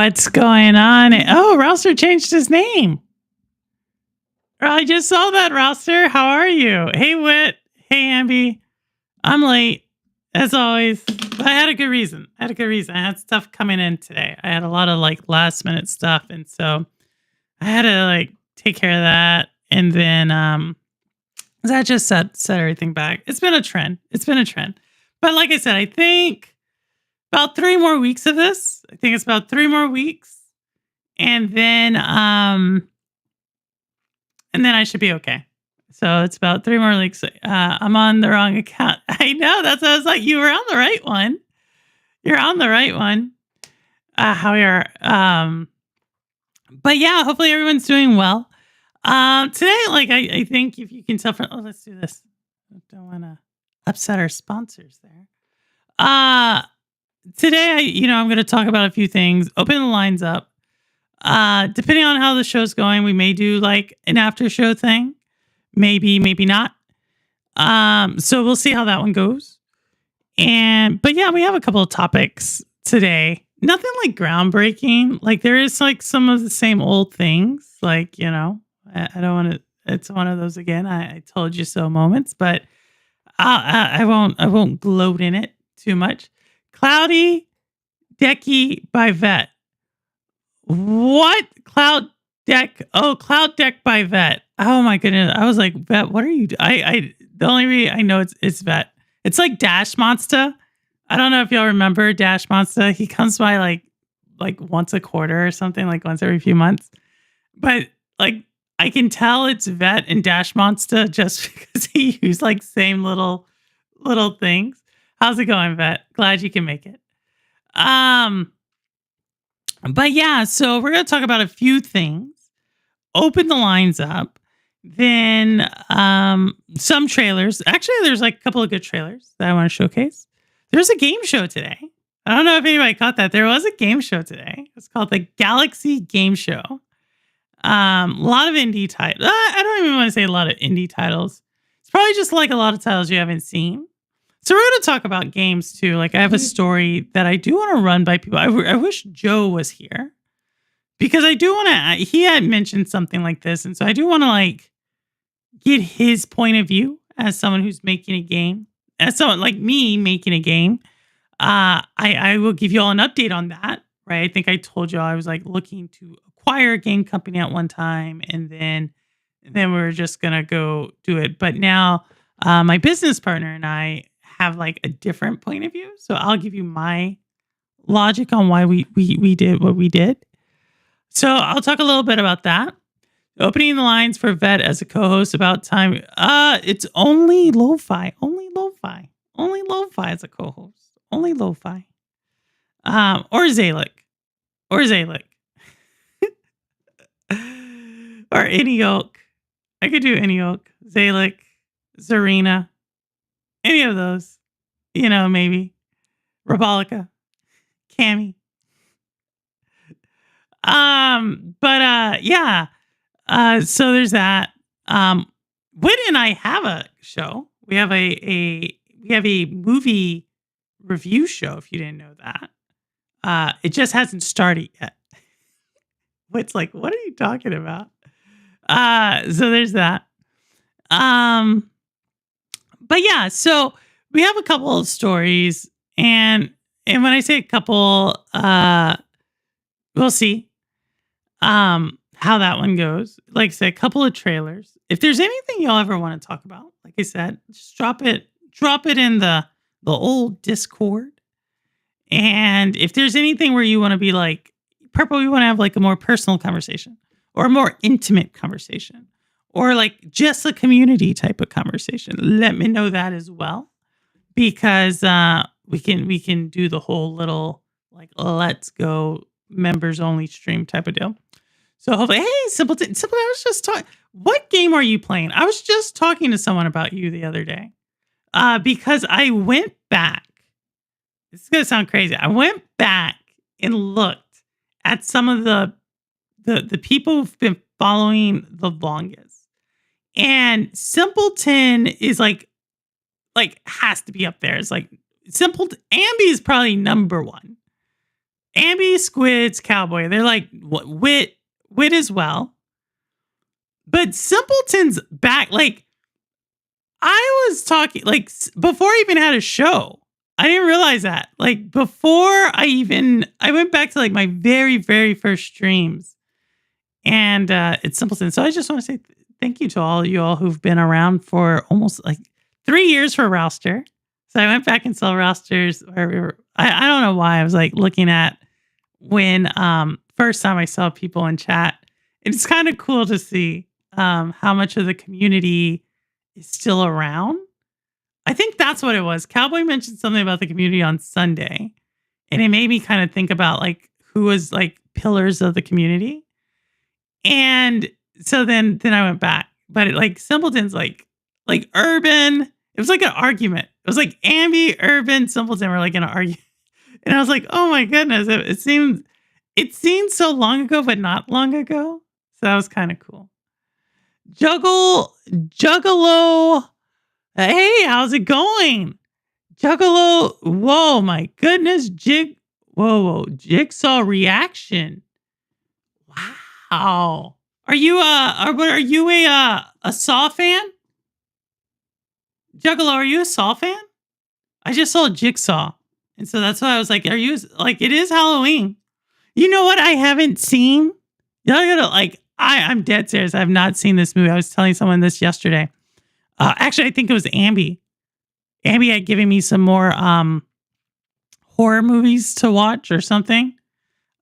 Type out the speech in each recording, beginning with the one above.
What's going on? Oh, Rouster changed his name. I just saw that, Rouster. How are you? Hey, Wit. Hey, Amby. I'm late, as always. But I had a good reason. I had stuff coming in today. I had a lot of last minute stuff. And so I had to take care of that. And then that just set everything back. It's been a trend. But like I said, I think about 3 more weeks of this. I think it's about 3 more weeks. And then I should be okay. So it's about 3 more weeks. I'm on the wrong account. I know. That's what I was like. You were on the right one. You're on the right one. How we are. But yeah, hopefully everyone's doing well. Today, I think if you can tell from, let's do this. I don't want to upset our sponsors there. Today, I'm going to talk about a few things. Open the lines up. Depending on how the show's going, we may do an after show thing. Maybe not. So we'll see how that one goes. But yeah, we have a couple of topics today. Nothing groundbreaking. There is some of the same old things. I don't want to, it's one of those again, I told you so moments, but I won't gloat in it too much. Cloudy Decky by Vet. What? Cloud Deck? Oh, Cloud Deck by Vet. Oh my goodness. I was like, Vet, what are you doing? The only reason I know it's Vet. It's like Dash Monster. I don't know if y'all remember Dash Monster. He comes by like once a quarter or something, once every few months. But I can tell it's Vet and Dash Monster just because he used same little things. How's it going, Vet? Glad you can make it. But yeah, so we're going to talk about a few things. Open the lines up. Then some trailers. Actually, there's a couple of good trailers that I want to showcase. There's a game show today. I don't know if anybody caught that. There was a game show today. It's called the Galaxy Game Show. A lot of indie titles. I don't even want to say a lot of indie titles. It's probably just a lot of titles you haven't seen. So we're going to talk about games too. I have a story that I do want to run by people. I wish Joe was here because I do want to. He had mentioned something like this, and so I do want to get his point of view as someone who's making a game, as someone like me making a game. I will give you all an update on that. Right? I think I told you all I was looking to acquire a game company at one time, and then we were just gonna go do it. But now my business partner and I have a different point of view. So I'll give you my logic on why we did what we did. So I'll talk a little bit about that. Opening the lines for Vet as a co-host about time. It's only lo-fi as a co-host. Only lo-fi. Or Zalik. Or any Oak. I could do any Oak. Zalik. Zarina. Any of those, maybe Rebolica, Cammy. Yeah. So there's that. Whit and I have a show. We have a movie review show. If you didn't know that, it just hasn't started yet. Whit's what are you talking about? So there's that. But yeah, so we have a couple of stories, and when I say a couple, we'll see how that one goes. Like I said, a couple of trailers. If there's anything y'all ever want to talk about, like I said, just drop it in the old Discord. And if there's anything where you want to be Purple, we want to have a more personal conversation or a more intimate conversation. Or just a community type of conversation. Let me know that as well, because we can do the whole little let's go members only stream type of deal. So hopefully, hey Simpleton, I was just talking. What game are you playing? I was just talking to someone about you the other day, because I went back. This is gonna sound crazy. I went back and looked at some of the people who've been following the longest. And Simpleton is has to be up there. It's Simpleton. Amby is probably number one. Ambi, Squids, Cowboy. They're like wit as well. But Simpleton's back. Like I was talking, like before I even had a show. I didn't realize that. Like before I went back to like my very, very first streams, and it's Simpleton. So I just want to say thank you to all you all who've been around for almost like 3 years for Rouster. So I went back and saw Rousters where we were. I don't know why I was like looking at when first time I saw people in chat. It's kind of cool to see how much of the community is still around. I think that's what it was. Cowboy mentioned something about the community on Sunday, and it made me kind of think about like who was like pillars of the community. And so then I went back, but like Simpleton's like Urban. It was like an argument. It was like Ambi, Urban, Simpleton were like in an argument, and I was like, oh my goodness, it seemed so long ago, but not long ago. So that was kind of cool. Juggalo. Hey, how's it going? Juggalo. Whoa, my goodness. Whoa. Jigsaw reaction. Wow. Are you a Saw fan? Juggalo, are you a Saw fan? I just saw Jigsaw. And so that's why I was like, are you like, it is Halloween. You know what I haven't seen? Y'all gotta like, I'm dead serious. I have not seen this movie. I was telling someone this yesterday. Actually, I think it was Ambi. Ambi had given me some more horror movies to watch or something.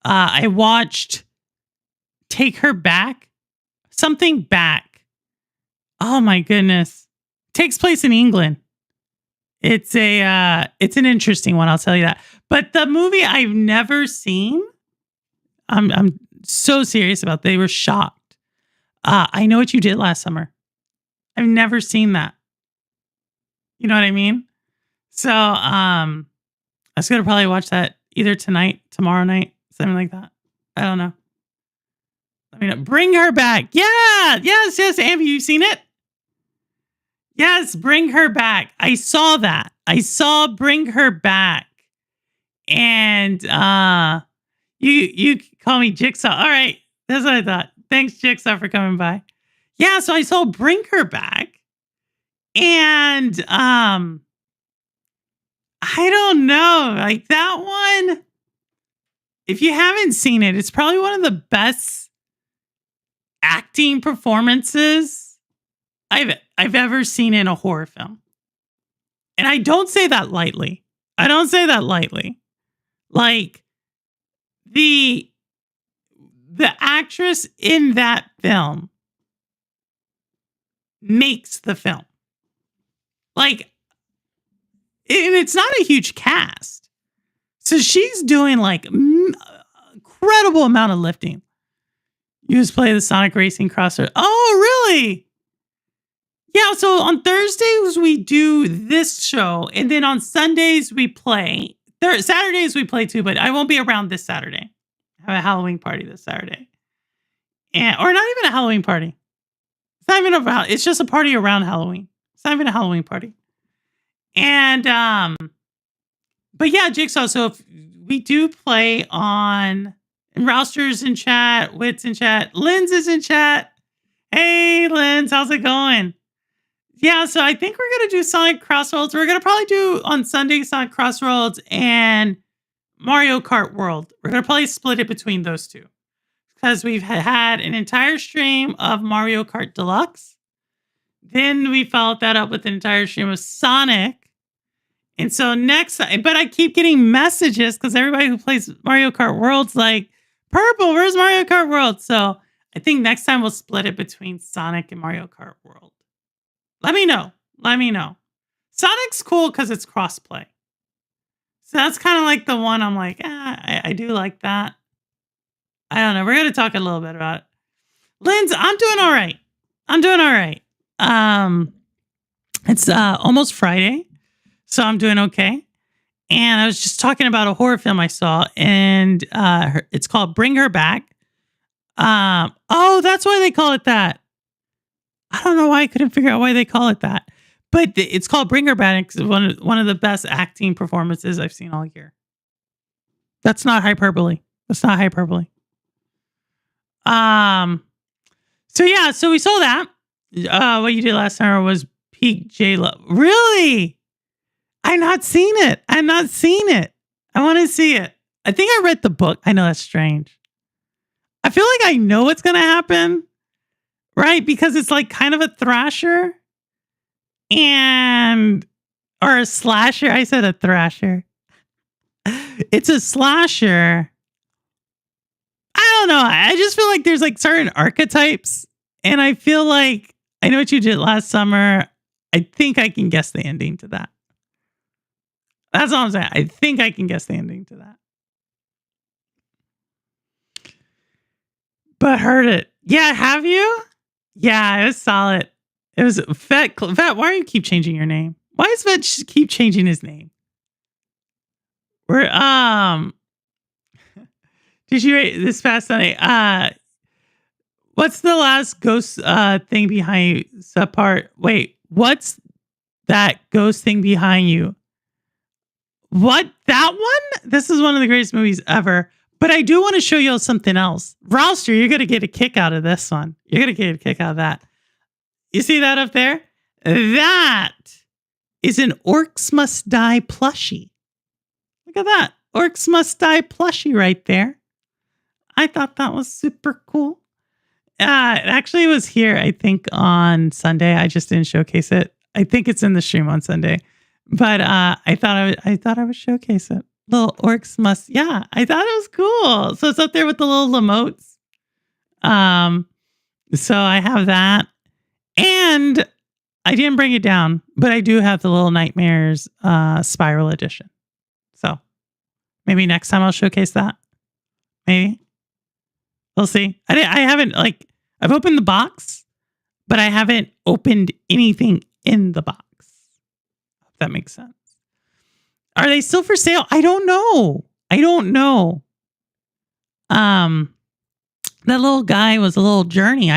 I watched Take Her Back. Something Back. Oh my goodness. Takes place in England. It's an interesting one, I'll tell you that. But the movie I've never seen, I'm so serious about. They were shocked. I Know What You Did Last Summer. I've never seen that. You know what I mean? So I was gonna probably watch that either tonight, tomorrow night, something like that. I don't know. I mean, Bring Her Back. Yeah, yes, Ambi, you seen it? Yes, Bring Her Back. I saw that. I saw Bring Her Back. And you call me Jigsaw. All right. That's what I thought. Thanks, Jigsaw, for coming by. Yeah, so I saw Bring Her Back. And I don't know. Like that one, if you haven't seen it, it's probably one of the best acting performances I've ever seen in a horror film. And I don't say that lightly. Like the actress in that film makes the film. Like, and it's not a huge cast. So she's doing like incredible amount of lifting. You just play the Sonic Racing Crosser. Oh, really? Yeah, so on Thursdays we do this show, and then on Sundays we play. Saturdays we play too, but I won't be around this Saturday. I have a Halloween party this Saturday. Or not even a Halloween party. It's not even about, it's just a party around Halloween. It's not even a Halloween party. And but yeah, Jigsaw. So if we do play on, and Rouster's in chat, Wit's in chat, Linz is in chat. Hey Linz, how's it going? Yeah, so I think we're gonna do Sonic Crossroads. We're gonna probably do on Sunday Sonic Crossroads and Mario Kart World. We're gonna probably split it between those two because we've had an entire stream of Mario Kart Deluxe. Then we followed that up with an entire stream of Sonic. And so but I keep getting messages because everybody who plays Mario Kart World's like, Purple, where's Mario Kart World? So I think next time we'll split it between Sonic and Mario Kart World. Let me know. Sonic's cool because it's crossplay. So that's kind of like the one I'm like, I do like that. I don't know. We're going to talk a little bit about it. Linz, I'm doing all right. It's almost Friday, so I'm doing okay. And I was just talking about a horror film I saw, and it's called Bring Her Back. Oh, that's why they call it that. I don't know why I couldn't figure out why they call it that. But it's called Bring Her Back. It's one of the best acting performances I've seen all year. That's not hyperbole. That's not hyperbole. Um. So yeah. So we saw that. What you did last summer was peak J Lo. Really? I've not seen it. I've not seen it. I want to see it. I think I read the book. I know that's strange. I feel like I know what's going to happen, right? Because it's like kind of a thrasher and, or a slasher. I said a thrasher. It's a slasher. I don't know. I just feel like there's like certain archetypes. And I feel like I know what you did last summer. I think I can guess the ending to that. That's all I'm saying. I think I can guess the ending to that. But heard it. Yeah, have you? Yeah, it was solid. It was Vet. Vet, why do you keep changing your name? Why does Vet keep changing his name? We're did you rate this past Sunday? What's the last ghost thing behind you? Subpart. Wait, what's that ghost thing behind you? What? That one? This is one of the greatest movies ever. But I do want to show you something else. Rouster, you're going to get a kick out of this one. You're going to get a kick out of that. You see that up there? That is an Orcs Must Die plushie. Look at that. Orcs Must Die plushie right there. I thought that was super cool. It actually was here, I think, on Sunday. I just didn't showcase it. I think it's in the stream on Sunday. But I thought I would showcase it. Little Orcs Must. Yeah, I thought it was cool. So it's up there with the little emotes. So I have that. And I didn't bring it down, but I do have the Little Nightmares Spiral Edition. So maybe next time I'll showcase that. Maybe. We'll see. I haven't, like, I've opened the box, but I haven't opened anything in the box. If that makes sense. Are they still for sale? I don't know. That little guy was a little journey.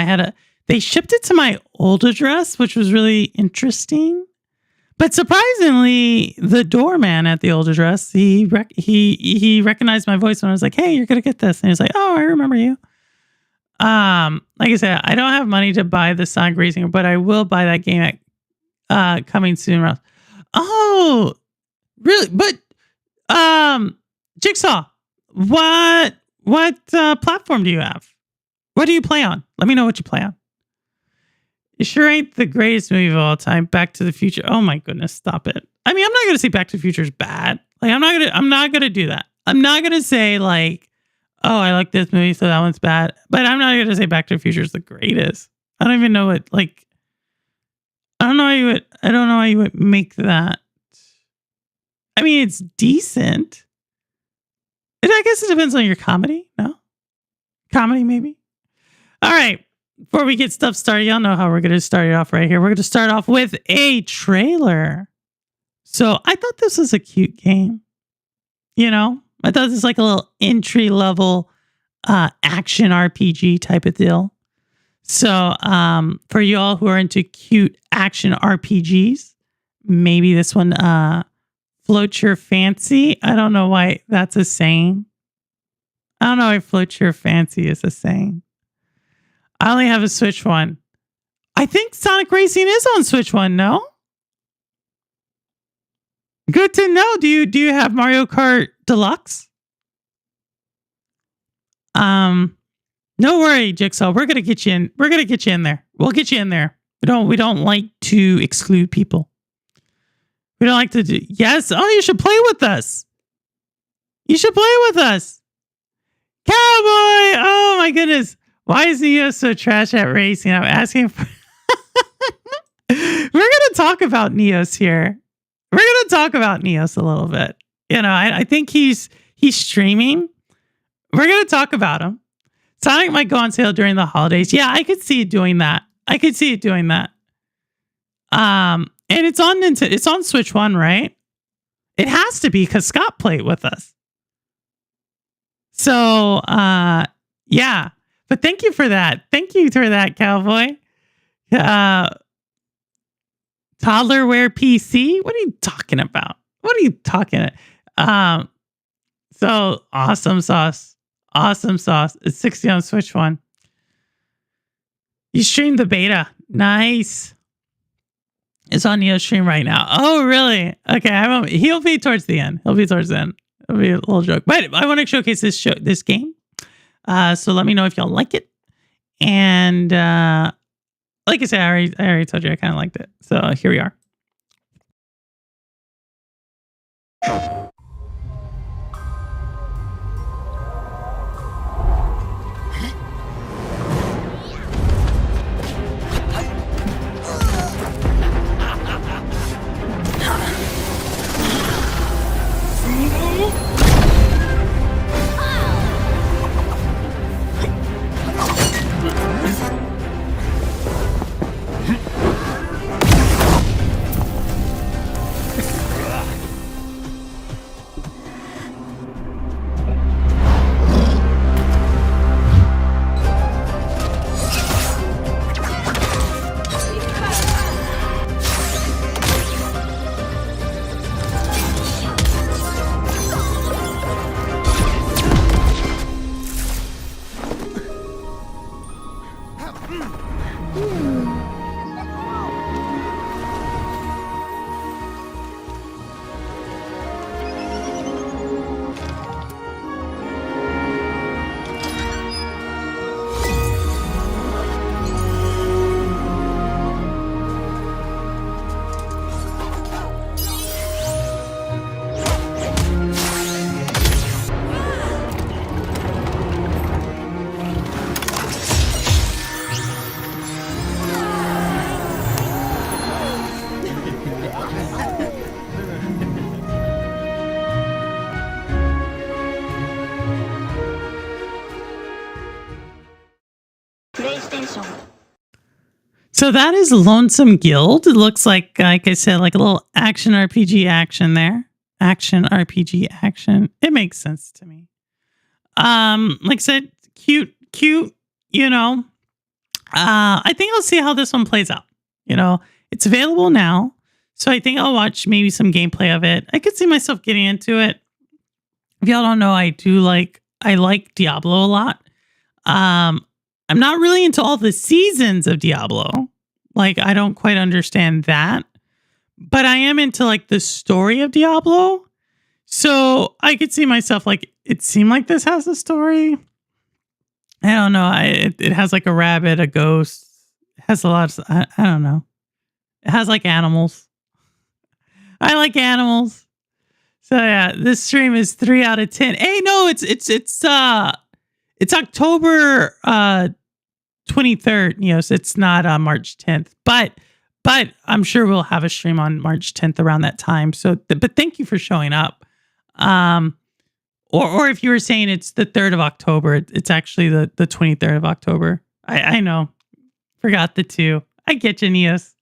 They shipped it to my old address, which was really interesting. But surprisingly, the doorman at the old address, he recognized my voice when I was like, "Hey, you're gonna get this," and he was like, "Oh, I remember you." Like I said, I don't have money to buy the Sonic Racing, but I will buy that game at coming soon. Oh, really? But Jigsaw, what platform do you have? What do you play on? Let me know what you play on. It sure ain't the greatest movie of all time. Back to the Future. Oh my goodness, stop it. I mean, I'm not gonna say Back to the Future is bad. Like, I'm not gonna do that. I'm not gonna say like, oh, I like this movie, so that one's bad. But I'm not gonna say Back to the Future is the greatest. I don't even know what, like, I don't know how you would make that. I mean, it's decent. I guess it depends on your comedy. No? Comedy, maybe? All right. Before we get stuff started, y'all know how we're going to start it off right here. We're going to start off with a trailer. So I thought this was a cute game. You know? I thought this was like a little entry-level action RPG type of deal. So for y'all who are into cute action RPGs, maybe this one floats your fancy. I don't know why that's a saying. I don't know why float your fancy is a saying. I only have a Switch one. I think Sonic Racing is on Switch one, no? Good to know. Do you have Mario Kart Deluxe? No worry, Jigsaw. We're gonna get you in. We're gonna get you in there. We'll get you in there. We don't like to exclude people. We don't like to do. Yes. Oh, you should play with us. You should play with us. Cowboy. Oh my goodness. Why is Neo so trash at racing? I'm asking for. We're gonna talk about Neos here. We're gonna talk about Neos a little bit. You know, I think he's streaming. We're gonna talk about him. Sonic might go on sale during the holidays. Yeah, I could see it doing that. And it's on Nintendo. It's on Switch One, right? It has to be because Scott played with us. So, yeah. But thank you for that. Thank you for that, Cowboy. Toddlerware PC? What are you talking about? So awesome sauce. Awesome sauce. It's 60 on Switch One. You streamed the beta. Nice. It's on Neo's stream right now. Oh, really? Okay, I won't. He'll be towards the end. It'll be a little joke. But I want to showcase this game. So let me know if y'all like it. And like I said, I already told you I kind of liked it. So here we are. So that is Lonesome Guild. It looks like I said, like a little action RPG action there. Action RPG action. It makes sense to me. Like I said, cute, you know. I think I'll see how this one plays out. You know, it's available now. So I think I'll watch maybe some gameplay of it. I could see myself getting into it. If y'all don't know, I like Diablo a lot. I'm not really into all the seasons of Diablo. Like, I don't quite understand that. But I am into, like, the story of Diablo. So I could see myself, like, it seemed like this has a story. I don't know. It has, like, a rabbit, a ghost. It has a lot of... I don't know. It has, like, animals. I like animals. So, yeah, this stream is 3 out of 10. Hey, no, it's October 23rd, you know, so it's not March 10th. But I'm sure we'll have a stream on March 10th around that time. So, but thank you for showing up. Or if you were saying it's the 3rd of October, it's actually the 23rd of October. I know. Forgot the 2. I get you, Neos.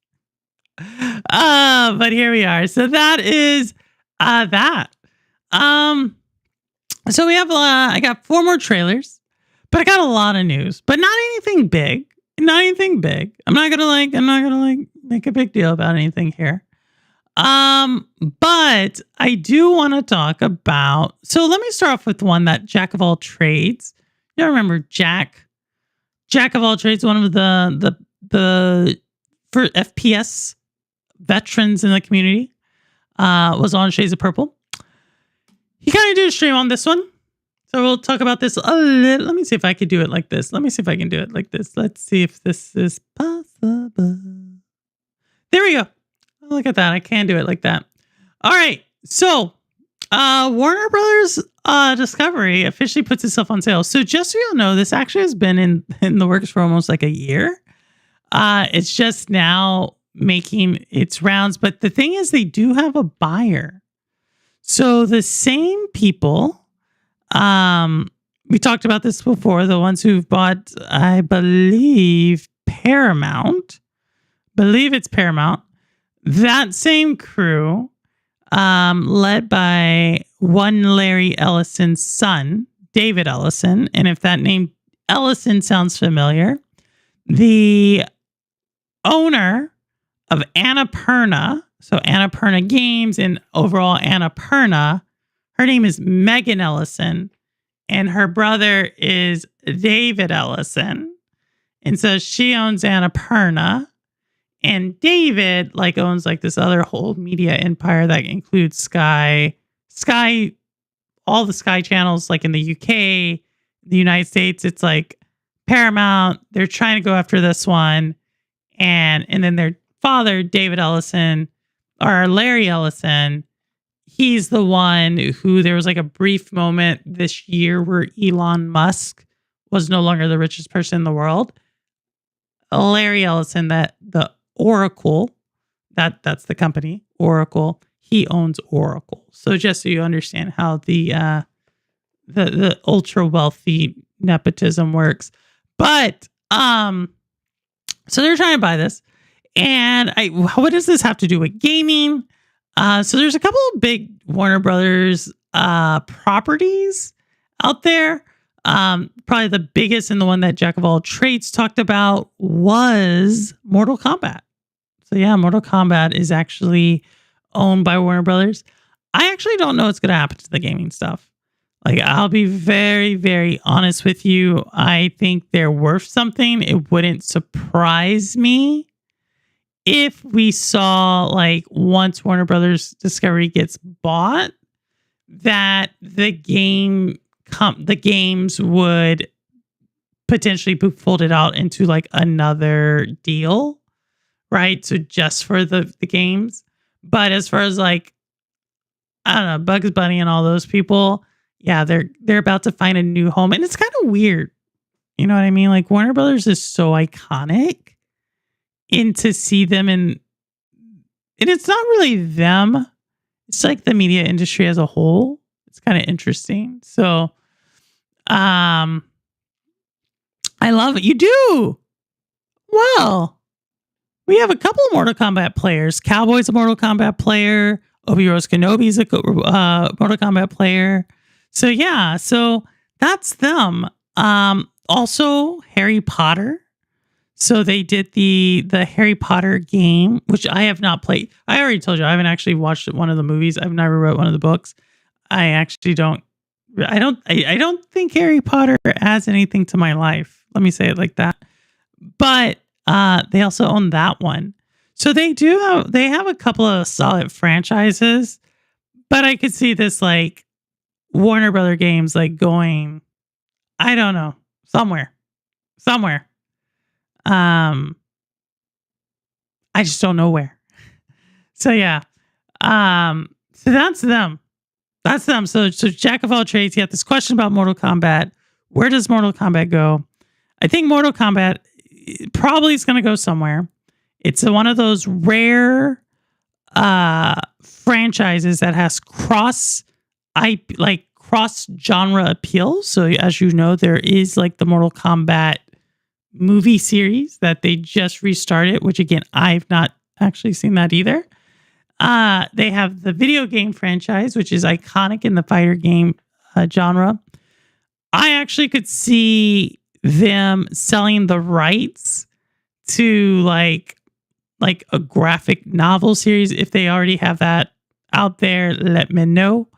But here we are. So that is that. So we have I got 4 more trailers. But I got a lot of news, but not anything big. Not anything big. I'm not gonna make a big deal about anything here. But I do want to talk about. So let me start off with one that Jack of all trades. You remember Jack of all trades, one of the for FPS veterans in the community, was on Shades of Purple. He kind of did a stream on this one. So we'll talk about this a little. Let me see if I could do it like this. Let's see if this is possible. There we go. Oh, look at that. I can do it like that. All right. So Warner Brothers Discovery officially puts itself on sale. So just so you know, this actually has been in the works for almost like a year. It's just now making its rounds. But the thing is, they do have a buyer. So the same people... we talked about this before. The ones who've bought, I believe, Paramount. It's Paramount. That same crew, led by one Larry Ellison's son, David Ellison. And if that name Ellison sounds familiar, the owner of Annapurna, so Annapurna Games and overall Annapurna Her name is Megan Ellison, and her brother is David Ellison. And so she owns Annapurna, and David owns this other whole media empire that includes Sky, all the Sky channels in the UK, the United States. It's Paramount. They're trying to go after this one, and then their father, David Ellison, or Larry Ellison, he's the one who there was a brief moment this year where Elon Musk was no longer the richest person in the world. Larry Ellison, that the Oracle, that's the company, Oracle, he owns Oracle. So just so you understand how the ultra wealthy nepotism works. But so they're trying to buy this. And what does this have to do with gaming? So there's a couple of big Warner Brothers properties out there. Probably the biggest and the one that Jack of all trades talked about was Mortal Kombat. So yeah, Mortal Kombat is actually owned by Warner Brothers. I actually don't know what's going to happen to the gaming stuff. I'll be very, very honest with you. I think they're worth something. It wouldn't surprise me if we saw once Warner Brothers Discovery gets bought, that the games would potentially be folded out into another deal, right? So just for the games. But as far as I don't know, Bugs Bunny and all those people, yeah, they're about to find a new home, and it's kind of weird. You know what I mean? Warner Brothers is so iconic, and to see them and it's not really them. It's the media industry as a whole. It's kind of interesting. So, I love it. You do. Well, we have a couple of Mortal Kombat players. Cowboy's a Mortal Kombat player. Obi-Wan Kenobi's a Mortal Kombat player. So yeah, so that's them. Also Harry Potter. So they did the Harry Potter game, which I have not played. I already told you I haven't actually watched one of the movies. I've never read one of the books. I actually don't. I don't think Harry Potter adds anything to my life. Let me say it like that. But they also own that one. So they have a couple of solid franchises, but I could see this Warner Brother games going, I don't know, somewhere. I just don't know where. So yeah. So that's them. So Jack of all trades, you have this question about Mortal Kombat. Where does Mortal Kombat go? I think Mortal Kombat probably is going to go somewhere. It's one of those rare franchises that has cross genre appeal. So as you know, there is the Mortal Kombat movie series that they just restarted, which again, I've not actually seen that either. They have the video game franchise, which is iconic in the fighter game genre. I actually could see them selling the rights to a graphic novel series. If they already have that out there, let me know.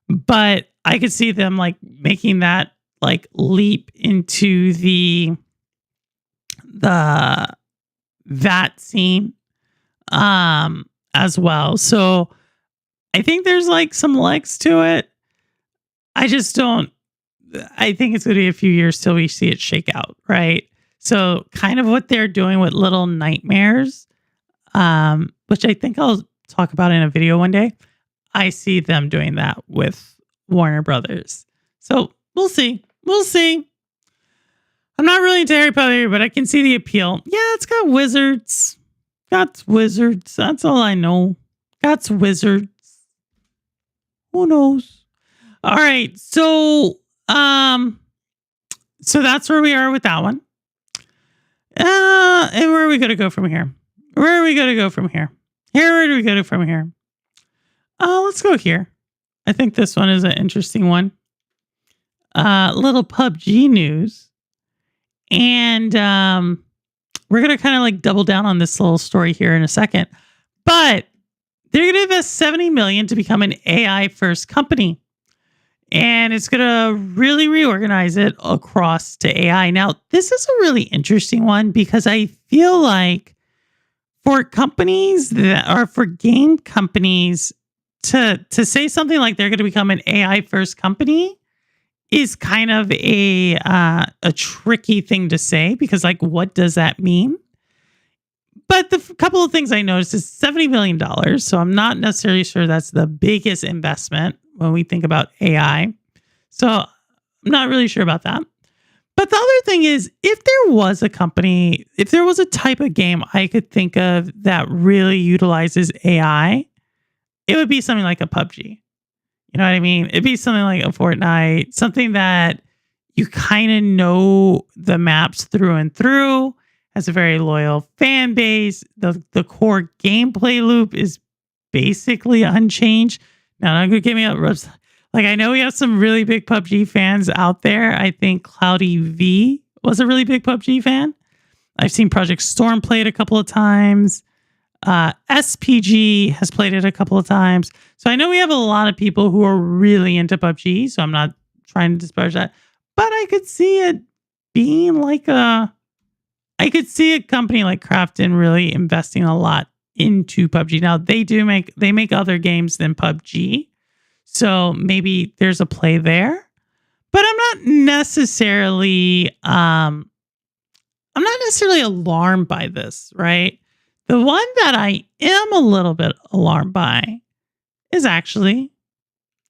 But I could see them making that leap into that scene as well. So I think there's some legs to it. I think it's going to be a few years till we see it shake out, right? So kind of what they're doing with Little Nightmares, which I think I'll talk about in a video one day. I see them doing that with Warner Brothers. So we'll see. I'm not really into Harry Potter, but I can see the appeal. Yeah, it's got wizards. That's all I know. Got wizards. Who knows? All right. So that's where we are with that one. And where are we going to go from here? Where do we go from here? Let's go here. I think this one is an interesting one. Little PUBG news. And we're going to kind of double down on this little story here in a second. But they're going to invest $70 million to become an AI first company. and it's going to really reorganize it across to AI. Now, this is a really interesting one because I feel like for companies that are for game companies to say something like they're going to become an AI first company is kind of a tricky thing to say because like what does that mean? But the couple of things I noticed is $70 million. So I'm not necessarily sure that's the biggest investment when we think about AI. So I'm not really sure about that. But the other thing is, if there was a company, if there was a type of game I could think of that really utilizes AI, it would be something like a PUBG. You know what I mean? It'd be something like a Fortnite, something that you kind of know the maps through and through, has a very loyal fan base. The core gameplay loop is basically unchanged. Now, not going to get me up. Like, I know we have some really big PUBG fans out there. I think Cloudy V was a really big PUBG fan. I've seen Project Storm play it a couple of times. SPG has played it a couple of times. So I know we have a lot of people who are really into PUBG. So I'm not trying to disparage that. But I could see it being like I could see a company like Krafton really investing a lot into PUBG. Now they make other games than PUBG. So maybe there's a play there. But I'm not necessarily alarmed by this, right? The one that I am a little bit alarmed by is actually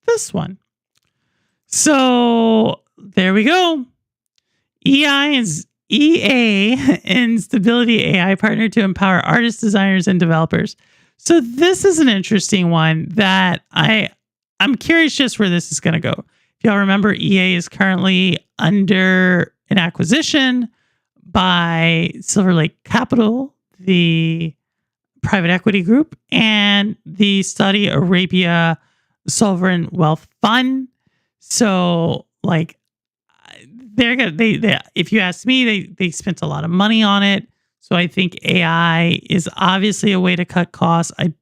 this one. So there we go. EA and Stability AI partner to empower artists, designers, and developers. So this is an interesting one that I'm curious just where this is going to go. If y'all remember, EA is currently under an acquisition by Silver Lake Capital, the private equity group, and the Saudi Arabia Sovereign Wealth Fund. So, like, they if you ask me, they spent a lot of money on it. So I think AI is obviously a way to cut costs. I'm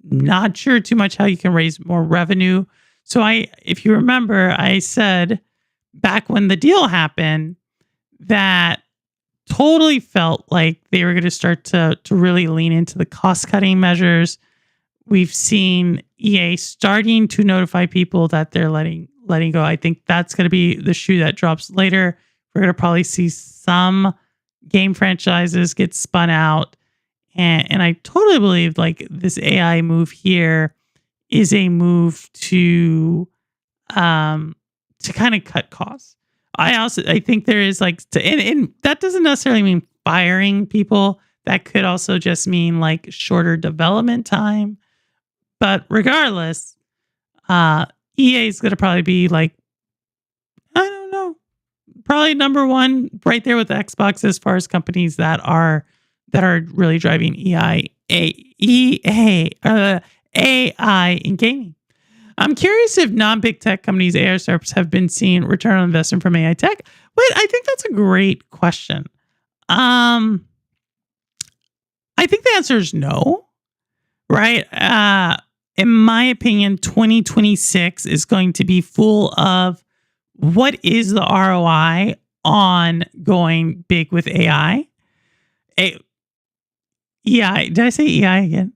not sure too much how you can raise more revenue. So if you remember, I said back when the deal happened that totally felt like they were going to start to really lean into the cost cutting measures. We've seen EA starting to notify people that they're letting go. I think that's going to be the shoe that drops later. We're going to probably see some game franchises get spun out. And I totally believe like this AI move here is a move to kind of cut costs. I think there is like and that doesn't necessarily mean firing people. That could also just mean like shorter development time. But regardless, EA is going to probably be like, I don't know, probably number one right there with Xbox as far as companies that are really driving AI in gaming. I'm curious if non-big tech companies, AI startups, have been seeing return on investment from AI tech. But I think that's a great question. I think the answer is no, right? In my opinion, 2026 is going to be full of what is the ROI on going big with AI? EI, did I say EI again?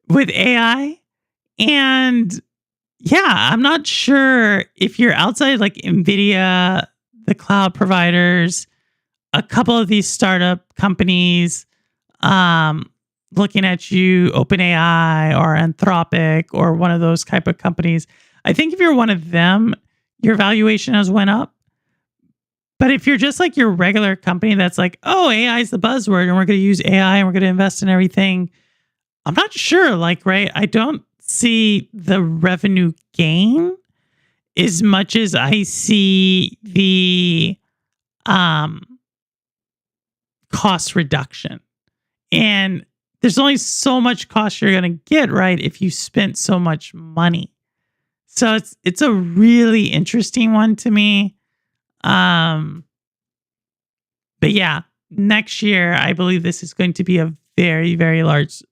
With AI? And yeah, I'm not sure if you're outside like NVIDIA, the cloud providers, a couple of these startup companies, looking at you, OpenAI or Anthropic or one of those type of companies. I think if you're one of them, your valuation has went up. But if you're just like your regular company that's like, oh, AI is the buzzword and we're going to use AI and we're going to invest in everything, I'm not sure. Like, right, I don't see the revenue gain as much as I see the cost reduction. And there's only so much cost you're going to get, right, if you spent so much money. So it's a really interesting one to me. But yeah, next year, I believe this is going to be a very, very large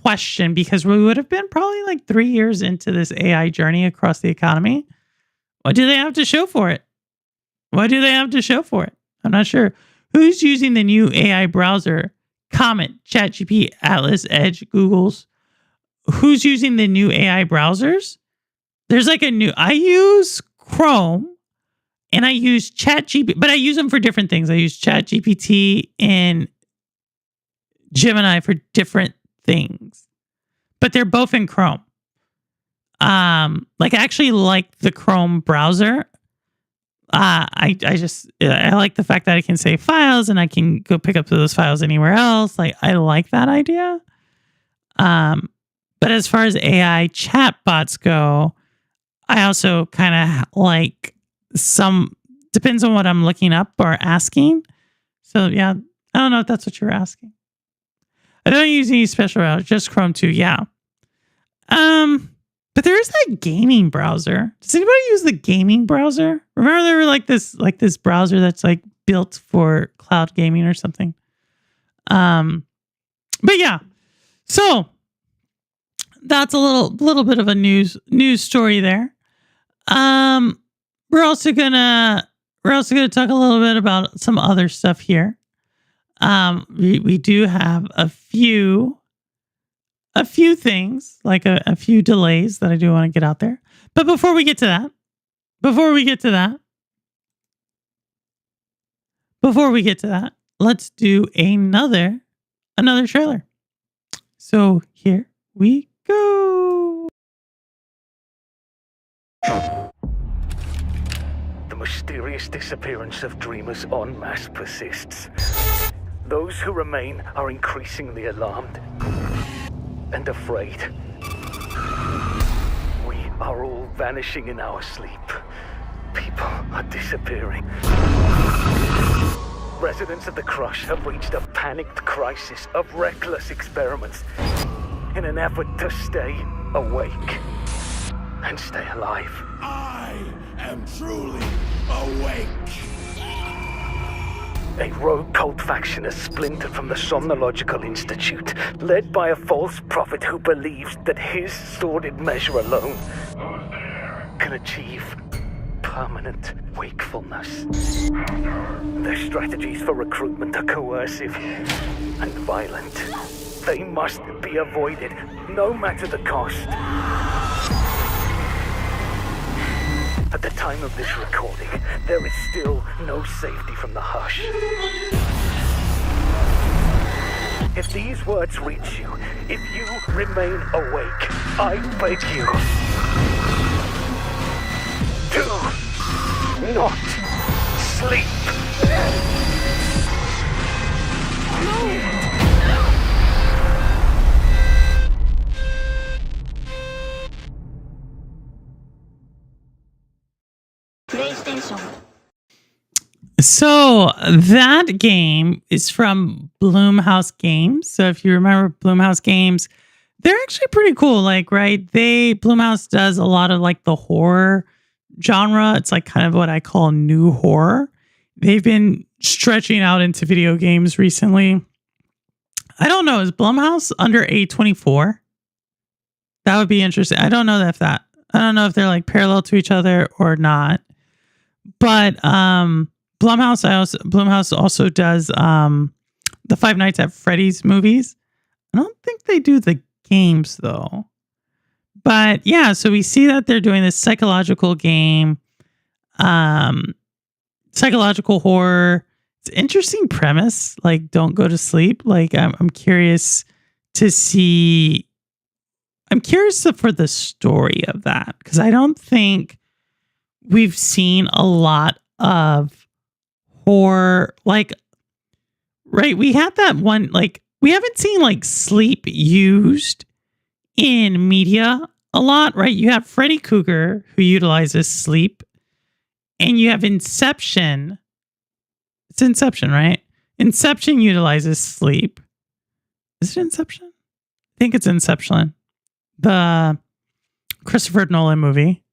question because we would have been probably like 3 years into this AI journey across the economy. What do they have to show for it? What do they have to show for it? I'm not sure. Who's using the new AI browser? Comet, ChatGPT, Atlas, Edge, Google's. Who's using the new AI browsers? There's like I use Chrome and I use ChatGPT, but I use them for different things. I use ChatGPT and Gemini for different things, but they're both in Chrome. Like I actually like the Chrome browser. I like the fact that I can save files and I can go pick up those files anywhere else. Like I like that idea. But as far as AI chatbots go, I also kind of like depends on what I'm looking up or asking. So yeah, I don't know if that's what you're asking. I don't use any special browser, just Chrome too. Yeah. But there is that gaming browser. Does anybody use the gaming browser? Remember there were like this browser that's like built for cloud gaming or something. But yeah. So that's a little bit of a news story there. We're also gonna talk a little bit about some other stuff here. We do have a few things, like a few delays that I do want to get out there. But before we get to that, let's do another trailer. So here we go. The mysterious disappearance of dreamers en masse persists. Those who remain are increasingly alarmed and afraid. We are all vanishing in our sleep. People are disappearing. Residents of the Crush have reached a panicked crisis of reckless experiments in an effort to stay awake and stay alive. I am truly awake. A rogue cult faction has splintered from the Somnological Institute, led by a false prophet who believes that his sordid measure alone can achieve permanent wakefulness. Their strategies for recruitment are coercive and violent. They must be avoided, no matter the cost. At the time of this recording, there is still no safety from the hush. If these words reach you, if you remain awake, I beg you, do not sleep. So that game is from Blumhouse Games. So if you remember Blumhouse Games, they're actually pretty cool. Like, right? Blumhouse does a lot of like the horror genre. It's like kind of what I call new horror. They've been stretching out into video games recently. I don't know. Is Blumhouse under A24? That would be interesting. I don't know if they're like parallel to each other or not. But Blumhouse also does the Five Nights at Freddy's movies. I don't think they do the games though. But yeah, so we see that they're doing this psychological game, psychological horror. It's an interesting premise. Like, don't go to sleep. Like, I'm curious to see. I'm curious for the story of that because I don't think we've seen a lot of horror. Like, right? We had that one. Like, we haven't seen like sleep used in media a lot, right? You have Freddy Krueger who utilizes sleep, and you have Inception. It's Inception, right? Inception utilizes sleep. Is it Inception? I think it's Inception, the Christopher Nolan movie.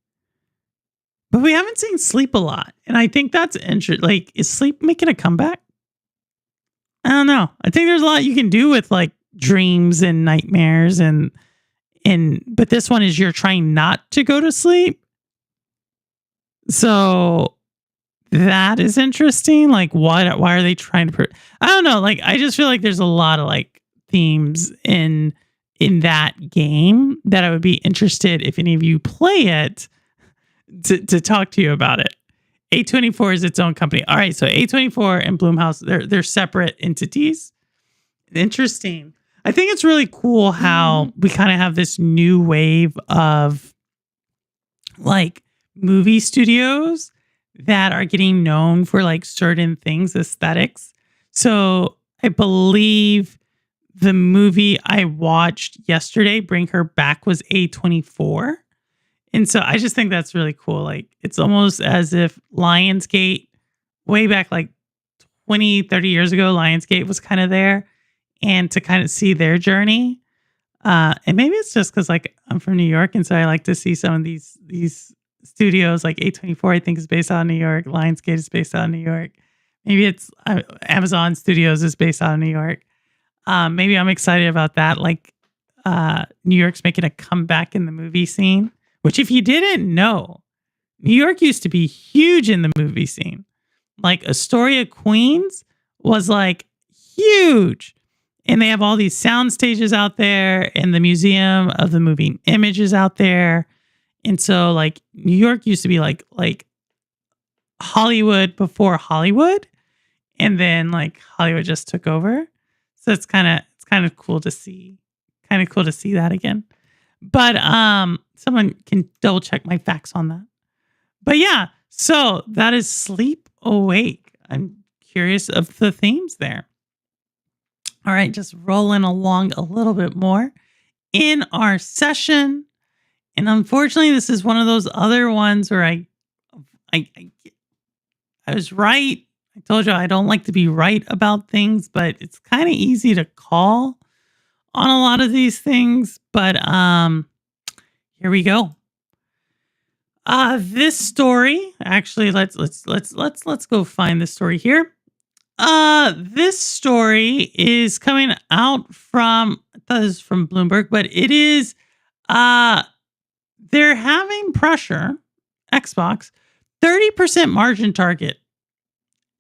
But we haven't seen sleep a lot, and I think that's interesting. Like, is sleep making a comeback? I don't know. I think there's a lot you can do with like dreams and nightmares but this one is you're trying not to go to sleep. So that is interesting. Like, why are they trying to? I don't know. Like, I just feel like there's a lot of like themes in that game that I would be interested if any of you play it to talk to you about it. A24 is its own company. All right, so A24 and Blumhouse, they're separate entities. Interesting. I think it's really cool how we kind of have this new wave of like movie studios that are getting known for like certain things, aesthetics. So I believe the movie I watched yesterday, Bring Her Back, was A24. And so I just think that's really cool. Like, it's almost as if Lionsgate, way back like 20, 30 years ago, Lionsgate was kind of there. And to kind of see their journey. And maybe it's just because like I'm from New York. And so I like to see some of these studios, like A24, I think is based out of New York. Lionsgate is based out of New York. Maybe it's Amazon Studios is based out of New York. Maybe I'm excited about that. Like New York's making a comeback in the movie scene. Which, if you didn't know, New York used to be huge in the movie scene. Like Astoria, Queens was like huge. And they have all these sound stages out there, and the Museum of the Moving Images out there. And so like New York used to be like Hollywood before Hollywood. And then like Hollywood just took over. So it's kind of cool to see. Kind of cool to see that again. But someone can double check my facts on that. But yeah, so that is Sleep Awake. I'm curious of the themes there. All right, just rolling along a little bit more in our session. And unfortunately, this is one of those other ones where I was right. I told you I don't like to be right about things, but it's kind of easy to call on a lot of these things. But here we go. This story, actually, let's go find this story here. This story is coming out from, I thought this was from Bloomberg, but it is, they're having pressure, Xbox, 30% margin target.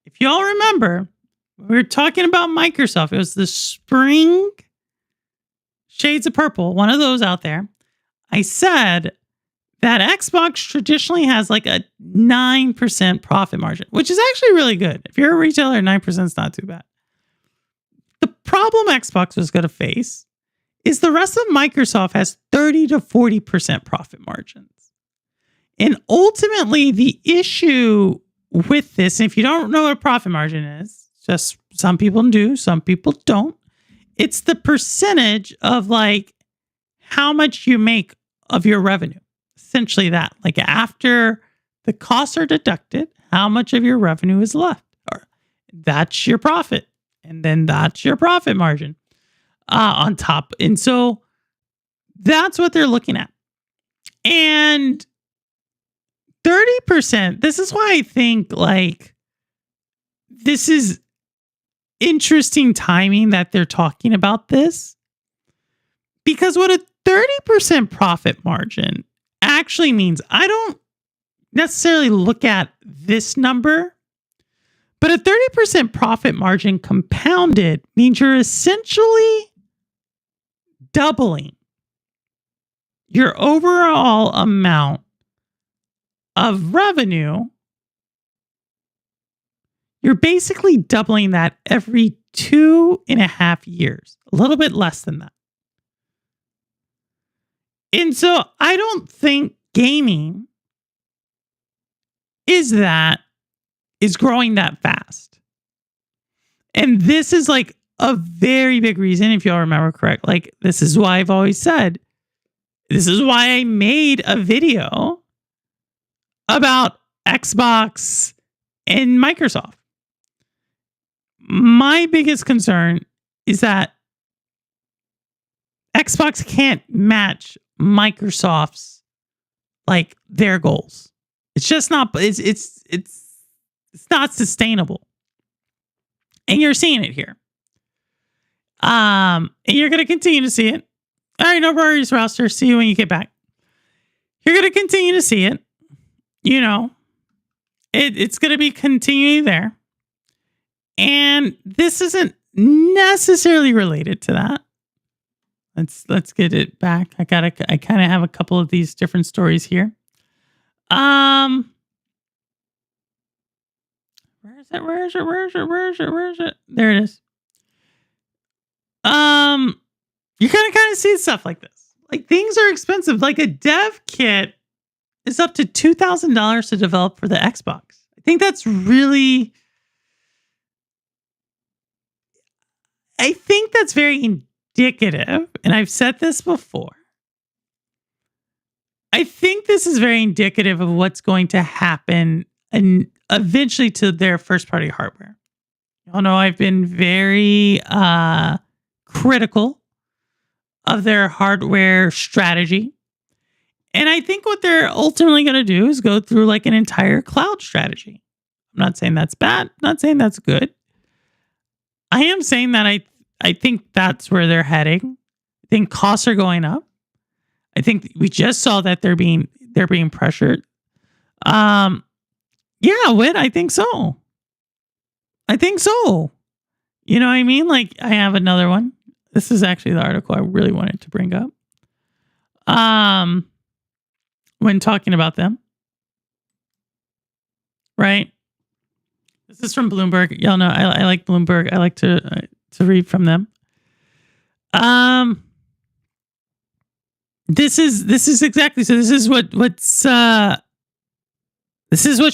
If y'all remember, we were talking about Microsoft. It was the spring shades of purple, one of those out there. I said that Xbox traditionally has like a 9% profit margin, which is actually really good. If you're a retailer, 9% is not too bad. The problem Xbox was going to face is the rest of Microsoft has 30 to 40% profit margins. And ultimately, the issue with this, and if you don't know what a profit margin is, just some people do, some people don't. It's the percentage of like how much you make of your revenue. Essentially that, like after the costs are deducted, how much of your revenue is left. Or that's your profit. And then that's your profit margin on top. And so that's what they're looking at. And 30%, this is why I think like this is interesting timing that they're talking about this. Because what a 30% profit margin actually means, I don't necessarily look at this number, but a 30% profit margin compounded means you're essentially doubling your overall amount of revenue. You're basically doubling that every 2.5 years, a little bit less than that. And so I don't think gaming is growing that fast. And this is like a very big reason, if y'all remember correct. Like, this is why I've always said, this is why I made a video about Xbox and Microsoft. My biggest concern is that Xbox can't match Microsoft's like their goals. It's just not, it's not sustainable. And you're seeing it here. And you're going to continue to see it. All right, no worries, Roster. See you when you get back. You're going to continue to see it. You know, it's going to be continuing there. And this isn't necessarily related to that. Let's get it back. I kind of have a couple of these different stories here. Where is it? Where is it? Where is it? Where is it? Where is it? There it is. You're gonna kind of see stuff like this. Like, things are expensive. Like, a dev kit is up to $2,000 to develop for the Xbox. I think that's really. I think that's very indicative, and I've said this before. I think this is very indicative of what's going to happen and eventually to their first party hardware. Y'all know I've been very critical of their hardware strategy. And I think what they're ultimately going to do is go through like an entire cloud strategy. I'm not saying that's bad. I'm not saying that's good. I am saying that I think that's where they're heading. I think costs are going up. I think we just saw that they're being pressured. Yeah, Whit, I think so. I think so. You know what I mean? Like, I have another one. This is actually the article I really wanted to bring up. When talking about them. Right? This is from Bloomberg. Y'all know I like Bloomberg. I like to read from them. This is exactly, so this is what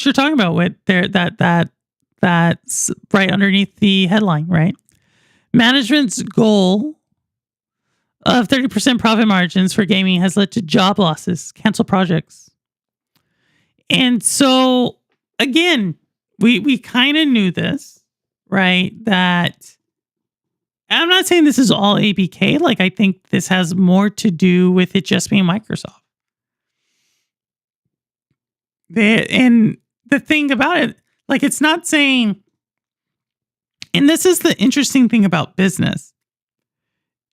you're talking about with there, that's right underneath the headline, right? Management's goal of 30% profit margins for gaming has led to job losses, cancel projects. And so again, we kind of knew this, right? That I'm not saying this is all ABK. Like, I think this has more to do with it just being Microsoft. And the thing about it, like, it's not saying, and this is the interesting thing about business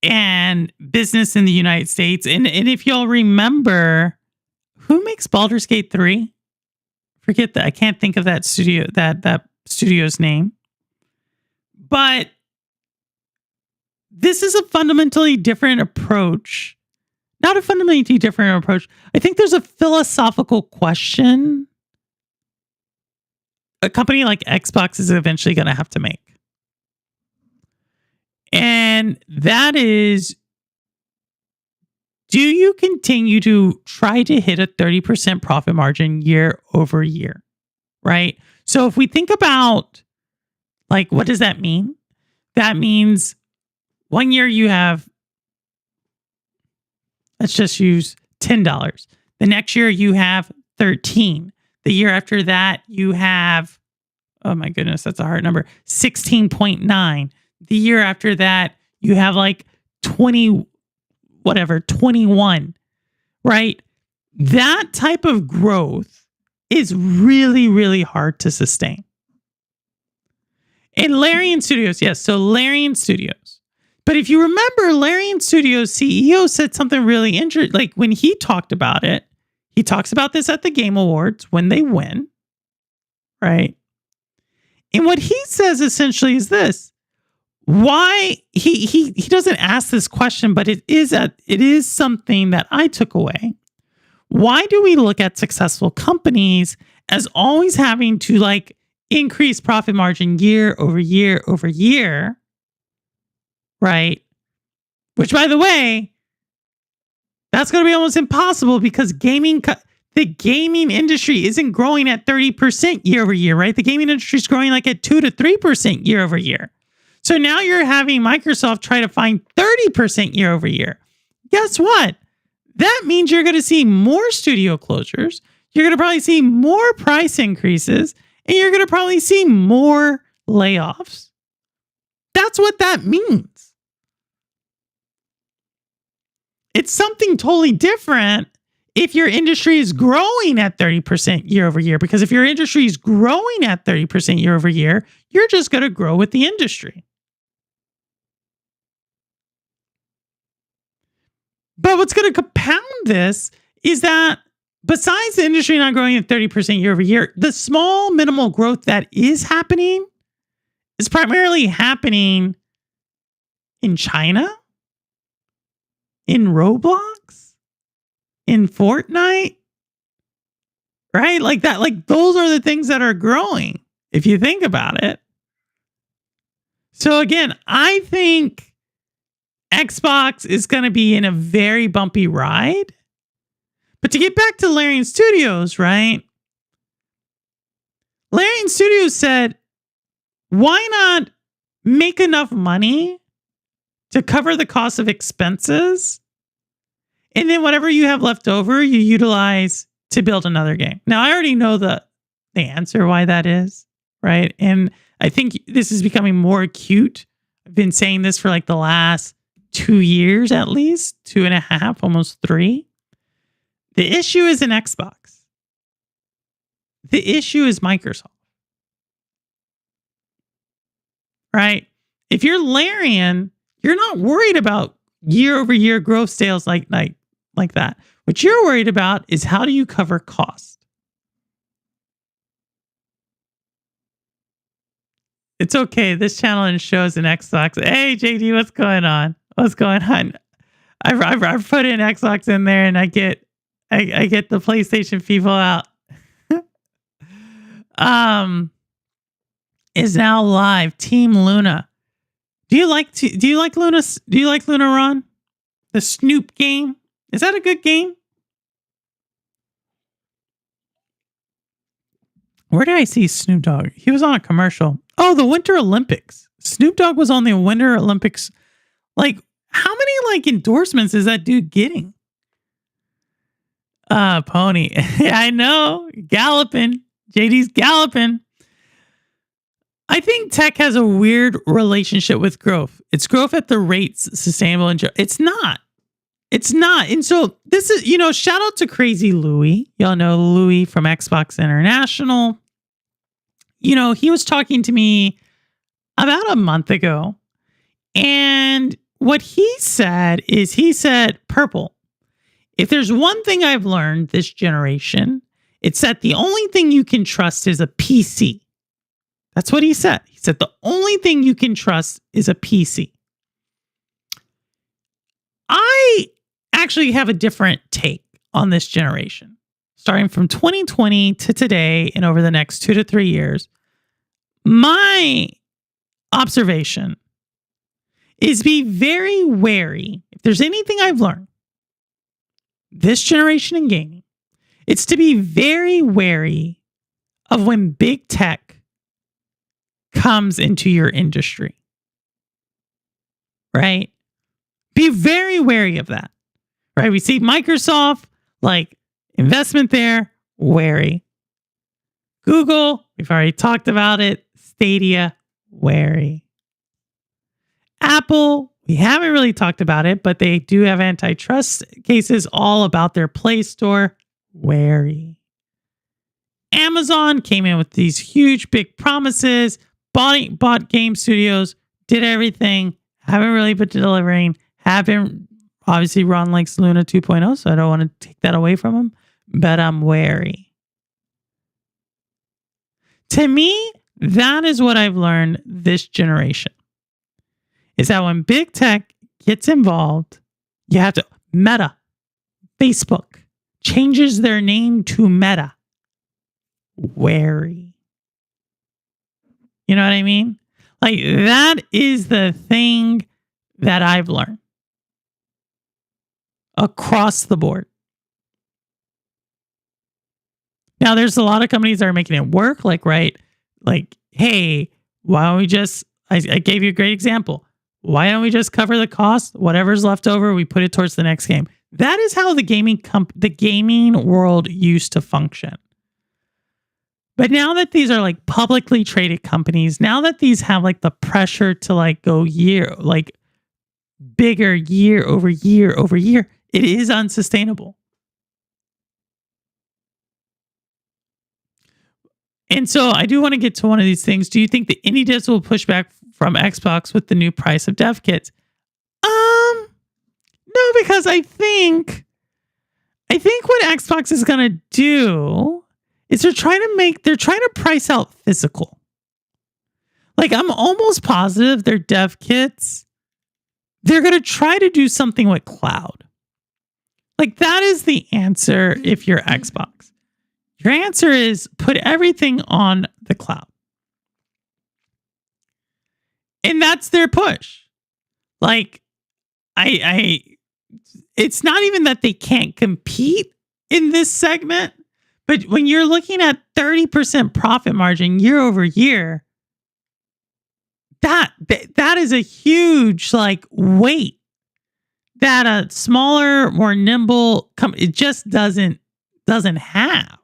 and business in the United States. And if y'all remember, who makes Baldur's Gate 3? Forget that. I can't think of that studio, that studio's name. But this is a fundamentally different approach. Not a fundamentally different approach. I think there's a philosophical question a company like Xbox is eventually going to have to make. And that is, do you continue to try to hit a 30% profit margin year over year? Right? So if we think about, like, what does that mean? That means 1 year you have, let's just use $10. The next year you have 13. The year after that you have, oh my goodness, that's a hard number, 16.9. The year after that you have like 20, whatever, 21, right? That type of growth is really, really hard to sustain. And Larian Studios, yes, so Larian Studios. But if you remember, Larian Studios CEO said something really interesting. Like, when he talked about it, he talks about this at the Game Awards when they win, right? And what he says essentially is this: why he doesn't ask this question, but it is something that I took away. Why do we look at successful companies as always having to like increase profit margin year over year over year? Right? Which, by the way, that's going to be almost impossible because the gaming industry isn't growing at 30% year over year, right? The gaming industry is growing like at 2 to 3% year over year. So now you're having Microsoft try to find 30% year over year. Guess what? That means you're going to see more studio closures. You're going to probably see more price increases, and you're going to probably see more layoffs. That's what that means. It's something totally different if your industry is growing at 30% year over year, because if your industry is growing at 30% year over year, you're just going to grow with the industry. But what's going to compound this is that besides the industry not growing at 30% year over year, the small minimal growth that is happening is primarily happening in China, in Roblox, in Fortnite, right? Like that, like those are the things that are growing, if you think about it. So again, I think Xbox is going to be in a very bumpy ride. But to get back to Larian Studios, right? Larian Studios said, why not make enough money to cover the cost of expenses? And then whatever you have left over, you utilize to build another game. Now, I already know the answer why that is, right? And I think this is becoming more acute. I've been saying this for like the last 2 years at least, 2.5, almost 3. The issue isn't Xbox. The issue is Microsoft. Right? If you're Larian, you're not worried about year over year growth sales like that. What you're worried about is how do you cover cost? It's okay. This channel shows an Xbox. Hey, JD, what's going on? What's going on? I've put in Xbox in there, and I get the PlayStation people out. Is now live. Team Luna. Do you like Luna? Do you like Luna, Ron? The Snoop game. Is that a good game? Where did I see Snoop Dogg? He was on a commercial. Oh, the Winter Olympics. Snoop Dogg was on the Winter Olympics. Like, how many like endorsements is that dude getting? Pony. I know. Galloping. JD's galloping. I think tech has a weird relationship with growth. It's growth at the rates sustainable and it's not. It's not. And so this is, shout out to Crazy Louie. Y'all know Louie from Xbox International. He was talking to me about a month ago. And what he said is Purple, if there's one thing I've learned this generation, it's that the only thing you can trust is a PC. That's what he said. He said the only thing you can trust is a PC. I actually have a different take on this generation. Starting from 2020 to today and over the next 2 to 3 years, my observation is be very wary. If there's anything I've learned this generation in gaming, it's to be very wary of when big tech comes into your industry. Right? Be very wary of that. Right? We see Microsoft, like investment there, wary. Google, we've already talked about it. Stadia, wary. Apple, we haven't really talked about it, but they do have antitrust cases all about their Play Store, wary. Amazon came in with these huge, big promises, bought game studios, did everything, haven't really been delivering, obviously Ron likes Luna 2.0, so I don't want to take that away from him, but I'm wary. To me, that is what I've learned this generation. Is that when big tech gets involved, you have to, Meta, Facebook, changes their name to Meta. Wary. You know what I mean? Like, that is the thing that I've learned. Across the board. Now, there's a lot of companies that are making it work. Like, right? Like, hey, why don't we just, I gave you a great example. Why don't we just cover the cost? Whatever's left over, we put it towards the next game. That is how the gaming world used to function. But now that these are like publicly traded companies, now that these have like the pressure to like go bigger year over year over year, it is unsustainable. And so I do want to get to one of these things. Do you think the indie devs will push back from Xbox with the new price of dev kits? No, because I think I think what Xbox is going to do is they're trying to price out physical. Like, I'm almost positive their dev kits, they're going to try to do something with cloud. Like, that is the answer if you're Xbox. Your answer is put everything on the cloud. And that's their push. Like, it's not even that they can't compete in this segment, but when you're looking at 30% profit margin year over year, that is a huge like weight that a smaller, more nimble it just doesn't have.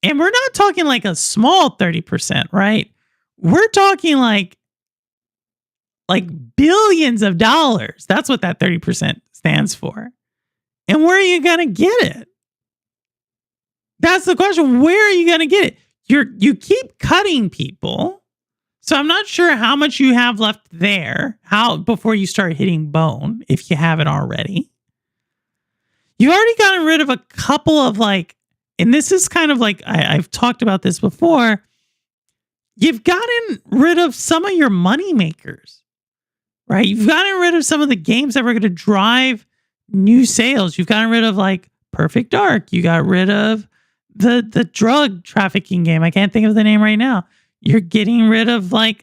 And we're not talking like a small 30%, right? We're talking like billions of dollars. That's what that 30% stands for. And where are you going to get it? That's the question. Where are you going to get it? You keep cutting people. So I'm not sure how much you have left there before you start hitting bone, if you haven't already. You've already gotten rid of a couple of and this is kind of like, I've talked about this before. You've gotten rid of some of your money makers, right? You've gotten rid of some of the games that were going to drive new sales. You've gotten rid of Perfect Dark. You got rid of the drug trafficking game. I can't think of the name right now. You're getting rid of a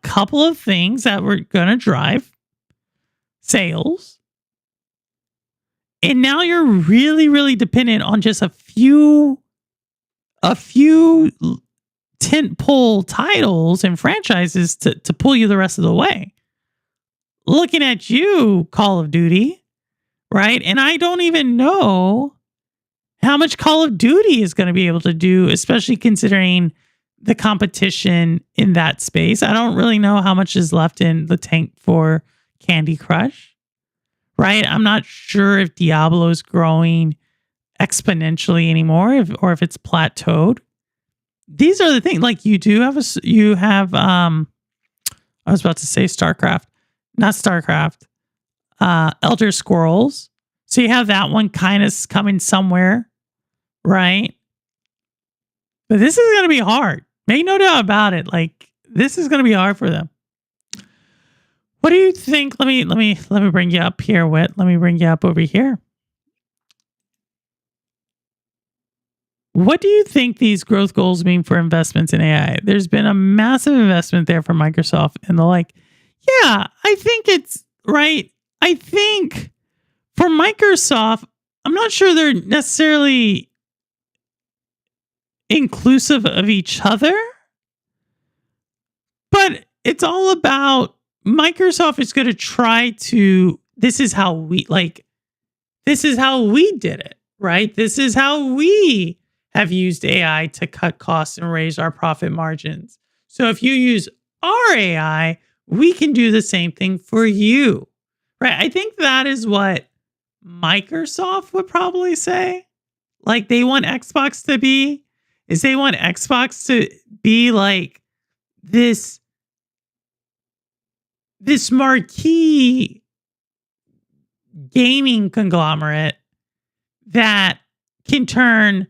couple of things that were going to drive sales. And now you're really, really dependent on just a few tentpole titles and franchises to pull you the rest of the way. Looking at you, Call of Duty, right? And I don't even know how much Call of Duty is going to be able to do, especially considering the competition in that space. I don't really know how much is left in the tank for Candy Crush, right? I'm not sure if Diablo is growing exponentially anymore, or if it's plateaued. These are the things. You have I was about to say StarCraft, not StarCraft, Elder Scrolls. So you have that one kind of coming somewhere, right? But this is going to be hard. Make no doubt about it. This is going to be hard for them. What do you think? Let me bring you up here, Whit. Let me bring you up over here. What do you think these growth goals mean for investments in AI? There's been a massive investment there from Microsoft and yeah, I think it's right. I think for Microsoft, I'm not sure they're necessarily inclusive of each other, but it's all about Microsoft is going to try to, this is how we did it, right? This is how we have used AI to cut costs and raise our profit margins. So if you use our AI, we can do the same thing for you, right? I think that is what Microsoft would probably say. They want Xbox to be, they want Xbox to be this marquee gaming conglomerate that can turn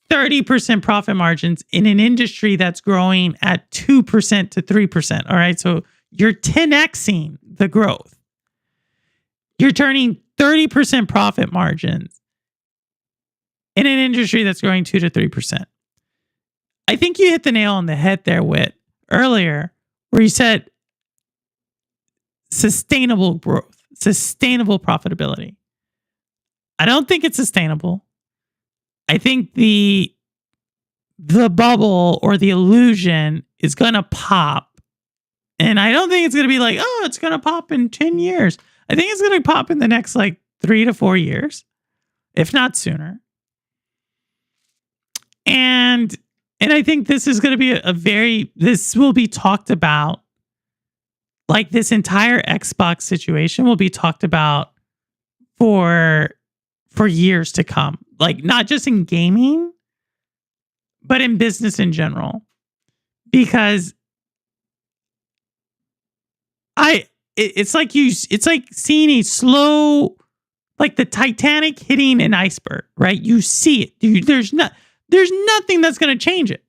30% profit margins in an industry that's growing at 2% to 3%. All right. So you're 10xing the growth. You're turning 30% profit margins in an industry that's growing 2 to 3%. I think you hit the nail on the head there, Whit, earlier, where you said sustainable growth, sustainable profitability. I don't think it's sustainable. I think the bubble or the illusion is going to pop. And I don't think it's going to be it's going to pop in 10 years. I think it's going to pop in the next 3 to 4 years, if not sooner. And I think this is going to be this will be talked about. This entire Xbox situation will be talked about for years to come. Not just in gaming, but in business in general. Because it's like seeing a slow like the Titanic hitting an iceberg, right? You see it. There's nothing that's going to change it.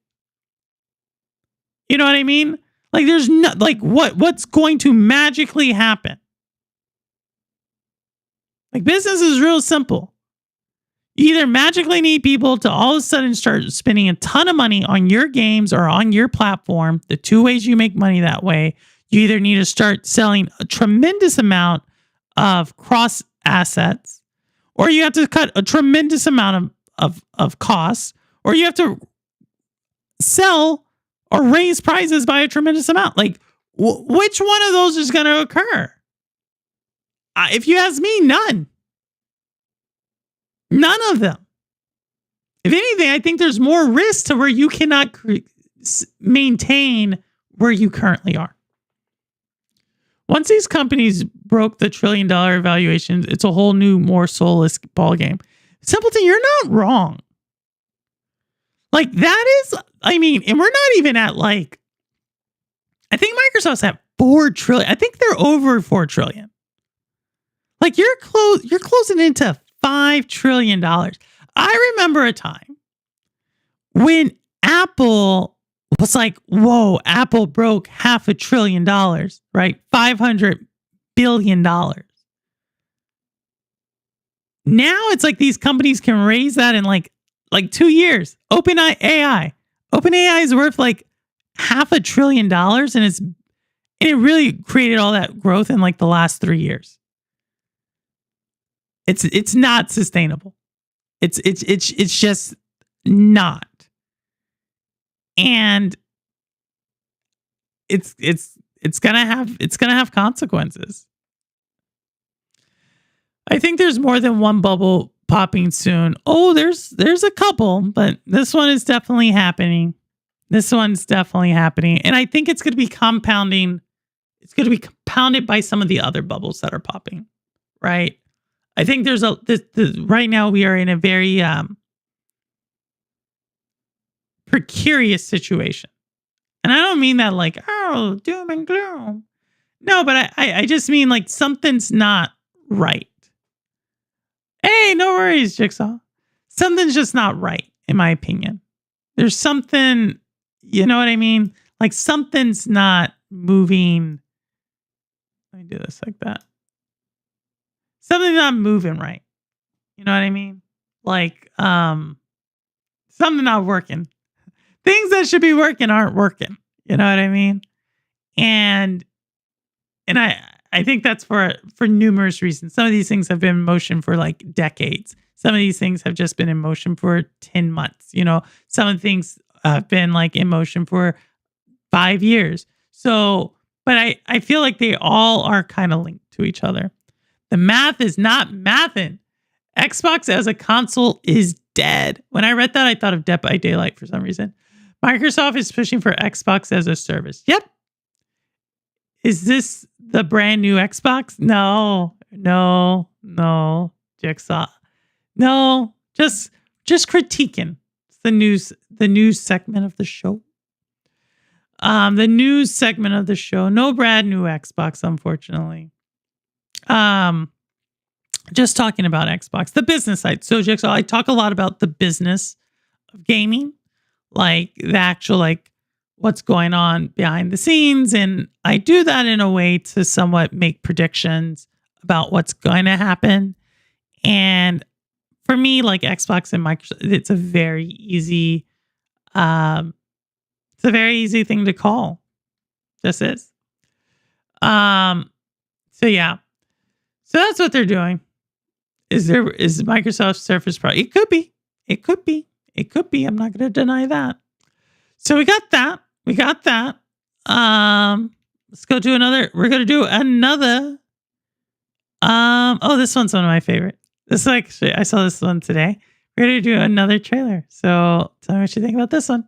You know what I mean? Like there's not like what's going to magically happen? Like business is real simple. You either magically need people to all of a sudden start spending a ton of money on your games or on your platform. The two ways you make money that way, you either need to start selling a tremendous amount of cross assets, or you have to cut a tremendous amount of costs, or you have to sell or raise prices by a tremendous amount. Like, which one of those is going to occur? If you ask me, none. None of them. If anything, I think there's more risk to where you cannot maintain where you currently are. Once these companies broke the $1 trillion valuations, it's a whole new, more soulless ballgame. Simpleton, you're not wrong. Like that is, I mean, and we're not even at like, I think Microsoft's at 4 trillion. I think they're over 4 trillion. Like you're closing into $5 trillion. I remember a time when Apple was like, whoa, Apple broke $500 billion, right? $500 billion. Now it's like these companies can raise that in like 2 years. OpenAI is worth like $500 billion, and it really created all that growth in like the last 3 years. It's not sustainable. It's just not. And it's gonna have consequences. I think there's more than one bubble popping soon. Oh, there's a couple, but this one is definitely happening. This one's definitely happening. And I think it's going to be compounding. It's going to be compounded by some of the other bubbles that are popping, right? I think there's right now we are in a very precarious situation. And I don't mean that like, oh, doom and gloom. No, but I just mean like something's not right. Hey, no worries, Jigsaw. Something's just not right, in my opinion. There's something, you know what I mean? Like something's not moving. Let me do this like that. Something's not moving right. You know what I mean? Like, something not working. Things that should be working aren't working. You know what I mean? And I think that's for numerous reasons. Some of these things have been in motion for like decades. Some of these things have just been in motion for 10 months. You know, some of the things have been like in motion for 5 years. So, but I feel like they all are kind of linked to each other. The math is not mathin'. Xbox as a console is dead. When I read that, I thought of Dead by Daylight for some reason. Microsoft is pushing for Xbox as a service. Yep. Is this the brand new Xbox? No, Jigsaw. No, just critiquing. It's the news segment of the show. The news segment of the show. No brand new Xbox, unfortunately. Just talking about Xbox, the business side. So Jigsaw, I talk a lot about the business of gaming, like the actual, like what's going on behind the scenes. And I do that in a way to somewhat make predictions about what's going to happen. And for me, like Xbox and Microsoft, it's a very easy thing to call. This is. So yeah. So that's what they're doing. Is Microsoft Surface Pro? It could be. I'm not going to deny that. So we got that. Let's go do another. We're going to do another. Oh, this one's one of my favorite. This is actually, I saw this one today. We're going to do another trailer. So tell me what you think about this one.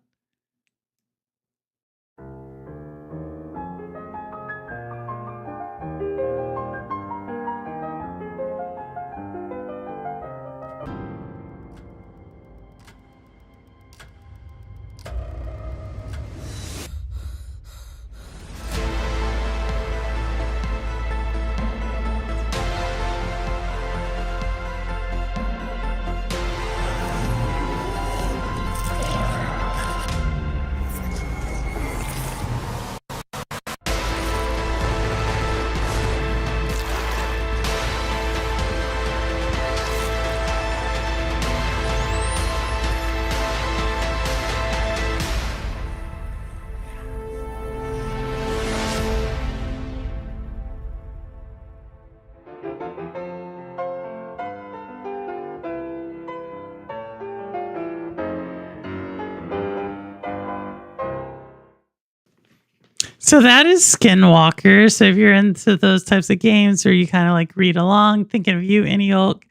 So that is Skinwalker. So if you're into those types of games where you kind of like read along, thinking of you, Annie Oak.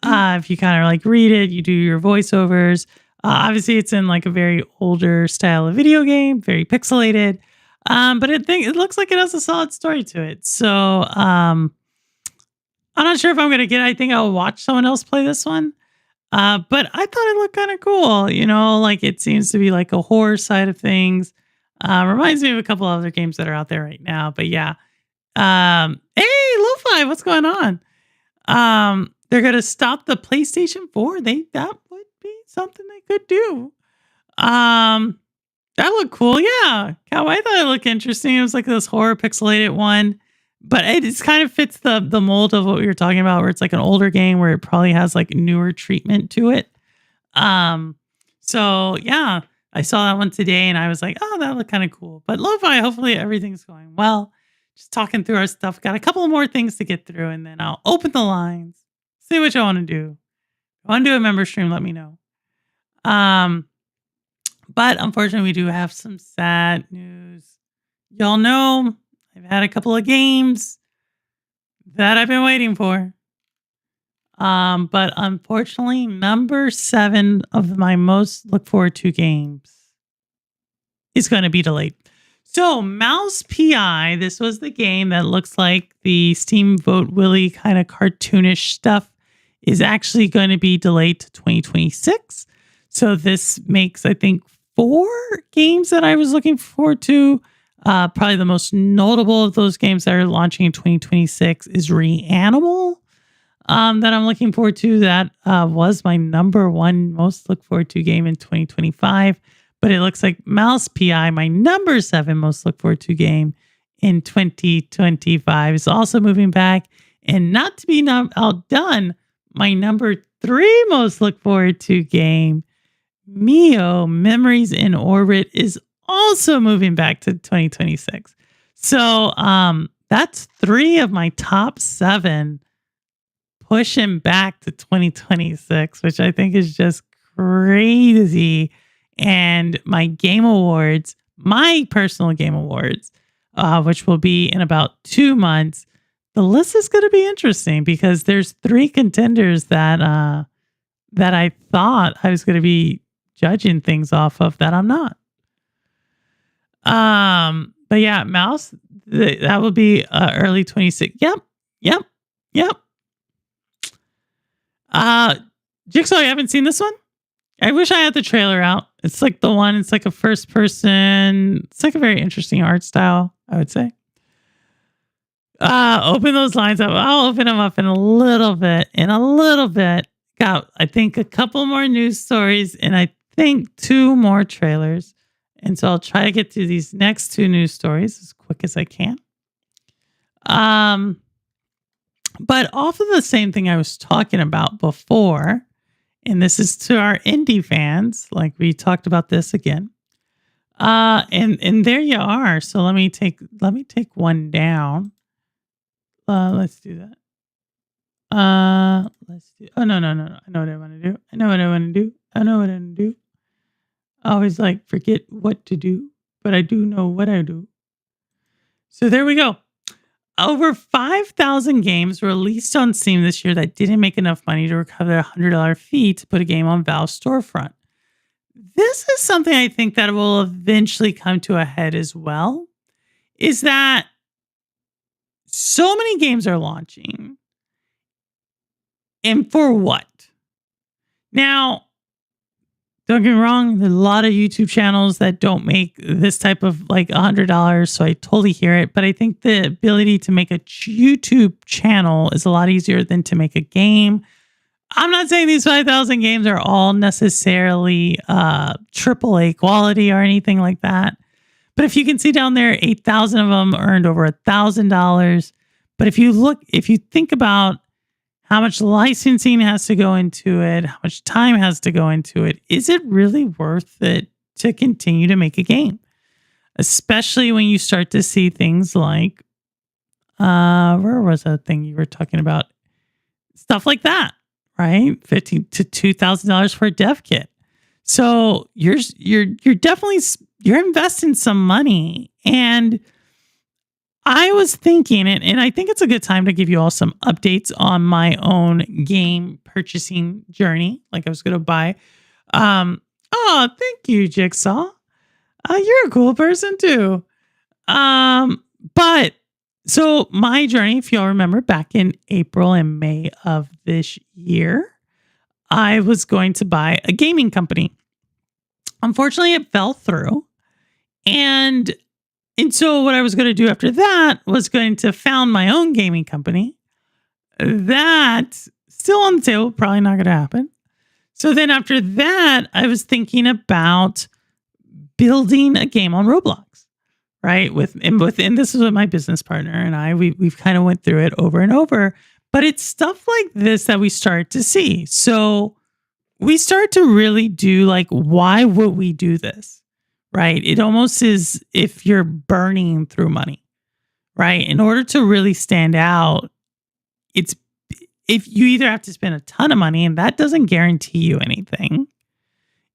If you kind of like read it, you do your voiceovers. Obviously, it's in like a very older style of video game, very pixelated. But it looks like it has a solid story to it. So I'm not sure if I'm gonna get it. I think I'll watch someone else play this one. But I thought it looked kind of cool. You know, like it seems to be like a horror side of things. Reminds me of a couple other games that are out there right now. But yeah. Hey, Lo-Fi, what's going on? They're gonna stop the PlayStation 4. That would be something they could do. That looked cool. Yeah. Cow, I thought it looked interesting. It was like this horror pixelated one. But it kind of fits the mold of what we were talking about, where it's like an older game where it probably has like newer treatment to it. So yeah, I saw that one today and I was like, oh, that looked kind of cool. But Lo-Fi, hopefully everything's going well. Just talking through our stuff. Got a couple more things to get through, and then I'll open the lines. See what you want to do. If you want to do a member stream, let me know. But unfortunately, we do have some sad news. Y'all know I've had a couple of games that I've been waiting for. But unfortunately, number 7 of my most look forward to games is going to be delayed. So Mouse PI, this was the game that looks like the Steamboat Willie kind of cartoonish stuff, is actually going to be delayed to 2026. So this makes, I think, 4 games that I was looking forward to. Probably the most notable of those games that are launching in 2026 is Reanimal, that I'm looking forward to. That was my number 1 most look forward to game in 2025. But it looks like Mouse PI, my number 7 most look forward to game in 2025, is also moving back. And not to be outdone, my number 3 most look forward to game, Mio Memories in Orbit, is also moving back to 2026. So that's 3 of my top 7 pushing back to 2026, which I think is just crazy. And my Game Awards, my personal Game Awards, which will be in about 2 months, the list is going to be interesting because there's 3 contenders that I thought I was going to be judging things off of that I'm not. But yeah, Mouse, that will be early 26. Yep. Jigsaw, you haven't seen this one? I wish I had the trailer out. It's like the one, it's like a first person. It's like a very interesting art style, I would say. Open those lines up. I'll open them up in a little bit. Got, I think, a couple more news stories and I think 2 more trailers. And so I'll try to get through these next 2 news stories as quick as I can. But off of the same thing I was talking about before, and this is to our indie fans, like we talked about this again. And there you are. So let me take one down. Let's do that. Oh no. I know what I want to do. I always like forget what to do, but I do know what I do. So there we go. Over 5,000 games were released on Steam this year that didn't make enough money to recover their $100 fee to put a game on Valve's storefront. This is something I think that will eventually come to a head as well, is that so many games are launching. And for what? Now, don't get me wrong, there's a lot of YouTube channels that don't make this type of like $100, so I totally hear it. But I think the ability to make a YouTube channel is a lot easier than to make a game. I'm not saying these 5,000 games are all necessarily AAA quality or anything like that. But if you can see down there, 8,000 of them earned over $1,000. But if you think about how much licensing has to go into it, how much time has to go into it, is it really worth it to continue to make a game? Especially when you start to see things like, where was that thing you were talking about? Stuff like that, right? $1,500 to $2,000 for a dev kit. So you're definitely, you're investing some money. And I was thinking, and I think it's a good time to give you all some updates on my own game purchasing journey. Like I was going to buy. Oh, thank you, Jigsaw. You're a cool person too. But so my journey, if y'all remember, back in April and May of this year, I was going to buy a gaming company. Unfortunately, it fell through. And so what I was going to do after that was going to found my own gaming company. That's still on the table, probably not going to happen. So then after that, I was thinking about building a game on Roblox, right? And this is what my business partner and I, we've kind of went through it over and over, but it's stuff like this that we start to see. So we start to really do like, why would we do this? Right? It almost is if you're burning through money, right? In order to really stand out, it's if you either have to spend a ton of money and that doesn't guarantee you anything.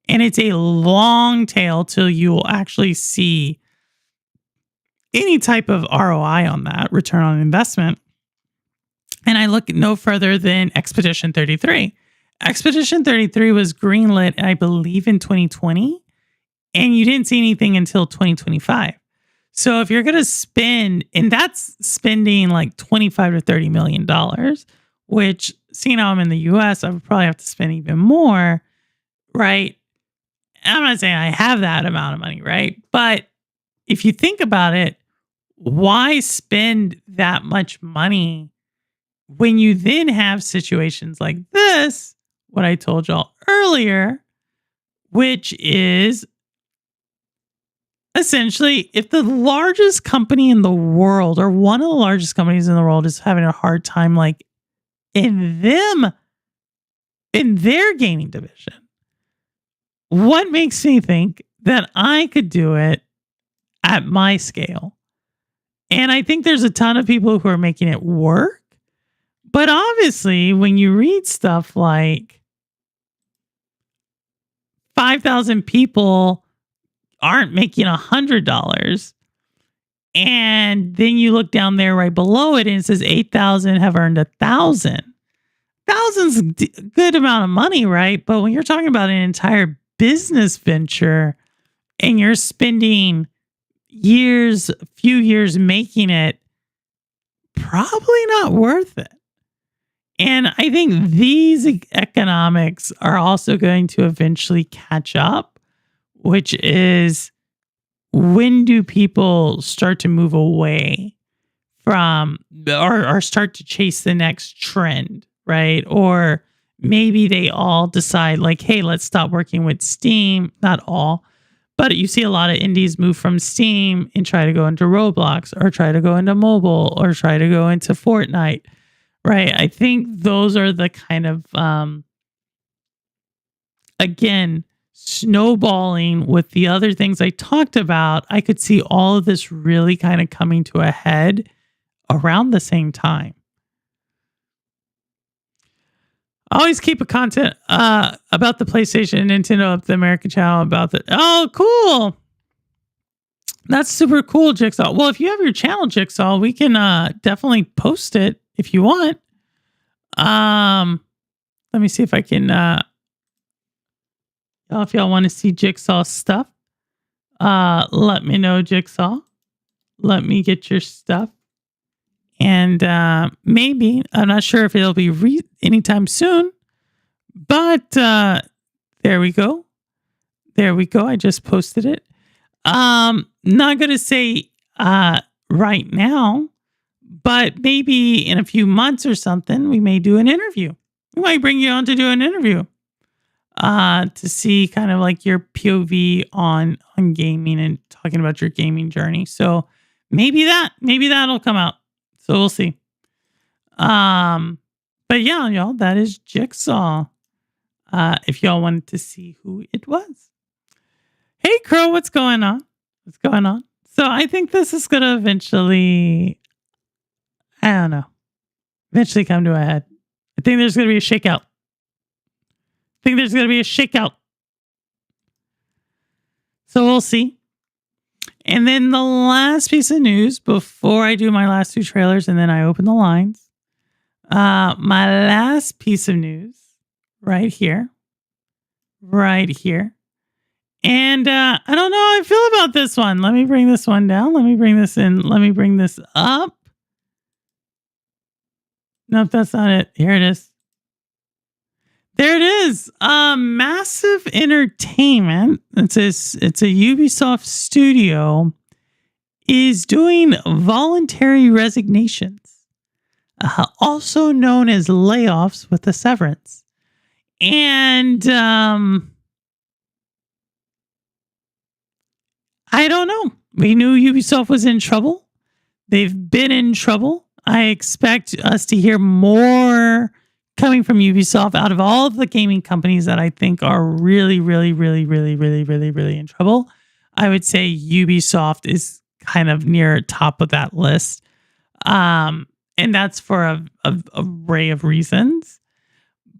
And it's a long tail till you'll actually see any type of ROI on that, return on investment. And I look no further than Expedition 33. Expedition 33 was greenlit, I believe, in 2020. And you didn't see anything until 2025. So if you're going to spend, and that's spending like $25 to $30 million, which seeing how I'm in the US, I would probably have to spend even more, right? I'm not saying I have that amount of money, right? But if you think about it, why spend that much money when you then have situations like this, what I told y'all earlier, which is essentially, if the largest company in the world or one of the largest companies in the world is having a hard time, like in their gaming division, what makes me think that I could do it at my scale? And I think there's a ton of people who are making it work. But obviously, when you read stuff like 5,000 people aren't making $100. And then you look down there right below it and it says 8,000 have earned 1,000. 1,000's a good amount of money, right? But when you're talking about an entire business venture and you're spending few years making it, probably not worth it. And I think these economics are also going to eventually catch up, which is when do people start to move away from or start to chase the next trend, right? Or maybe they all decide like, hey, let's stop working with Steam. Not all, but you see a lot of indies move from Steam and try to go into Roblox or try to go into mobile or try to go into Fortnite, right? I think those are the kind of, again, snowballing with the other things I talked about. I could see all of this really kind of coming to a head around the same time. I always keep a content about the PlayStation and Nintendo up the American channel about the. Oh, cool. That's super cool, Jigsaw. Well, if you have your channel, Jigsaw, we can definitely post it if you want. Let me see if I can. If y'all want to see Jigsaw stuff, let me know, Jigsaw. Let me get your stuff. And maybe, I'm not sure if it'll be anytime soon, but there we go. There we go. I just posted it. Not going to say right now, but maybe in a few months or something, we may do an interview. We might bring you on to do an interview to see kind of like your POV on gaming and talking about your gaming journey. So maybe that'll come out. So we'll see. But yeah, y'all, that is Jigsaw. If y'all wanted to see who it was. Hey, Crow, what's going on? What's going on? So I think this is going to eventually, I don't know, eventually come to a head. I think there's going to be a shakeout. So we'll see. And then the last piece of news before I do my last two trailers and then I open the lines. My last piece of news right here. And I don't know how I feel about this one. Let me bring this one down. Let me bring this in. Let me bring this up. Nope, that's not it. Here it is. There it is. Massive Entertainment. It's a Ubisoft studio is doing voluntary resignations, also known as layoffs with a severance. And I don't know. We knew Ubisoft was in trouble. They've been in trouble. I expect us to hear more coming from Ubisoft out of all of the gaming companies that I think are really in trouble. I would say Ubisoft is kind of near top of that list. And that's for a array of reasons.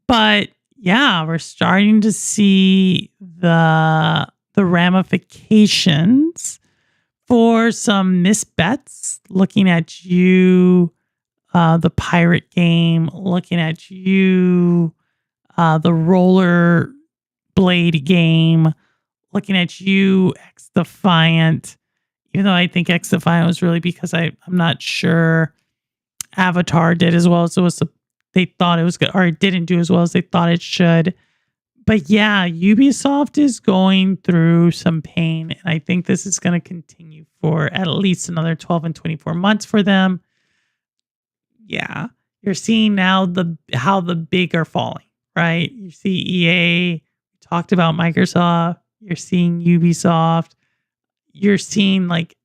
But yeah, we're starting to see the ramifications for some misbets. Looking at you, the pirate game, looking at you, the roller blade game, looking at you, X Defiant. Even though I think X Defiant was really because I'm not sure Avatar did as well as they thought it was good, or it didn't do as well as they thought it should. But yeah, Ubisoft is going through some pain, and I think this is going to continue for at least another 12 and 24 months for them. Yeah, you're seeing now how the big are falling, right? You see EA, we talked about Microsoft, you're seeing Ubisoft, you're seeing like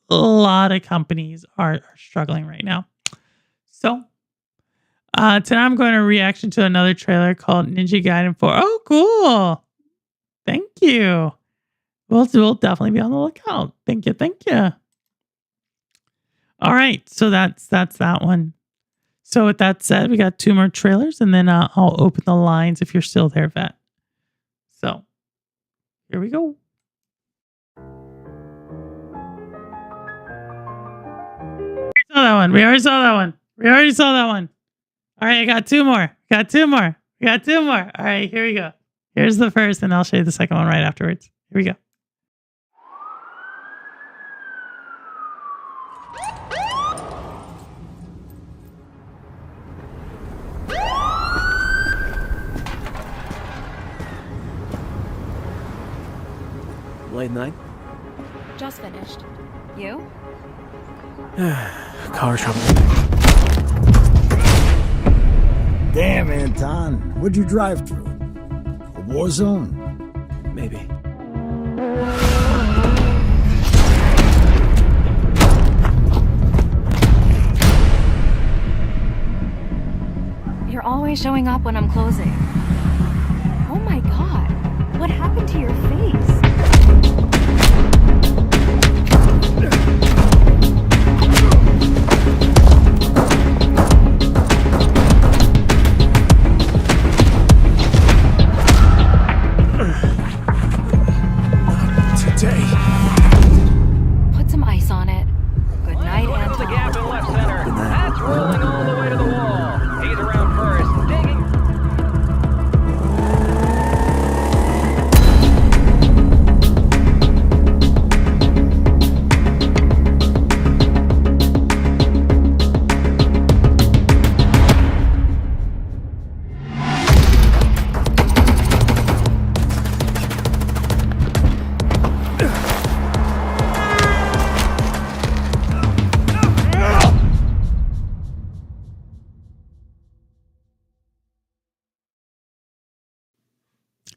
a lot of companies are struggling right now. So today I'm going to reaction to another trailer called Ninja Gaiden 4. Oh, cool. Thank you. We'll definitely be on the lookout. Thank you. All right, so that's that one. So with that said, we got two more trailers, and then I'll open the lines if you're still there, Vet. So here we go. We already saw that one. All right, I got two more. All right, here we go. Here's the first, and I'll show you the second one right afterwards. Here we go. Late night? Just finished. You? Car trouble. Damn, Anton. What'd you drive through? A war zone? Maybe. You're always showing up when I'm closing. Oh my god. What happened to your face? Put some ice on it. Good night, Anton. The gap in left center. That's rolling all the way to the wall. He's around first. Digging.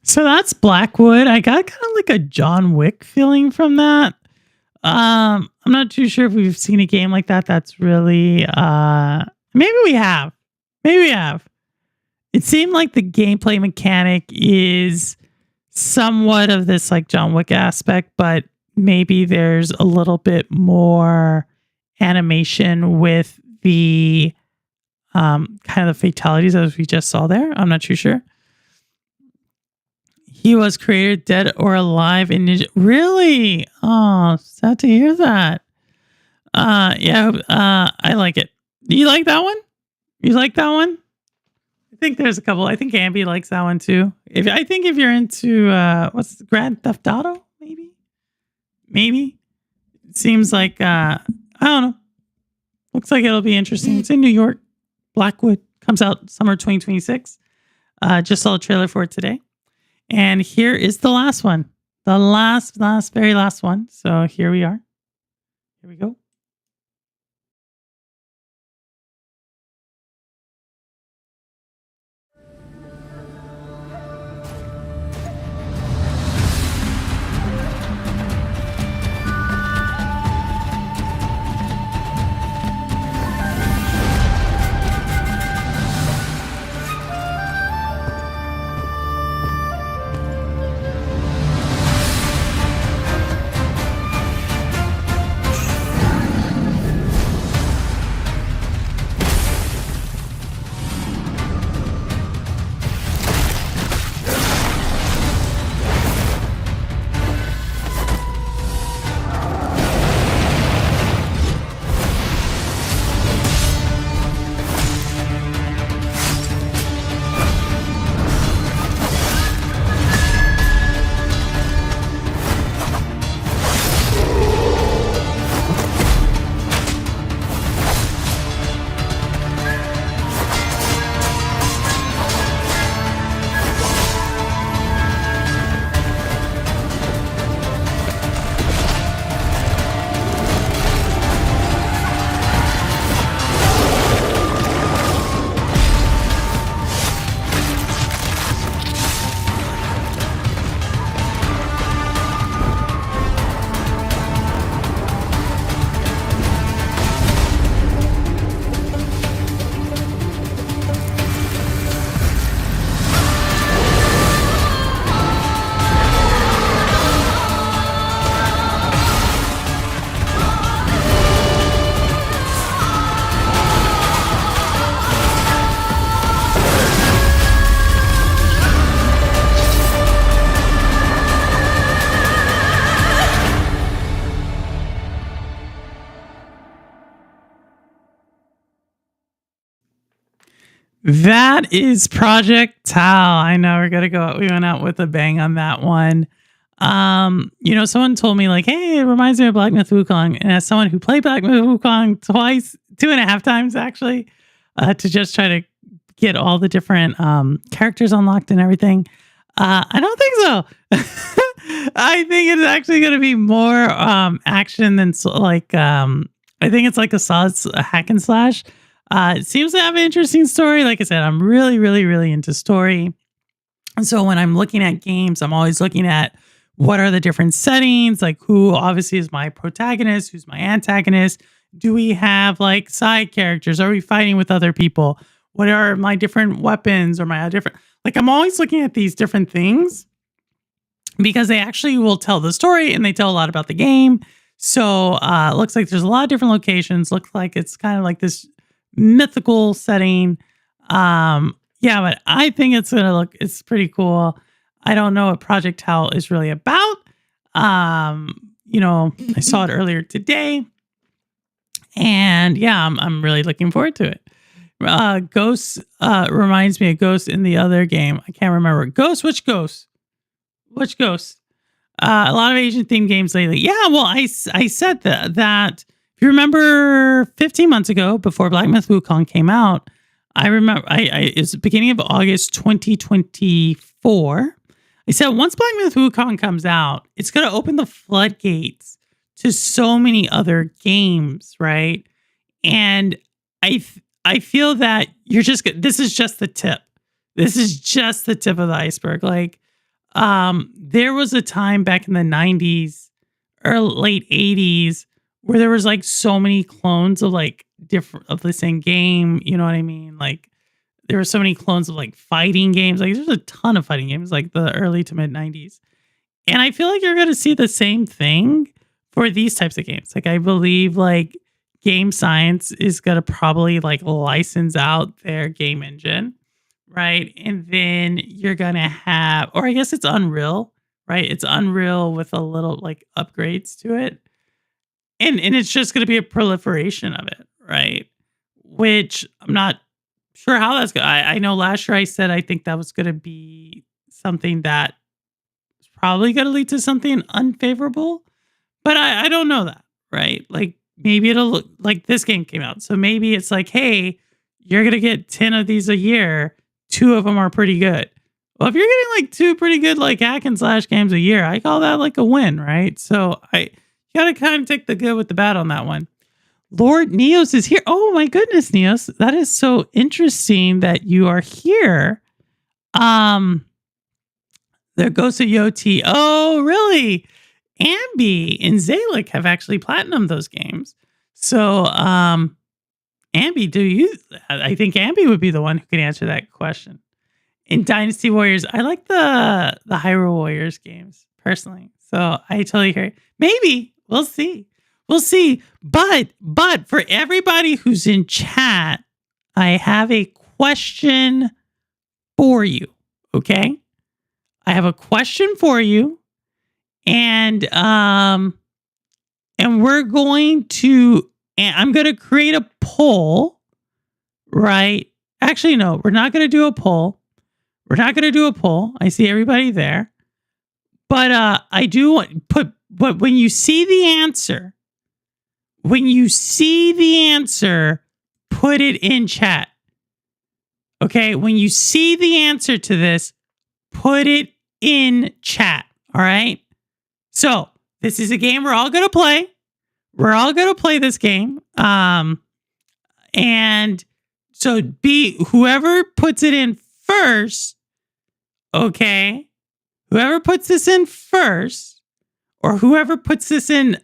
So that's Blackwood. I got kind of like a John Wick feeling from that. I'm not too sure if we've seen a game like that. That's really, maybe we have. It seemed like the gameplay mechanic is somewhat of this like John Wick aspect, but maybe there's a little bit more animation with the kind of the fatalities as we just saw there. I'm not too sure. He was created dead or alive in Ninja. Really? Oh, sad to hear that. I like it. Do you like that one? You like that one? I think there's a couple. I think Ambi likes that one too. If you're into what's Grand Theft Auto, maybe. It seems like I don't know. Looks like it'll be interesting. It's in New York. Blackwood comes out summer 2026. Just saw a trailer for it today. And here is the last one. The very last one. So here we are. Here we go. That is Project Tau. I know we're gonna go. We went out with a bang on that one. Someone told me like, "Hey, it reminds me of Black Myth Wukong." And as someone who played Black Myth Wukong twice, 2.5 times actually, to just try to get all the different characters unlocked and everything, I don't think so. I think it's actually going to be more action than I think it's like a hack and slash. It seems to have an interesting story. Like I said, I'm really, really, really into story. And so when I'm looking at games, I'm always looking at what are the different settings, like who obviously is my protagonist, who's my antagonist. Do we have like side characters? Are we fighting with other people? What are my different weapons or my different, like I'm always looking at these different things because they actually will tell the story and they tell a lot about the game. So it looks like there's a lot of different locations. Looks like it's kind of like this mythical setting. But I think it's pretty cool. I don't know what Project Tau is really about. I saw it earlier today. And I'm really looking forward to it. Ghost reminds me of Ghost in the other game. I can't remember. Ghost? Which Ghost? A lot of Asian themed games lately. Yeah, well, I said that if you remember 15 months ago, before Black Myth Wukong came out, I remember it's the beginning of August 2024. I said once Black Myth Wukong comes out, it's going to open the floodgates to so many other games, right? And I feel that this is just the tip. This is just the tip of the iceberg. Like, there was a time back in the 90s or late 80s where there was like so many clones of like different of the same game. You know what I mean? Like there were so many clones of like fighting games. Like there's a ton of fighting games like the early to mid 90s. And I feel like you're going to see the same thing for these types of games. Like I believe like Game Science is going to probably like license out their game engine, right? And then you're going to have, or I guess it's Unreal, right? It's Unreal with a little like upgrades to it. And it's just going to be a proliferation of it, right? Which I'm not sure how that's going. I know last year I said I think that was going to be something that is probably going to lead to something unfavorable, but I don't know that, right? Like maybe it'll look like this game came out, so maybe it's like, hey, you're going to get 10 of these a year. 2 of them are pretty good. Well, if you're getting like 2 pretty good like hack and slash games a year, I call that like a win, right? So you gotta kind of take the good with the bad on that one. Lord Neos is here. Oh my goodness, Neos. That is so interesting that you are here. There goes to Yoti. Oh, really? Ambi and Zalik have actually platinumed those games. So, Ambi, I think Ambi would be the one who can answer that question. In Dynasty Warriors, I like the Hyrule Warriors games personally. So I totally hear it. Maybe. We'll see. We'll see. But for everybody who's in chat, I have a question for you. Okay? I have a question for you. And we're going to, and I'm going to create a poll, right? Actually, no, we're not going to do a poll. We're not going to do a poll. I see everybody there. But I do want but when you see the answer, put it in chat. Okay? When you see the answer to this, put it in chat. All right? So, this is a game we're all going to play. We're all going to play this game. And so whoever puts it in first, okay? Whoever puts this in first, or whoever puts this in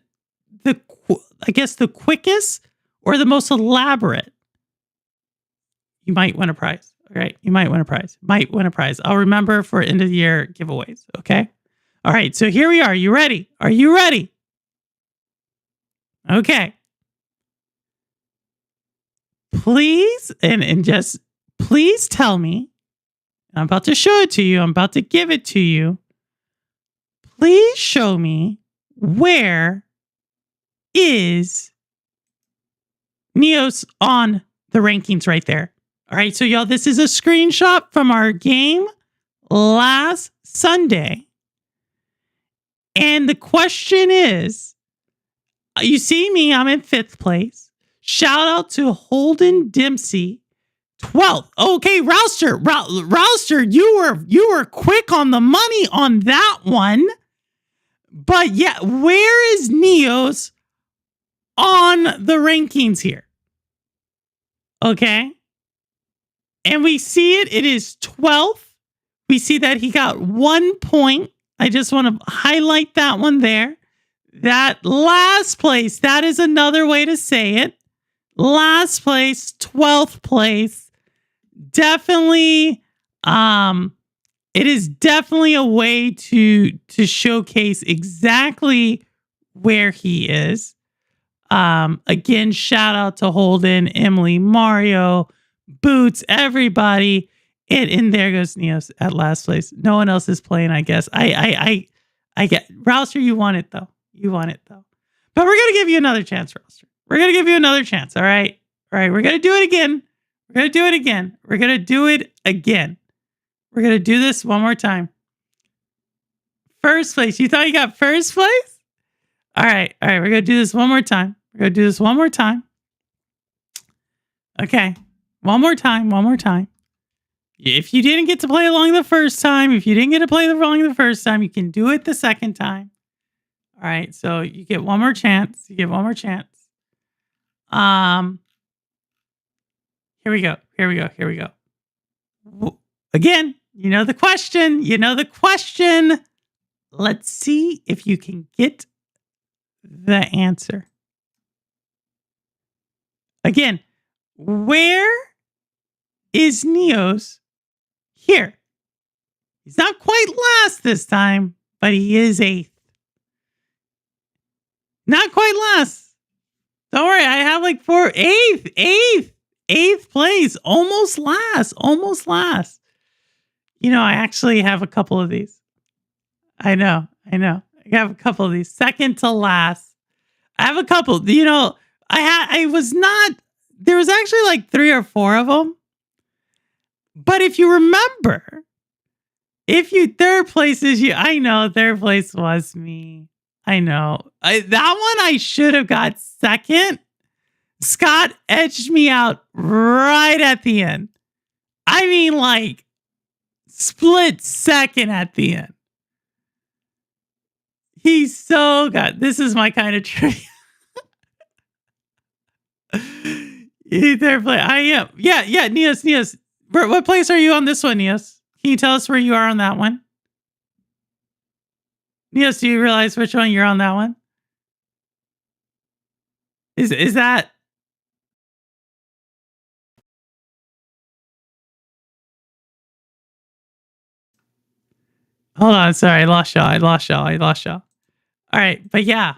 the quickest or the most elaborate, you might win a prize. All right. You might win a prize. I'll remember for end of the year giveaways. Okay. All right. So here we are. You ready? Are you ready? Okay. Please, and just please tell me. I'm about to show it to you. I'm about to give it to you. Please show me where is Neos on the rankings right there. All right, so y'all, this is a screenshot from our game last Sunday. And the question is, you see me, I'm in 5th place. Shout out to Holden Dempsey, 12th. Okay, Rouster, you were quick on the money on that one. But yeah, where is Neos on the rankings here? Okay. And we see it is 12th. We see that he got 1 point. I just want to highlight that one there. That last place, that is another way to say it. Last place, 12th place. Definitely, it is definitely a way to showcase exactly where he is. Again, shout out to Holden, Emily, Mario, Boots, everybody. And there goes Neos at last place. No one else is playing, I guess. I get Rouster, you want it though. You want it though. But we're gonna give you another chance, Rouster. We're gonna give you another chance. All right. All right, we're gonna do it again. We're gonna do it again. We're gonna do it again. We're gonna do this one more time. First place. You thought you got first place? All right. All right. We're gonna do this one more time. We're gonna do this one more time. Okay. One more time. One more time. If you didn't get to play along the first time, you can do it the second time. All right. So you get one more chance. Here we go. Again, you know the question. Let's see if you can get the answer. Again, where is Neos here? He's not quite last this time, but he is 8th. Not quite last. Don't worry, I have like 8th. 8th place, almost last, almost last. You know, I actually have a couple of these. I know. I have a couple of these. Second to last. I have a couple. You know, I was not, there was actually like 3 or 4 of them. But if you remember, third place is you. I know third place was me. I know. That one I should have got second. Scott edged me out right at the end. I mean, like, split second at the end. He's so good. This is my kind of trivia. Third place. I am. Yeah, Neos. What place are you on this one, Neos? Can you tell us where you are on that one? Neos, do you realize which one you're on that one? Is that... Hold on, sorry, I lost y'all. All right, but yeah.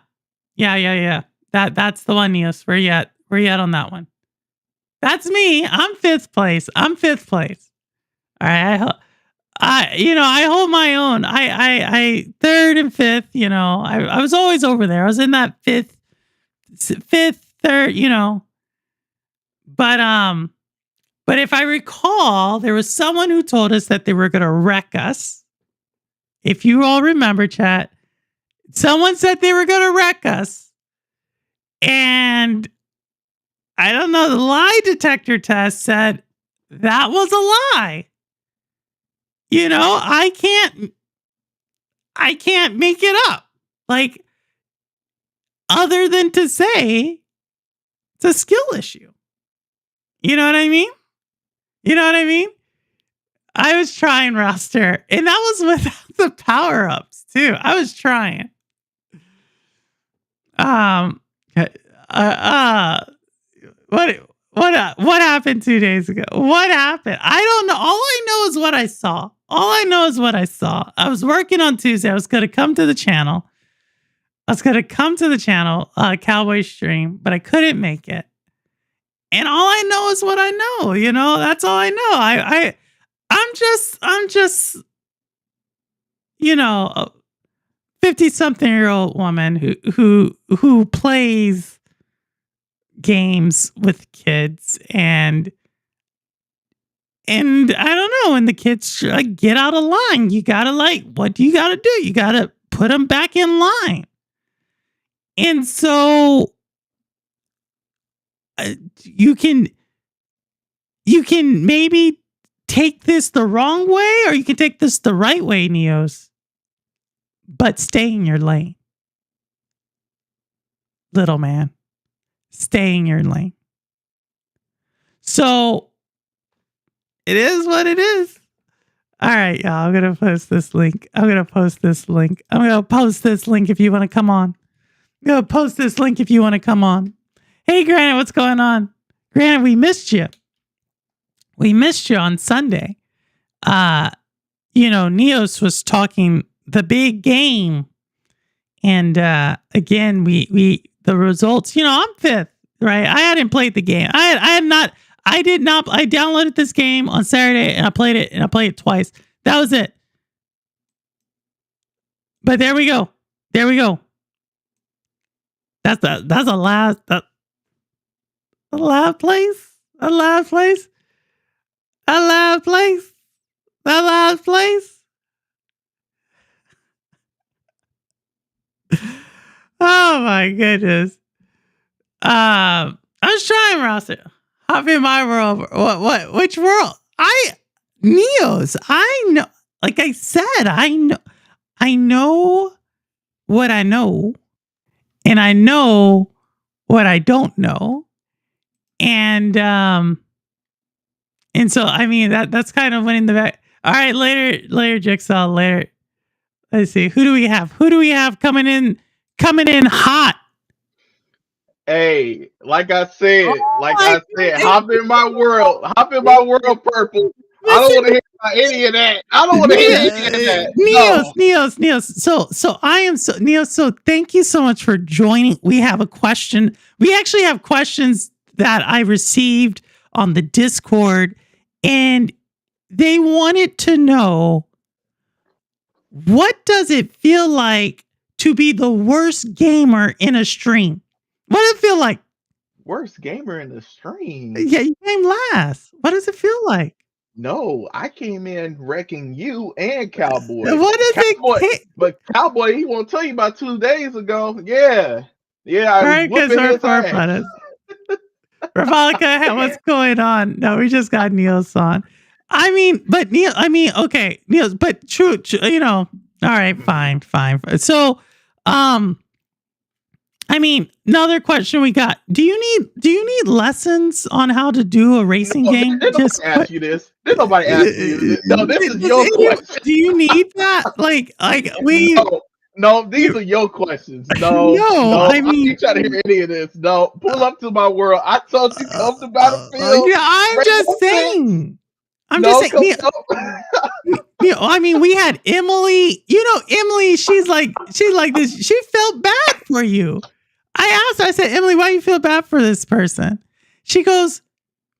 That's the one, Neos. Where you at? Where you at on that one? That's me. I'm 5th place. All right, I hold my own. I 3rd and 5th. You know, I was always over there. I was in that 5th, 3rd. You know, but if I recall, there was someone who told us that they were going to wreck us. If you all remember, chat, someone said they were going to wreck us. And I don't know, the lie detector test said that was a lie. You know, I can't make it up. Like, other than to say it's a skill issue. You know what I mean? I was trying, roster, and that was without the power-ups too. I was trying. What happened 2 days ago? What happened? I don't know. All I know is what I saw. I was working on Tuesday. I was going to come to the channel. Cowboy stream, but I couldn't make it. And all I know is what I know. You know, that's all I know. I'm just, you know, a 50-something-year-old woman who plays games with kids, and I don't know, when the kids get out of line, you gotta, like, what do you gotta do? You gotta put them back in line. And so you can maybe take this the wrong way, or you can take this the right way, Neos. But stay in your lane. Little man. Stay in your lane. So it is what it is. All right, y'all. I'm going to post this link. I'm going to post this link if you want to come on. Hey, Granite, what's going on? Granite, we missed you. On Sunday. You know, Neos was talking the big game. And again, we the results, you know, I'm 5th, right? I hadn't played the game. I downloaded this game on Saturday and I played it twice. That was it. But there we go. That's a last place. Oh my goodness. I was trying, roster. Hop in my world. What? Which world? Neos. I know. Like I said, I know what I know, and I know what I don't know, and so I mean that's kind of winning the back. All right, later, Jigsaw. Later. Let's see. Who do we have coming in hot? Hey, like I said, hop in my world, Purple. I don't want to hear about any of that. Neos. So I am Neos. So thank you so much for joining. We have a question. We actually have questions that I received on the Discord, and they wanted to know, what does it feel like to be the worst gamer in a stream? What does it feel like? Worst gamer in the stream. Yeah, you came last. What does it feel like? No, I came in wrecking you and Cowboy. What does it? But Cowboy, he won't tell you about 2 days ago. Yeah. All I right, was because whooping we're his for ass. fun. Ravalica, what's going on? No, we just got Niels on. I mean, but Neil, okay, Niels, but true, all right, fine. So, another question we got. Do you need lessons on how to do a racing game? Did nobody ask you this? Did nobody ask you this? No, this is your question. Do you need that? Like we... No, these are your questions. No, I ain't trying to hear any of this. No, pull up to my world. I told you come to Battlefield. Yeah, I'm just saying. We had Emily. Emily, she's like this. She felt bad for you. I asked her, I said, Emily, why do you feel bad for this person? She goes,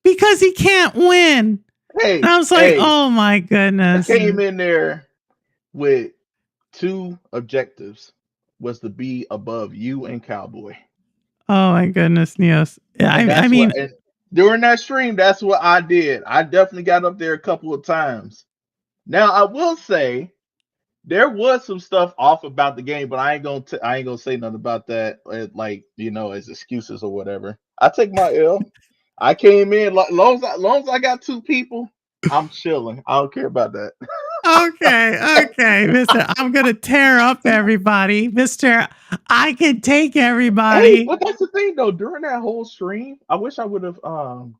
because he can't win. Hey, and I was like, oh my goodness. I came in there with 2 objectives, was to be above you and Cowboy. Oh my goodness, Niels. Yeah, during that stream, that's what I did. I definitely got up there a couple of times. Now, I will say there was some stuff off about the game, but I ain't gonna say nothing about that, as excuses or whatever. I take my L. I came in long as I got 2 people, I'm chilling. I don't care about that. Okay, Mister. I'm gonna tear up everybody, Mister. I can take everybody. Hey, but that's the thing, though. During that whole stream, I wish I would have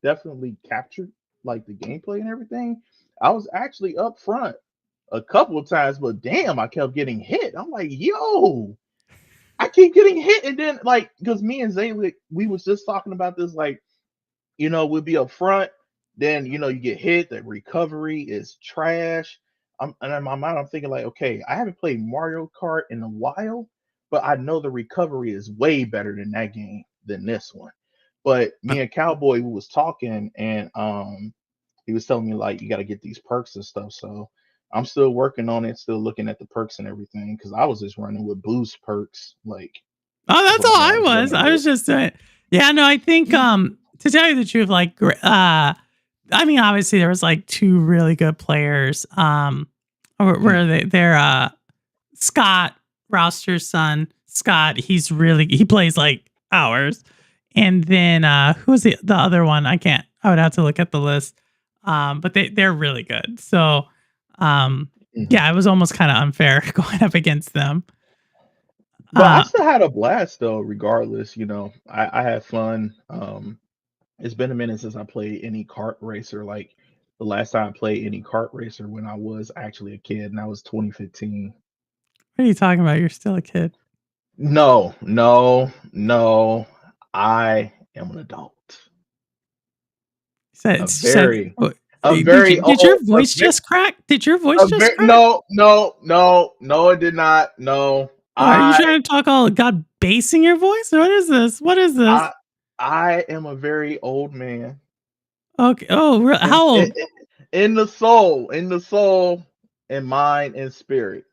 definitely captured like the gameplay and everything. I was actually up front a couple of times, but damn, I kept getting hit. I'm like, yo, I keep getting hit, and then because me and Zaylick, we was just talking about this, we'd be up front, then you get hit. The recovery is trash. And in my mind, I'm thinking okay, I haven't played Mario Kart in a while, but I know the recovery is way better than that game than this one. But me and Cowboy, we was talking, and he was telling me you got to get these perks and stuff. So I'm still working on it, still looking at the perks and everything, because I was just running with boost perks. Oh, that's all I was. I was just doing. Yeah, no, I think to tell you the truth, obviously there was 2 really good players. Where are they? They're Scott, Rouster's son. Scott, he plays hours. And then who was the other one? I would have to look at the list. But they're really good. So yeah, it was almost kind of unfair going up against them. But I still had a blast though, regardless. I had fun. It's been a minute since I played any kart racer. The last time I played any kart racer when I was actually a kid, and that was 2015. What are you talking about? You're still a kid. No. I am an adult. Did old, your voice just crack? Did your voice just crack? No, it did not. No. Are you trying to talk all God bass in your voice? What is this? I am a very old man. Okay. Oh, how old? In the soul, and mind and spirit.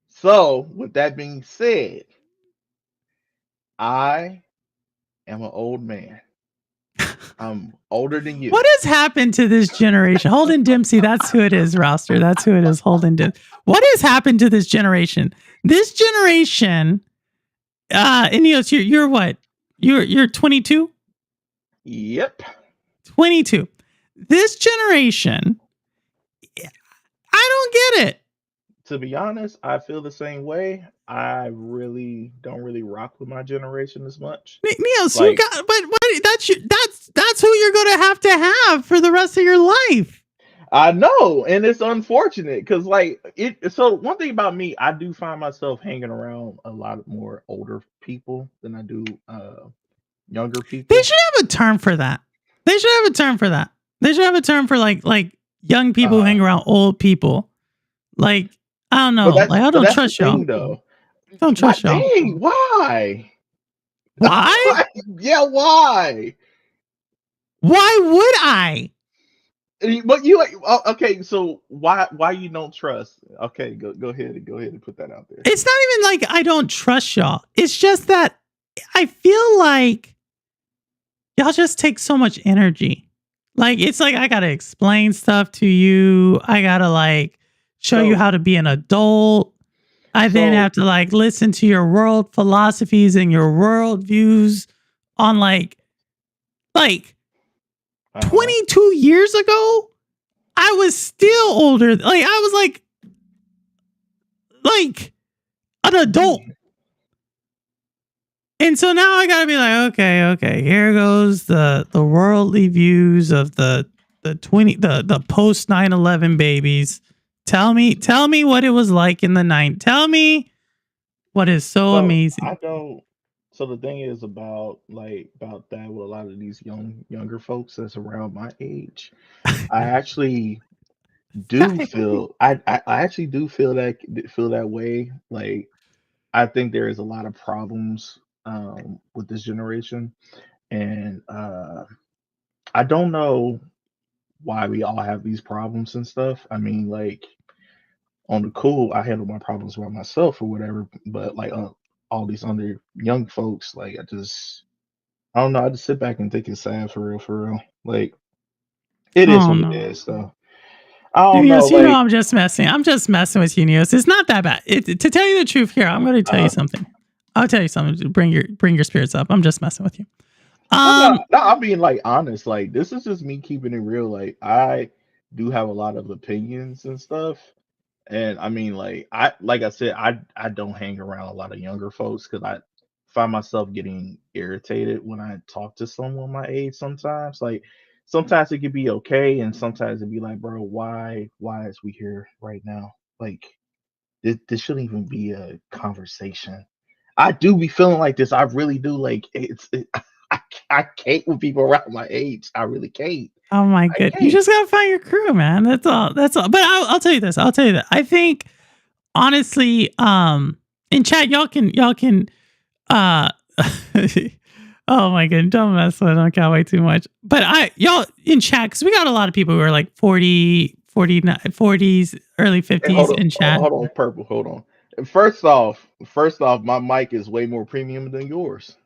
So, with that being said, I am an old man. I'm older than you. What has happened to this generation? Holden Dempsey, that's who it is, Rouster. That's who it is, Holden Dempsey. What has happened to this generation? This generation, Ineos, you're what? You're 22? Yep. 22. This generation, I don't get it. To be honest, I feel the same way. I really don't rock with my generation as much. Niels, you got, but that's who you're going to have for the rest of your life. I know, and it's unfortunate because So one thing about me, I do find myself hanging around a lot more older people than I do younger people. They should have a term for that. They should have a term for young people who hang around old people. I don't know. I don't trust y'all. Though. Don't trust y'all. Dang, why? Why? Yeah, why? Why would I? But you okay? So why you don't trust? Okay, go ahead and put that out there. It's not even like I don't trust y'all. It's just that I feel like y'all just take so much energy. Like, it's like I gotta explain stuff to you. I gotta like show you how to be an adult. I then have to like listen to your world philosophies and your world views on like 22 years ago. I was still older. Like, I was like an adult. And so now I gotta be like, okay, here goes the worldly views of the post 9/11 babies. Tell me what it was like in the night. Tell me what is so amazing. I don't. So the thing is about that with a lot of these younger folks that's around my age, I actually do feel I actually do feel that way. Like, I think there is a lot of problems with this generation, and I don't know why we all have these problems and stuff. I mean, like, on the cool, I handle my problems by myself or whatever, but like all these other young folks, like, I don't know, I just sit back and think it's sad for real. Like, it is what it is, though. I don't know. You know, I'm just messing with you, Neos. It's not that bad. To tell you the truth, here, I'm going to tell you something. I'll tell you something to bring your spirits up. I'm just messing with you. No, I'm being like honest. Like, this is just me keeping it real. Like, I do have a lot of opinions and stuff. And I mean, like I said, I don't hang around a lot of younger folks because I find myself getting irritated when I talk to someone my age sometimes. Like, sometimes it could be okay, and sometimes it'd be like, bro, why is we here right now? Like, this shouldn't even be a conversation. I do be feeling like this. I really do. Like, I can't with people around my age. I really can't. Oh my goodness. You just gotta find your crew, man. That's all. But I'll tell you this. I think, honestly, in chat, y'all can oh my goodness, don't mess with them. Can't wait too much. But y'all in chat, because we got a lot of people who are like 40s, early 50s in chat. Hold on, Purple. Hold on. First off, my mic is way more premium than yours.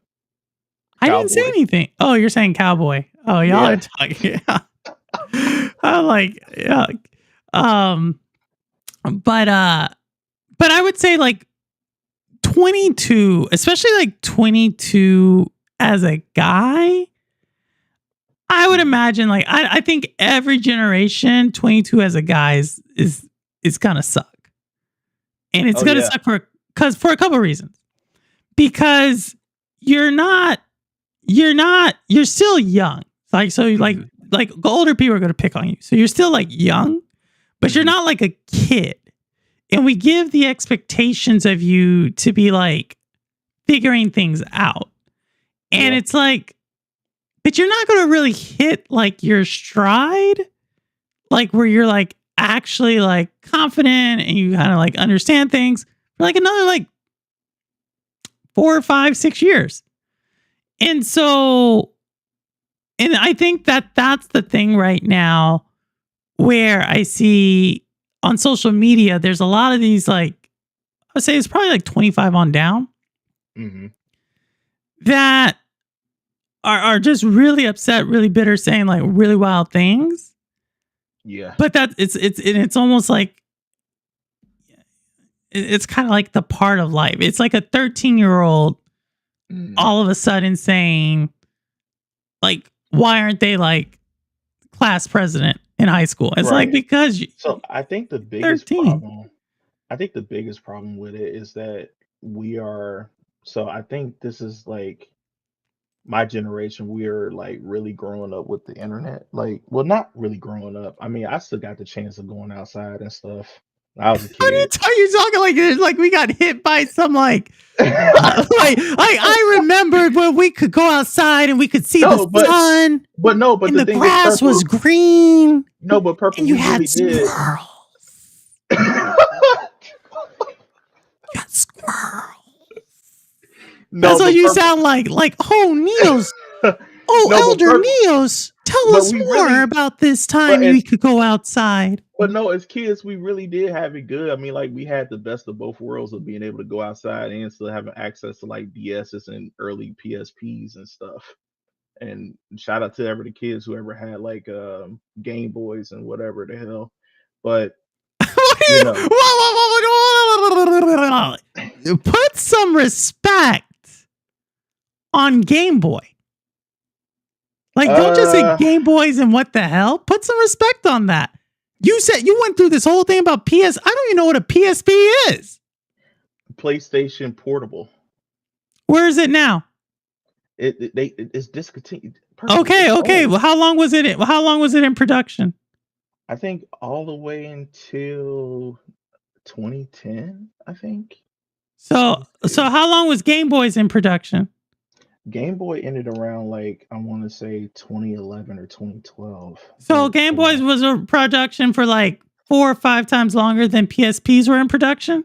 I didn't say anything. Oh, you're saying cowboy. Oh, y'all are talking. Yeah. I'm like, yeah. But I would say like 22, especially like 22 as a guy. I would imagine like I think every generation 22 as a guy is gonna suck, and it's gonna suck for a couple of reasons. Because you're still young. Like, so like older people are going to pick on you. So you're still like young, but you're not like a kid. And we give the expectations of you to be like figuring things out. And it's like, but you're not going to really hit like your stride, like where you're like actually like confident and you kind of like understand things for like another like 4 or 5, 6 years. And so, and I think that's the thing right now where I see on social media, there's a lot of these, like, I would say it's probably like 25 on down that are just really upset, really bitter, saying like really wild things. Yeah. But it's almost like, it's kind of like the part of life. It's like a 13-year-old all of a sudden saying, like, why aren't they like class president in high school? It's like, because so I think the biggest problem with it is that I think this is like my generation. We are like really growing up with the internet. Like, well, not really growing up. I mean, I still got the chance of going outside and stuff. I was a kid. What are you talking like we got hit by some like I remembered when we could go outside and we could see the sun. But the grass was green. No, but Purple, and you had squirrels. You got squirrels. No, that's what you sound like. Like, oh, Neos. Oh, no, Elder Neos. Tell But us we more really- about this time but we it's- could go outside. But no, as kids, we really did have it good. I mean, like we had the best of both worlds of being able to go outside and still having access to like DSs and early PSPs and stuff. And shout out to ever the kids who ever had like Game Boys and whatever the hell. But What do You you? know. Whoa. Put some respect on Game Boy. Like, don't just say Game Boys and what the hell. Put some respect on that. You said you went through this whole thing about PS. I don't even know what a PSP is. PlayStation Portable, Where is it now? it's discontinued. Personally, Okay. it's Okay. old. Well, how long was it? How long was it in production? I think all the way until 2010. I think So how long was Game Boys in production? Game Boy ended around like I want to say 2011 or 2012. So Game Boys was a production for like 4 or 5 times longer than PSPs were in production.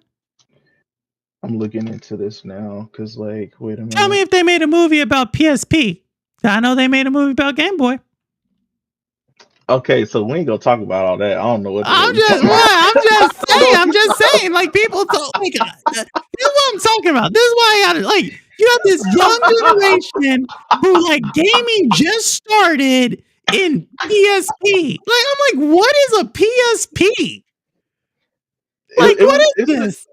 I'm looking into this now because, like, wait a minute. Tell me if they made a movie about PSP. I know they made a movie about Game Boy. Okay, so we ain't gonna talk about all that. I don't know what. I'm just saying. Like people talk. Like, this is what I'm talking about. This is why I got it. Like you have this young generation who like gaming just started in PSP. Like I'm like, what is a PSP? Like what is this?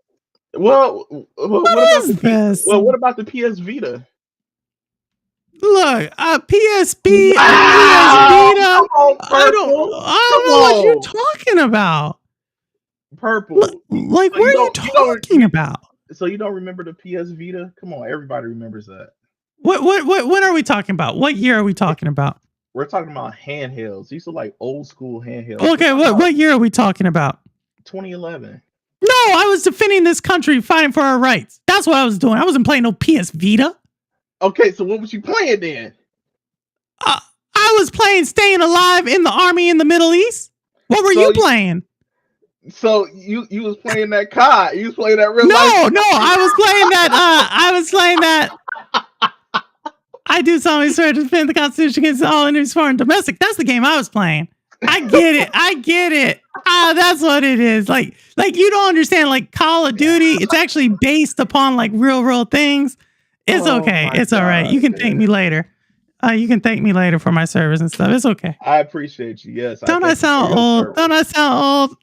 Well, what about is this? Well, what about the PS Vita? Look, PSP, Wow! PS Vita. Come on, I don't know what you're talking about. Purple. Like, So what are you don't- talking about? So you don't remember the PS Vita? Come on, everybody remembers that. What? When are we talking about? What year are we talking about? We're talking about handhelds. These are like old school handhelds. Okay, what year are we talking about? 2011. No, I was defending this country, fighting for our rights. That's what I was doing. I wasn't playing no PS Vita. Okay, so what was you playing then? I was playing Staying Alive in the Army in the Middle East. What were So you you- playing? So you was playing that COD. You was playing that real No, life. I was playing that. I was playing that. I do solemnly swear to defend the Constitution against all enemies, foreign and domestic. That's the game I was playing. I get it. That's what it is. Like you don't understand. Like Call of Duty, it's actually based upon like real things. It's Oh okay. my It's all right. God, You can man. thank me later. You can thank me later for my service and stuff. It's okay. I appreciate you. Yes. Don't I thank you for sound your old? service. Don't I sound old?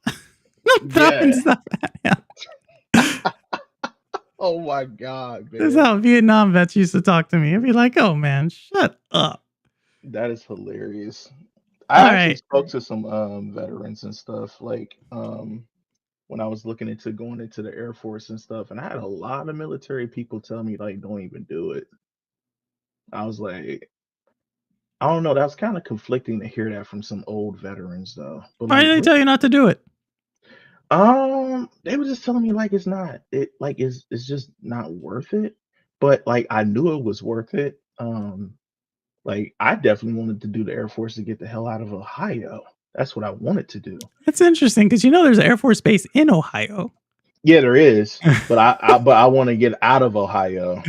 I'm throwing Yeah. stuff at you. Oh my God, man. This is how Vietnam vets used to talk to me. It'd be like, "Oh man, shut up." That is hilarious. All I actually right. spoke to some veterans and stuff, like when I was looking into going into the Air Force and stuff, and I had a lot of military people tell me like don't even do it. I was like, I don't know, that's kind of conflicting to hear that from some old veterans though. But Why like, did they what- tell you not to do it? They were just telling me like it's just not worth it. But like I knew it was worth it. Like I definitely wanted to do the Air Force to get the hell out of Ohio. That's what I wanted to do. That's interesting because there's an Air Force base in Ohio. Yeah, there is, but I want to get out of Ohio.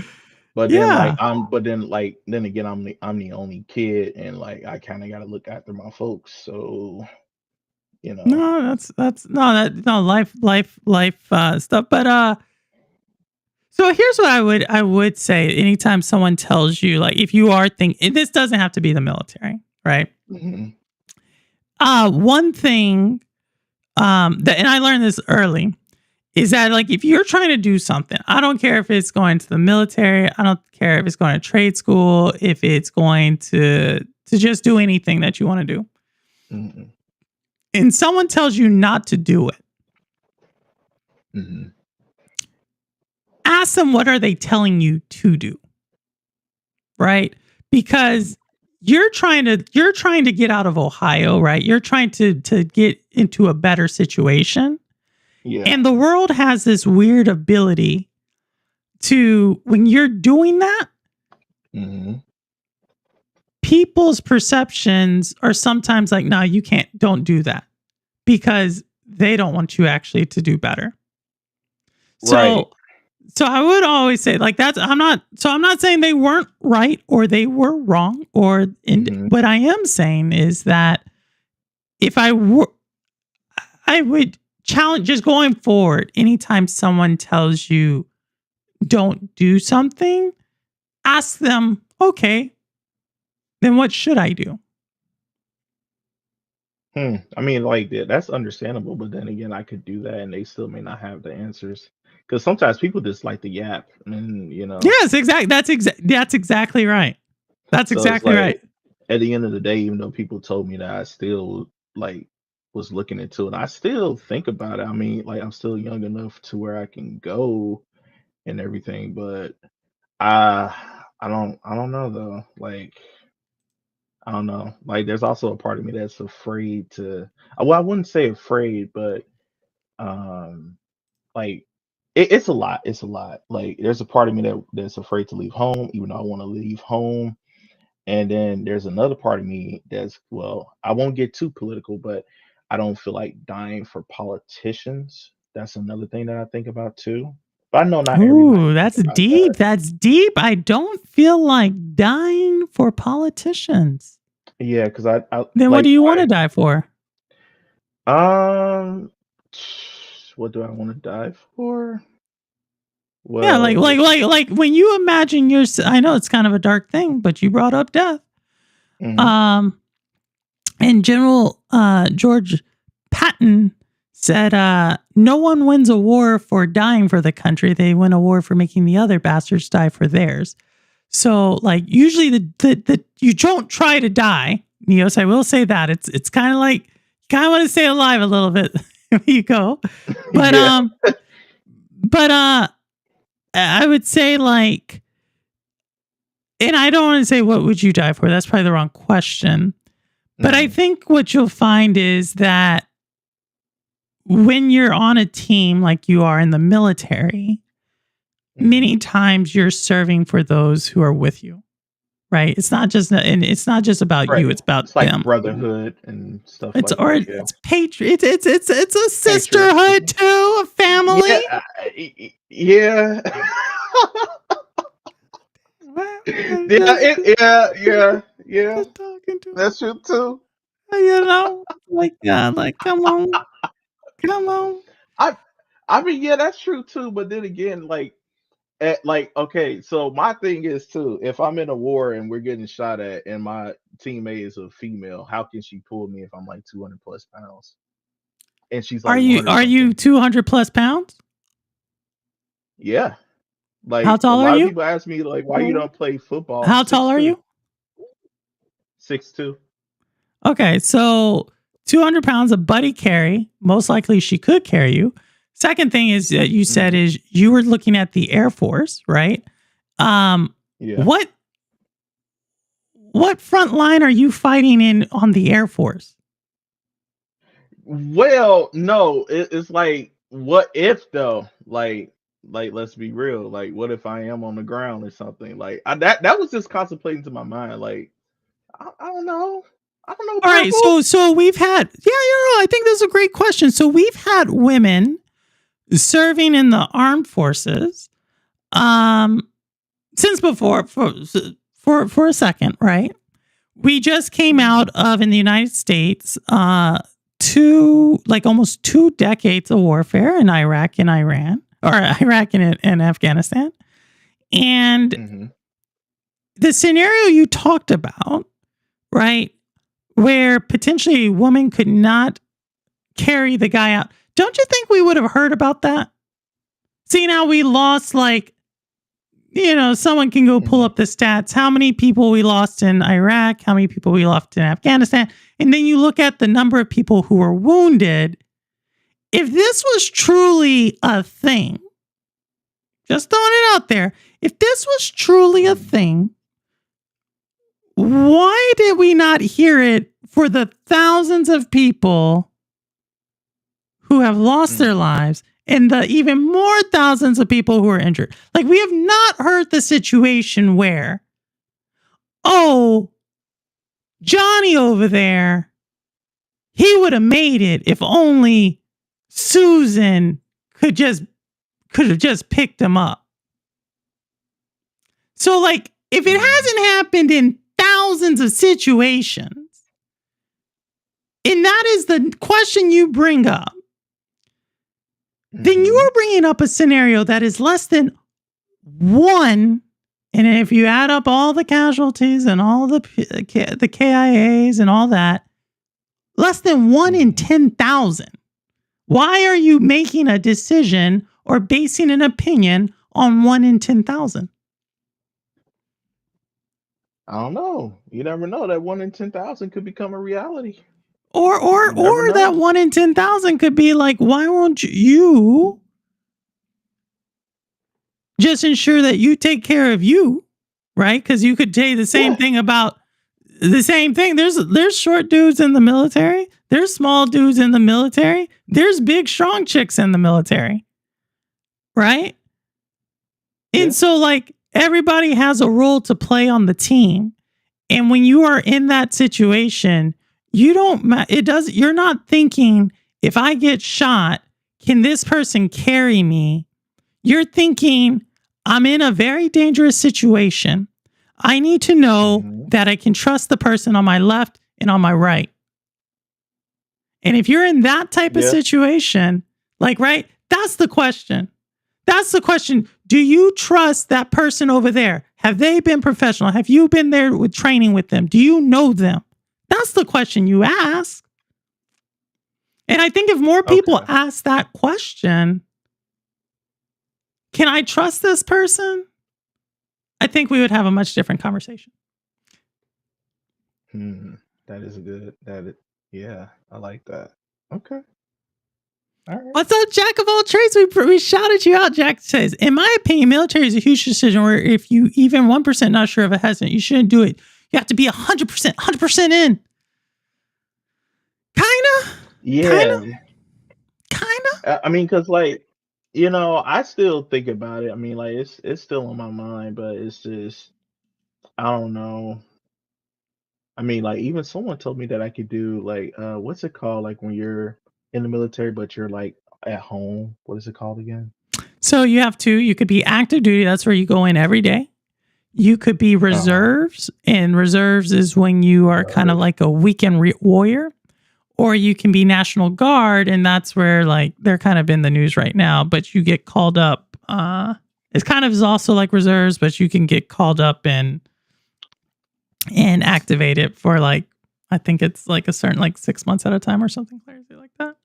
But then Yeah. then again I'm the only kid and like I kind of got to look after my folks. So No, that's life stuff. But so here's what I would say. Anytime someone tells you, like, if you are thinking, this doesn't have to be the military, right? Mhm. One thing that, and I learned this early, is that like if you're trying to do something, I don't care if it's going to the military, I don't care if it's going to trade school, if it's going to just do anything that you want to do, Mhm. and someone tells you not to do it, Mhm. ask them what are they telling you to do, right? Because you're trying to get out of Ohio, right? You're trying to get into a better situation. Yeah. And the world has this weird ability to, when you're doing that, Mhm. people's perceptions are sometimes like, no, you can't, don't do that, because they don't want you actually to do better. So, Right. So I would always say like that's I'm not saying they weren't right or they were wrong or what I am saying is that if I would challenge just going forward anytime someone tells you don't do something, ask them, okay, then what should I do? I mean, like that's understandable, but then again, I could do that, and they still may not have the answers. Because sometimes people just like the yap, and Yes, exactly. That's exactly right. That's so it's exactly like right. at the end of the day, even though people told me that, I still like was looking into it. I still think about it. I mean, like I'm still young enough to where I can go and everything, but I don't know though. Like I don't know. Like there's also a part of me that's afraid to. Well, I wouldn't say afraid, but um, like it's a lot. It's a lot. Like there's a part of me that's afraid to leave home, even though I want to leave home. And then there's another part of me that's, well, I won't get too political, but I don't feel like dying for politicians. That's another thing that I think about too. But I know not everybody Ooh, that's think about deep. that. That's deep. I don't feel like dying for politicians. Yeah, because I Then what like do you want to die for? um what do I want to die for? Yeah, Well, like when you imagine I know it's kind of a dark thing, but you brought up death. mhm. And General George Patton said, no one wins a war for dying for the country. They win a war for making the other bastards die for theirs. So, like, usually the you don't try to die, Neos. I will say that it's kind of like you kind of want to stay alive a little bit. There you go, but Yeah. I would say like, and I don't want to say what would you die for. That's probably the wrong question. But I Mhm. think what you'll find is that when you're on a team like you are in the military, many times you're serving for those who are with you, right? It's not just about Right. you; it's about It's like them. brotherhood and stuff It's like or that. Yeah. it's it's a sisterhood too, a family. Yeah. Yeah. Yeah. Just talking to That's true too. like come on. I mean, yeah, that's true too. But then again, okay, so my thing is too, if I'm in a war and we're getting shot at and my teammate is a female, how can she pull me if I'm like 200 plus pounds and she's Are like you 100 something? 200 plus pounds? Yeah. How Like a tall are lot of you? people ask me like why you don't play football. I'm How tall are 6'2". you? 6'2". Okay, so 200 pounds of Buddy carry. Most likely she could carry you. Second thing is that you said is you were looking at the Air Force, right? Yeah. What front line are you fighting in on the Air Force? Well, no, it's like what if though? Like let's be real. Like what if I am on the ground or something? Like that was just contemplating to my mind. Like I don't know. I don't know, All right, purple. so we've had I think this is a great question. So we've had women serving in the armed forces since before for a second, right? We just came out of in the United States almost 2 decades of warfare in Iraq and Iran, or Iraq and Afghanistan. And the scenario you talked about, right, where potentially a woman could not carry the guy out. Don't you think we would have heard about that? Seeing how we lost, someone can go pull up the stats, how many people we lost in Iraq, how many people we lost in Afghanistan. And then you look at the number of people who were wounded. If this was truly a thing, just throwing it out there, if this was truly a thing, why did we not hear it for the thousands of people who have lost their lives and the even more thousands of people who are injured? Like, we have not heard the situation where, oh, Johnny over there, he would have made it if only Susan could just could have just picked him up. So, like, if it hasn't happened in thousands of situations, and that is the question you bring up, then you are bringing up a scenario that is less than one. And if you add up all the casualties and all the KIAs and all that, less than 1 in 10,000. Why are you making a decision or basing an opinion on 1 in 10,000? I don't know. You never know. That 1 in 10,000 could become a reality. Or You never that know. 1 in 10,000 could be like, why won't you just ensure that you take care of you, right? Because you could say the same Yeah. thing about the same thing. There's short dudes in the military. There's small dudes in the military. There's big, strong chicks in the military, right? Yeah. And so, like, everybody has a role to play on the team. And when you are in that situation, you're not thinking, if I get shot, can this person carry me? You're thinking, I'm in a very dangerous situation. I need to know that I can trust the person on my left and on my right. And if you're in that type of Yeah. situation, like, right, that's the question. That's the question. Do you trust that person over there? Have they been professional? Have you been there with training with them? Do you know them? That's the question you ask. And I think if more people Okay. ask that question, can I trust this person? I think we would have a much different conversation. That is a good. Yeah, I like that. Okay. All right. What's up, Jack of all trades? We shouted you out. Jack says, in my opinion, military is a huge decision where if you even 1% not sure of a hesitant, you shouldn't do it. You have to be 100% in. Kinda. Yeah. Kinda. I mean, because like, I still think about it. I mean, like, it's still on my mind, but it's just, I don't know. I mean, like, even someone told me that I could do like, what's it called? Like when you're in the military, but you're like at home. What is it called again? So you have two. You could be active duty. That's where you go in every day. You could be reserves, and reserves is when you are kind of like a weekend warrior. Or you can be National Guard, and that's where like they're kind of in the news right now. But you get called up. It's kind of is also like reserves, but you can get called up and activated for like, I think it's like a certain like 6 months at a time or something crazy like that.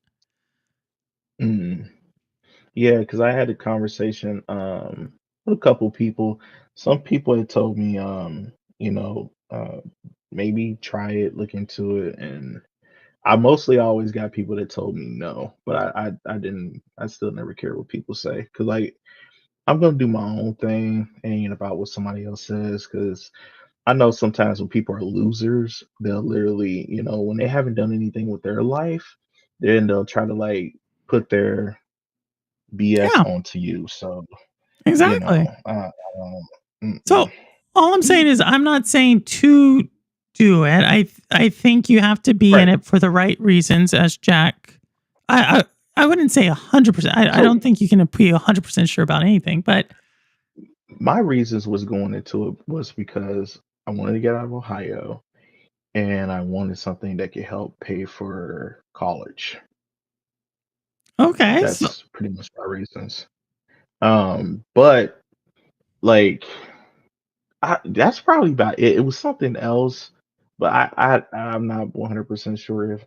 Yeah, because I had a conversation with a couple people. Some people had told me, maybe try it, look into it, and I mostly always got people that told me no, but I didn't. I still never care what people say because like I'm gonna do my own thing, ain't about what somebody else says. Because I know sometimes when people are losers, they'll literally, when they haven't done anything with their life, then they'll try to like put their BS Yeah, onto you. So exactly. So mm-mm. all I'm saying is I'm not saying to do it. I think you have to be in Right. it for the right reasons, as Jack. I wouldn't say 100%. I So don't think you can be 100% sure about anything, but my reasons was going into it was because I wanted to get out of Ohio and I wanted something that could help pay for college. okay. So That's pretty much my reasons. But like that's probably about it. It was something else, but I'm not 100% sure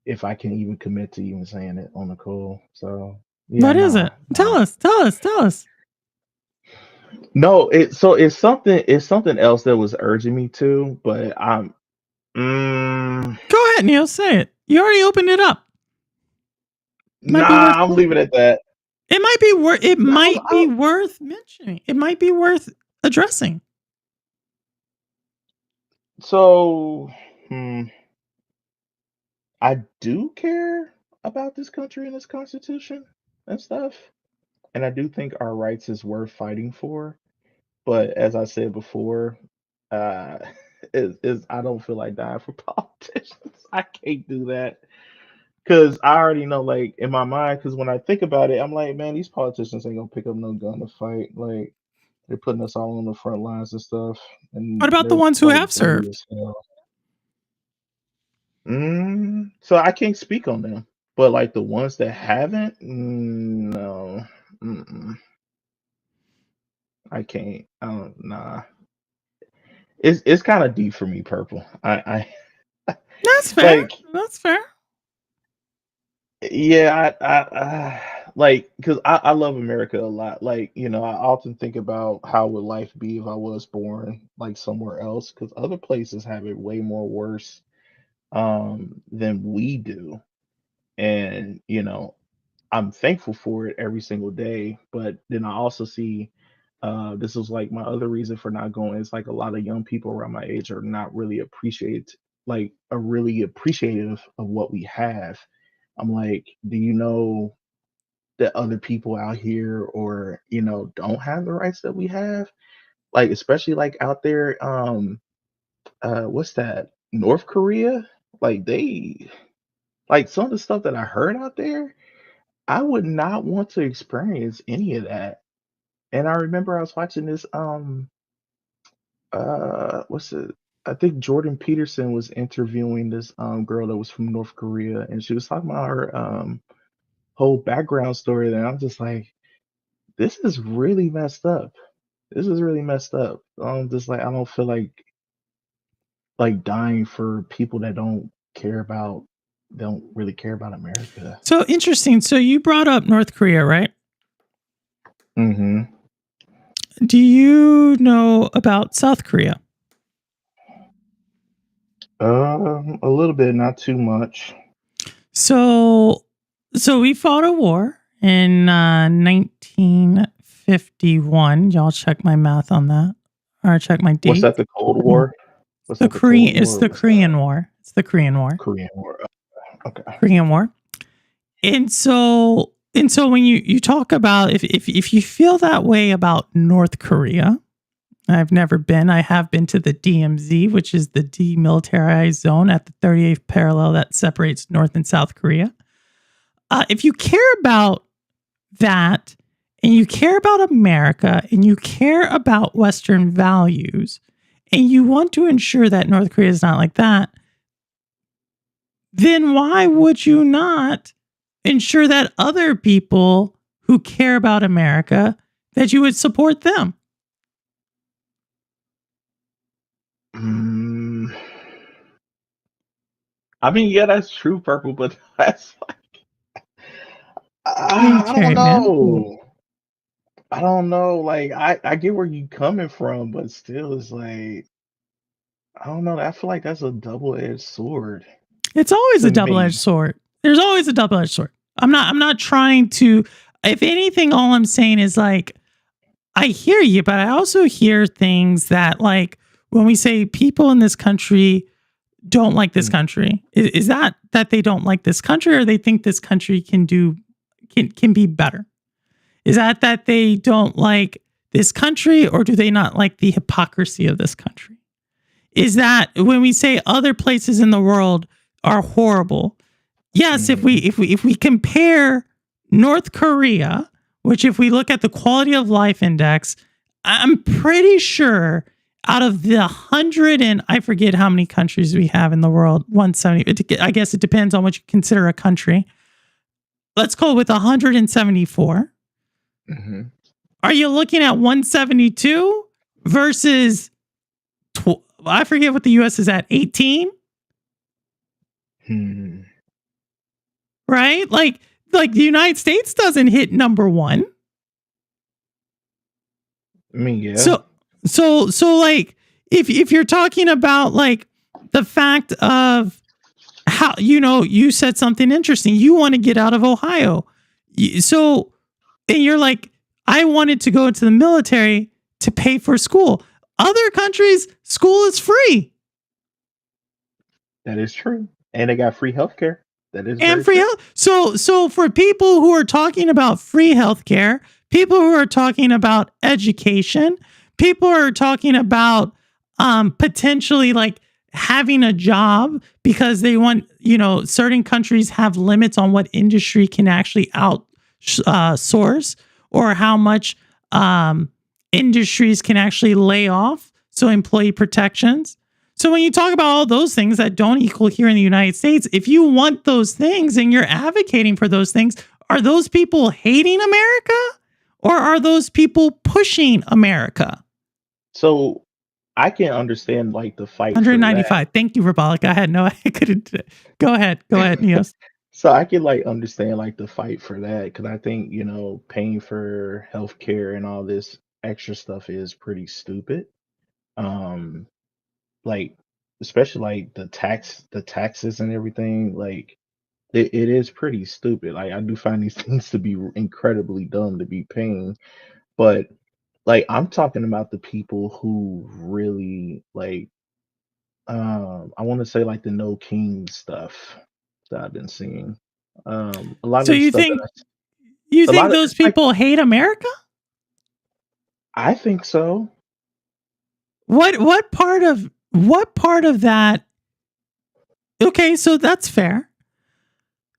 if I can even commit to even saying it on the call. So yeah, what is it? Tell nah. us. No, it's something else that was urging me to, but Go ahead, Neil. Say it. You already opened it up. Might be worth I'm talking. leaving it at that. It might be worth. It No, might be worth mentioning. It might be worth addressing. so I do care about this country and its constitution and stuff, and I do think our rights is worth fighting for. But as I said before, is I don't feel like dying for politicians. I can't do that. Because I already know, like, in my mind, because when I think about it, I'm like, man, these politicians ain't gonna pick up no gun to fight. Like, they're putting us all on the front lines and stuff, What and about the they're ones who like have bloody served? as hell. So I can't speak on them, but like the ones that haven't, no, mm-mm, I can't. I don't. Nah, it's kind of deep for me. Purple. That's fair. Like, That's fair. yeah, like, because I love America a lot. Like, I often think about how would life be if I was born like somewhere else, because other places have it way more worse than we do. And, I'm thankful for it every single day. But then I also see this is like my other reason for not going. It's like a lot of young people around my age are not really are really appreciative of what we have. I'm like, do you know that other people out here or don't have the rights that we have? Like, especially like out there, what's that? North Korea? Like they like some of the stuff that I heard out there, I would not want to experience any of that. And I remember I was watching this what's it? I think Jordan Peterson was interviewing this girl that was from North Korea, and she was talking about her whole background story. And I'm just like, this is really messed up. This is really messed up. I'm just like, I don't feel like dying for people that don't really care about America. So interesting. So you brought up North Korea, right? Mm-hmm. Do you know about South Korea? A little bit, not too much. So we fought a war in 1951. Y'all check my math on that, or check my date. What's that? The Cold War? What's The that? Korean. It's War? the What's Korean that? War. It's the Korean War. Korean War. Okay. Korean War. And so when you talk about if you feel that way about North Korea, I've never been. I have been to the DMZ, which is the demilitarized zone at the 38th parallel that separates North and South Korea. If you care about that, and you care about America, and you care about Western values, and you want to ensure that North Korea is not like that, then why would you not ensure that other people who care about America, that you would support them? I mean, yeah, that's true, Purple, but that's like, I don't know. I don't know. Like, I get where you coming from, but still, it's like, I don't know. I feel like that's a double-edged sword. It's always To a double-edged me. sword. There's always a double-edged sword. I'm not trying to, if anything, all I'm saying is like, I hear you, but I also hear things that, like, when we say people in this country don't like this country, is that they don't like this country, or they think this country can be better? Is that they don't like this country, or do they not like the hypocrisy of this country? Is that when we say other places in the world are horrible? Yes, if we compare North Korea, which if we look at the quality of life index, I'm pretty sure out of the 100 and I forget how many countries we have in the world, 170. I guess it depends on what you consider a country. Let's go with 174. Mm-hmm. Are you looking at 172 versus I forget what the US is at, 18? Right? Like the United States doesn't hit number 1. I mean, yeah. So like if you're talking about like the fact of how, you said something interesting. You want to get out of Ohio. So, and you're like, I wanted to go into the military to pay for school. Other countries, school is free. That is true. And they got free healthcare. That is and free health. So for people who are talking about free healthcare, people who are talking about education, people who are talking about potentially like having a job because they want, certain countries have limits on what industry can actually source or how much industries can actually lay off. So employee protections. So when you talk about all those things that don't equal here in the United States, if you want those things and you're advocating for those things, are those people hating America or are those people pushing America? So I can understand like the fight for that. 195. Thank you, Rabalik. I had no, I couldn't. Go ahead, Neos. So I can like understand like the fight for that because I think paying for healthcare and all this extra stuff is pretty stupid. Like especially like the taxes and everything. Like it is pretty stupid. Like I do find these things to be incredibly dumb to be paying, but like I'm talking about the people who really like. I want to say like the No King stuff that I've been seeing. A lot So of the you stuff think that you a think lot of those it's like people hate America? I think so. What part of that? Okay, so that's fair.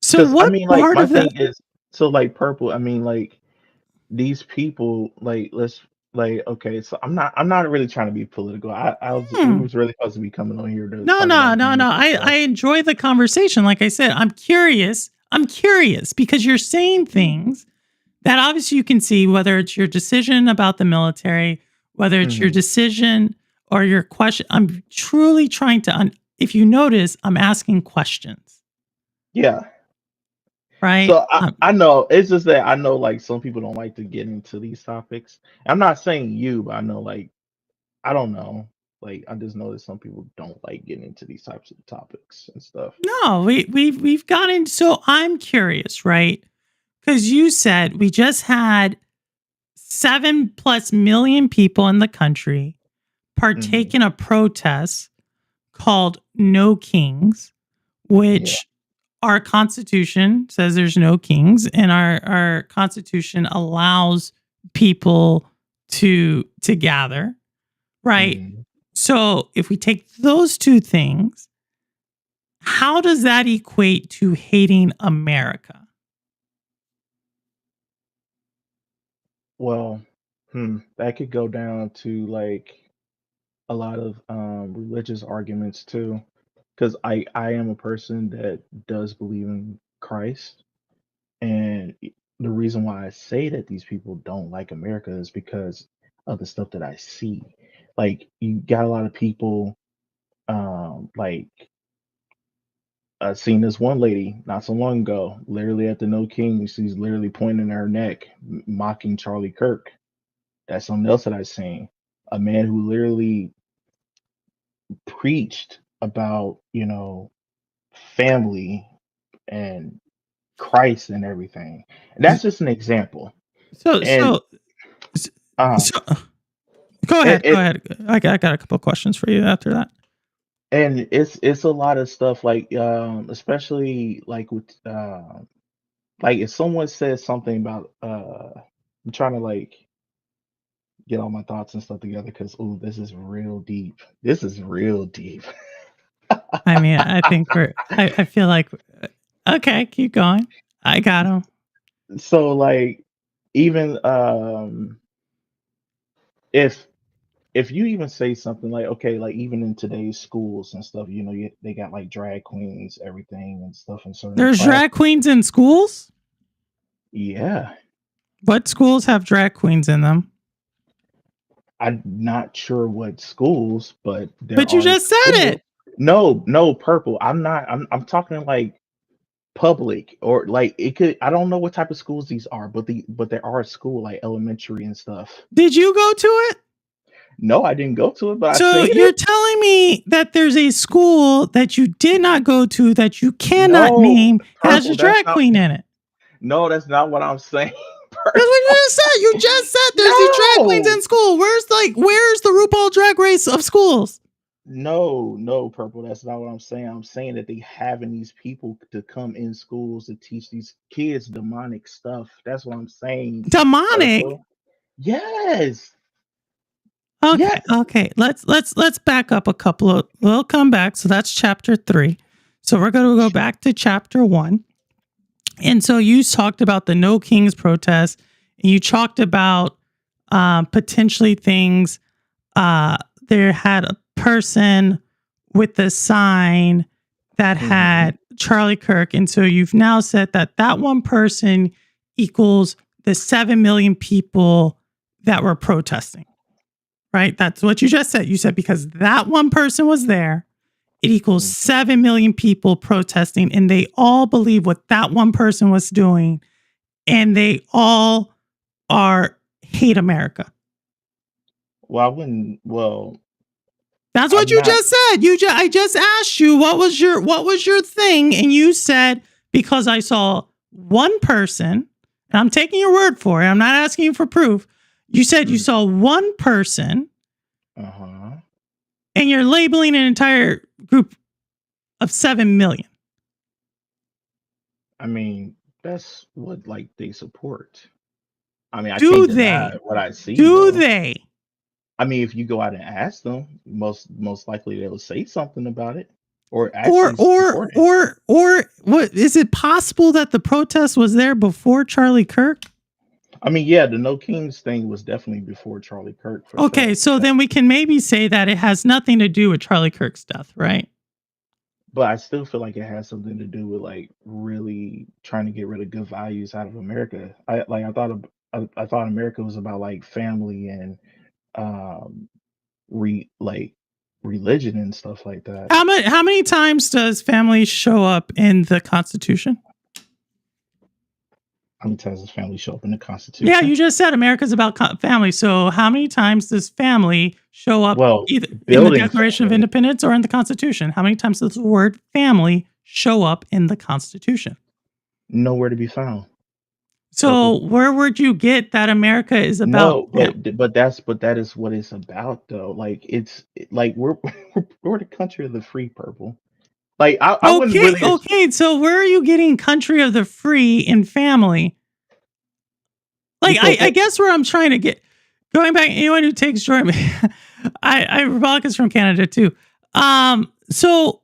So Because I what mean, like part my of that? thing is so like purple. I mean, like these people, like let's like okay. So I'm not really trying to be political. We Hmm. was really supposed to be coming on here to No, talk no, about no, no. games and I stuff. enjoy the conversation. Like I said, I'm curious. I'm curious because you're saying things that obviously you can see, whether it's your decision about the military, whether it's your Mhm. decision or your question. I'm truly trying to, if you notice, I'm asking questions, Yeah. right? So I know it's just that I know like some people don't like to get into these topics. I'm not saying you, but I know like I don't know. Like I just know that some people don't like getting into these types of topics and stuff. No, we've gotten, so I'm curious, right? Because you said we just had 7+ million people in the country Hmm. partake in a protest called No Kings, Yeah. which our Constitution says there's no kings, and our Constitution allows people to gather, right? Hmm. So if we take those two things, how does that equate to hating America? Well, that could go down to like a lot of religious arguments too, because I am a person that does believe in Christ, and the reason why I say that these people don't like America is because of the stuff that I see. Like you got a lot of people, like I seen this one lady not so long ago, literally at the No King. She's literally pointing at her neck, mocking Charlie Kirk. That's something else that I seen. A man who literally preached about, family and Christ and everything. And that's just an example. So And so uh so go it, ahead, go it ahead. I got a couple of questions for you after that. and it's a lot of stuff like especially like with like if someone says something about I'm trying to like get all my thoughts and stuff together because ooh, this is real deep. This is real deep. I mean, I think I feel like, okay, keep going. I got him. So like even if you even say something like okay, like even in today's schools and stuff, they got like drag queens, everything and stuff in certain There's classes. drag queens in schools? Yeah, What schools have drag queens in them? I'm not sure what schools, but there But you are just said schools. it. No, no, purple. I'm not. I'm talking like public or like it could. I don't know what type of schools these are, but there are school like elementary and stuff. Did you go to it? No, I didn't go to it, but I So seen you're it. telling me that there's a school that you did not go to that you cannot No, name has a purple. That's drag not. queen in it. No, that's not what I'm saying. That's what you Purple. just said. You just said there's these drag queens in No. school. Where's the RuPaul drag race of schools? No, no, purple. That's not what I'm saying. I'm saying that they having these people to come in schools to teach these kids demonic stuff. That's what I'm saying, Demonic. purple. Yes. Okay, Yes. okay. Let's back up a couple of. We'll come back. So that's chapter 3. So we're going to go back to chapter 1. And so you talked about the No Kings protest, and you talked about potentially things. There had a person with the sign that had Charlie Kirk, and so you've now said that that one person equals the 7 million people that were protesting. Right? That's what you just said. You said because that one person was there, it equals 7 million people protesting, and they all believe what that one person was doing, and they all hate America. Well, I wouldn't. Well, That's what I'm you not. just said. I just asked you what was your thing, and you said because I saw one person, and I'm taking your word for it. I'm not asking you for proof. You said you saw one person, Uh-huh. and you're labeling an entire group of 7 million. I mean, that's what like they support. I mean, I Do can't deny they? what I see Do though. they? I mean, if you go out and ask them, most likely they'll say something about it or Or actually or support it. or what is it possible that the protest was there before Charlie Kirk? I mean, yeah, the No Kings thing was definitely before Charlie Kirk for Okay, sure. so then we can maybe say that it has nothing to do with Charlie Kirk's death, right? But I still feel like it has something to do with like really trying to get rid of good values out of America. I thought America was about like family and um religion and stuff like that. How many times does family show up in the Constitution? How many times does family show up in the Yeah, Constitution? you just said America's about family. So how many times does family show up Well, either in the building Declaration of family, Independence or in the Constitution? How many times does the word family show up in the Constitution? nowhere to be found. So Purple. where would you get that America is about No, but that is what it's about though. Like like we're we're the country of the free, Purple. Like I wouldn't Okay, really okay. So where are you getting country of the free in family? Like because I guess where I'm trying to get going back, anyone who takes Jordan, I Rebecca's from Canada too. So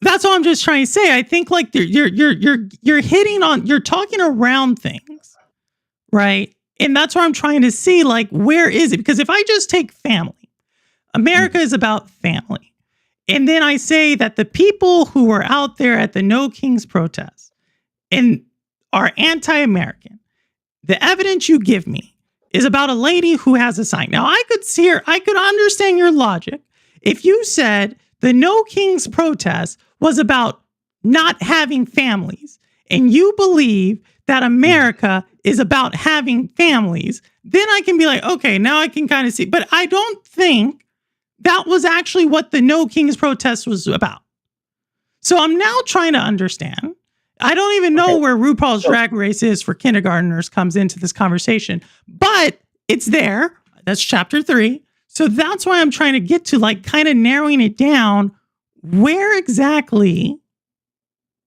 that's all I'm just trying to say. I think like you're hitting on, you're talking around things, right? And that's where I'm trying to see like where is it? Because if I just take family, America is about family. And then I say that the people who were out there at the No Kings protest and are anti-American, the evidence you give me is about a lady who has a sign. Now I could understand your logic if you said the No Kings protest was about not having families and you believe that America is about having families, then I can be like, okay, now I can kind of see. But I don't think that was actually what the No Kings protest was about. So I'm now trying to understand. I don't even know where RuPaul's Drag Race is for kindergartners comes into this conversation, but it's there. That's chapter 3. So that's why I'm trying to get to like kind of narrowing it down. Where exactly,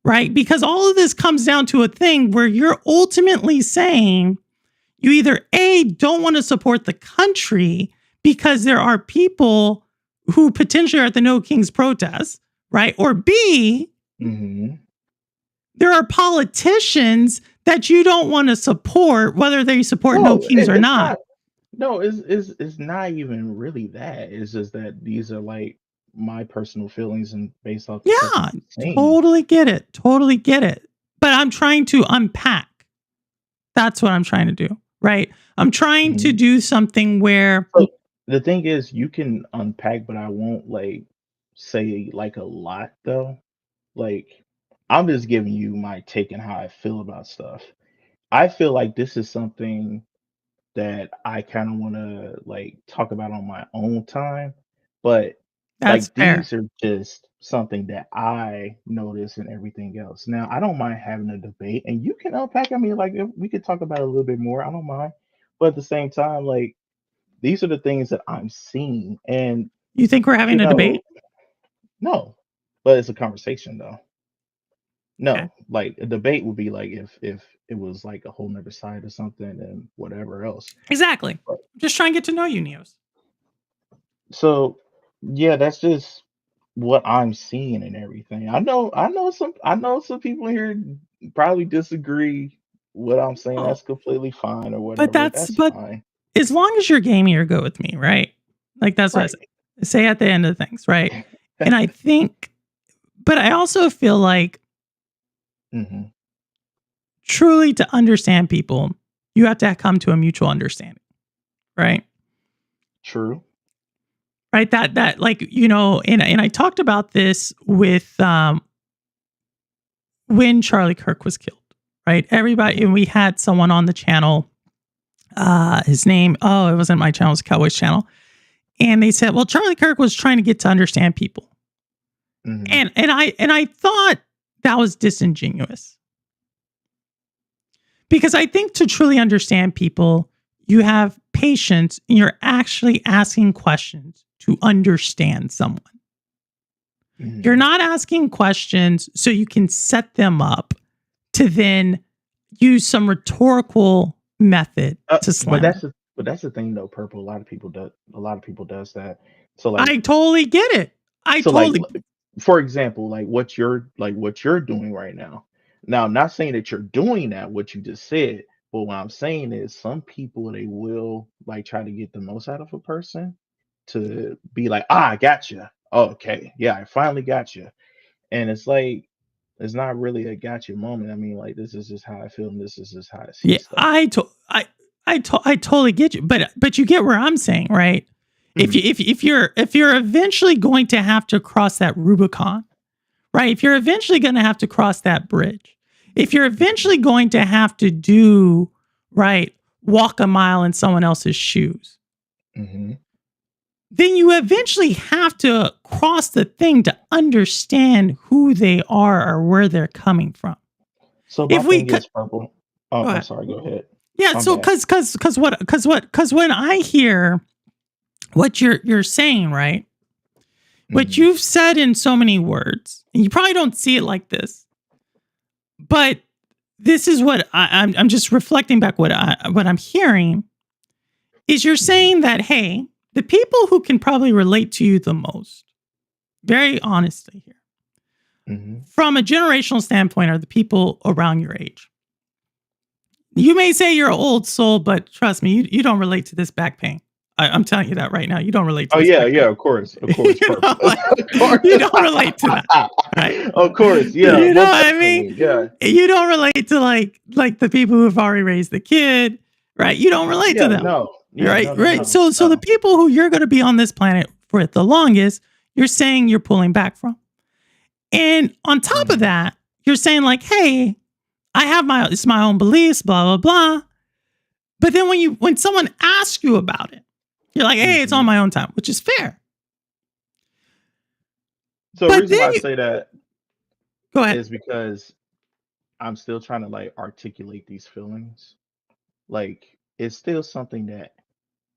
right? Because all of this comes down to a thing where you're ultimately saying you either A, don't want to support the country because there are people who potentially are at the No Kings protest, right? Or B, there are politicians that you don't want to support, whether they support No Kings or not. No, it's not even really that. It's just that these are like my personal feelings and based off the stuff Yeah, that I'm saying. totally get it. Totally get it. But I'm trying to unpack. That's what I'm trying to do, right? I'm trying to do something where So the thing is, you can unpack, but I won't like say like a lot though. Like I'm just giving you my take and how I feel about stuff. I feel like this is something that I kind of want to like talk about on my own time, but that's like fair. these are just something that I notice and everything else. Now, I don't mind having a debate, and you can unpack. I mean, like if we could talk about it a little bit more. I don't mind, but at the same time, like these are the things that I'm seeing, and You think we're having you a know, debate? no, but it's a conversation though. No, like a debate would be like if it was like a whole nother side or something and whatever else. Exactly. Right. Just try and get to know you, Neos. So yeah, that's just what I'm seeing and everything. I know some people here probably disagree what I'm saying. Oh, That's completely fine or whatever. but Fine. as long as you're gaming, you're good with me, right? Like that's what I Right. say at the end of things, right? And I think, but I also feel like hmm truly to understand people, you have to come to a mutual understanding, right? True. Right. That like, you know, and I talked about this with when Charlie Kirk was killed, right? Everybody, and we had someone on the channel, his name, oh, it wasn't my channel, it was Cowboys channel. And they said, well, Charlie Kirk was trying to get to understand people. hmm And I thought that was disingenuous. Because I think to truly understand people, you have patience and you're actually asking questions to understand someone. hmm You're not asking questions so you can set them up to then use some rhetorical method to slam. But that's the thing though, Purple. A lot of people does that. So like I totally get it. I so totally like for example, like what you're doing right now. Now, I'm not saying that you're doing that, what you just said, but what I'm saying is some people they will like try to get the most out of a person to be like, I got you. Okay, yeah, I finally got you. And it's like it's not really a gotcha moment. I mean, like this is just how I feel, and this is just how I see yeah, stuff. I totally get you, but you get where I'm saying, right? Mhm. If you're eventually going to have to cross that Rubicon, right? If you're eventually going to have to cross that bridge, if you're eventually going to have to do right, walk a mile in someone else's shoes, Mhm. then you eventually have to cross the thing to understand who they are or where they're coming from. So my If we thing could, is Purple. go I'm ahead. sorry. Go ahead. Yeah, My so bad. because when I hear what you're saying, right? What Mhm. you've said in so many words, and you probably don't see it like this, but this is what I'm just reflecting back what I'm hearing is you're saying that hey, the people who can probably relate to you the most, very honestly here, Mhm. from a generational standpoint, are the people around your age. You may say you're an old soul, but trust me, you don't relate to this back pain. I'm telling you that right now. You don't relate to Oh this yeah, back yeah, pain. of course, You Purple. know, like, Of course. you don't relate to that, right? Of course, yeah, You know most what I mean? definitely, yeah, You don't relate to like the people who've already raised the kid, right? You don't relate to yeah, them, no, yeah, right? no, no, Right. no, So the no. people who you're going to be on this planet for the longest, you're saying you're pulling back from. And on top of Mhm. that, you're saying like, hey, I have it's my own beliefs, blah, blah, blah. But then when someone asks you about it, you're like, hey, it's on Mhm. my own time, which is fair. So the But reason then why I you say that go ahead. is because I'm still trying to like articulate these feelings. Like it's still something that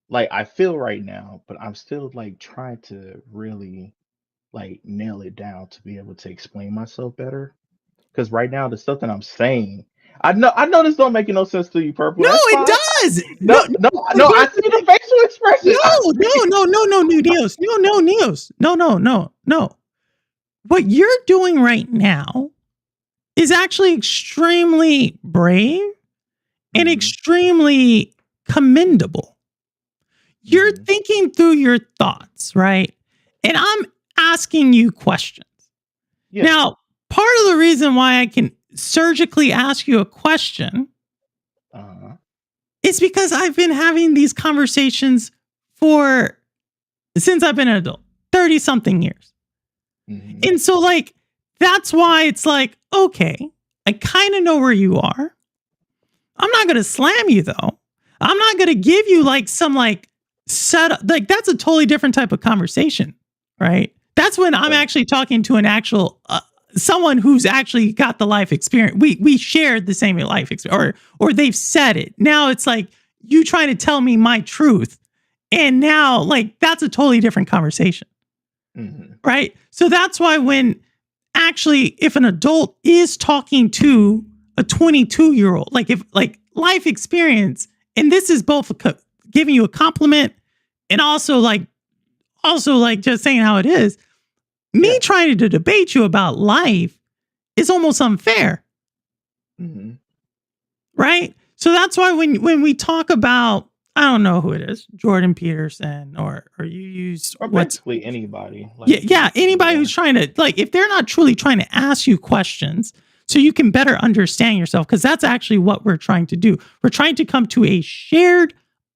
like I feel right now, but I'm still like trying to really like nail it down to be able to explain myself better. Because right now, the stuff that I'm saying, I know this don't make no sense to you, Purple. No, That's it fine. does. No, no, no. I see the facial expression. I see. No, Neos. No, Neos. No. What you're doing right now is actually extremely brave and Mhm, extremely commendable. You're mhm. thinking through your thoughts, right? And I'm asking you questions. Yeah. Now, part of the reason why I can surgically ask you a question Uh-huh. is because I've been having these conversations since I've been an adult, 30 something years. Mhm, And so, like, that's why it's like, okay, I kind of know where you are. I'm not going to slam you, though. I'm not going to give you like some like setup. Like, that's a totally different type of conversation, right? That's when I'm Right. actually talking to an actual someone who's actually got the life experience. We shared the same life experience, or they've said it. Now it's like you trying to tell me my truth, and now like that's a totally different conversation. mhm, Right. So that's why when actually, if an adult is talking to a 22-year-old, like if like life experience, and this is both giving you a compliment and also like just saying how it is, me Yeah. trying to debate you about life is almost unfair, hmm right? So that's why when we talk about, I don't know who it is, Jordan Peterson, or you use Or what's basically anybody. yeah, anybody who's trying to, like, if they're not truly trying to ask you questions so you can better understand yourself, because that's actually what we're trying to do. We're trying to come to a shared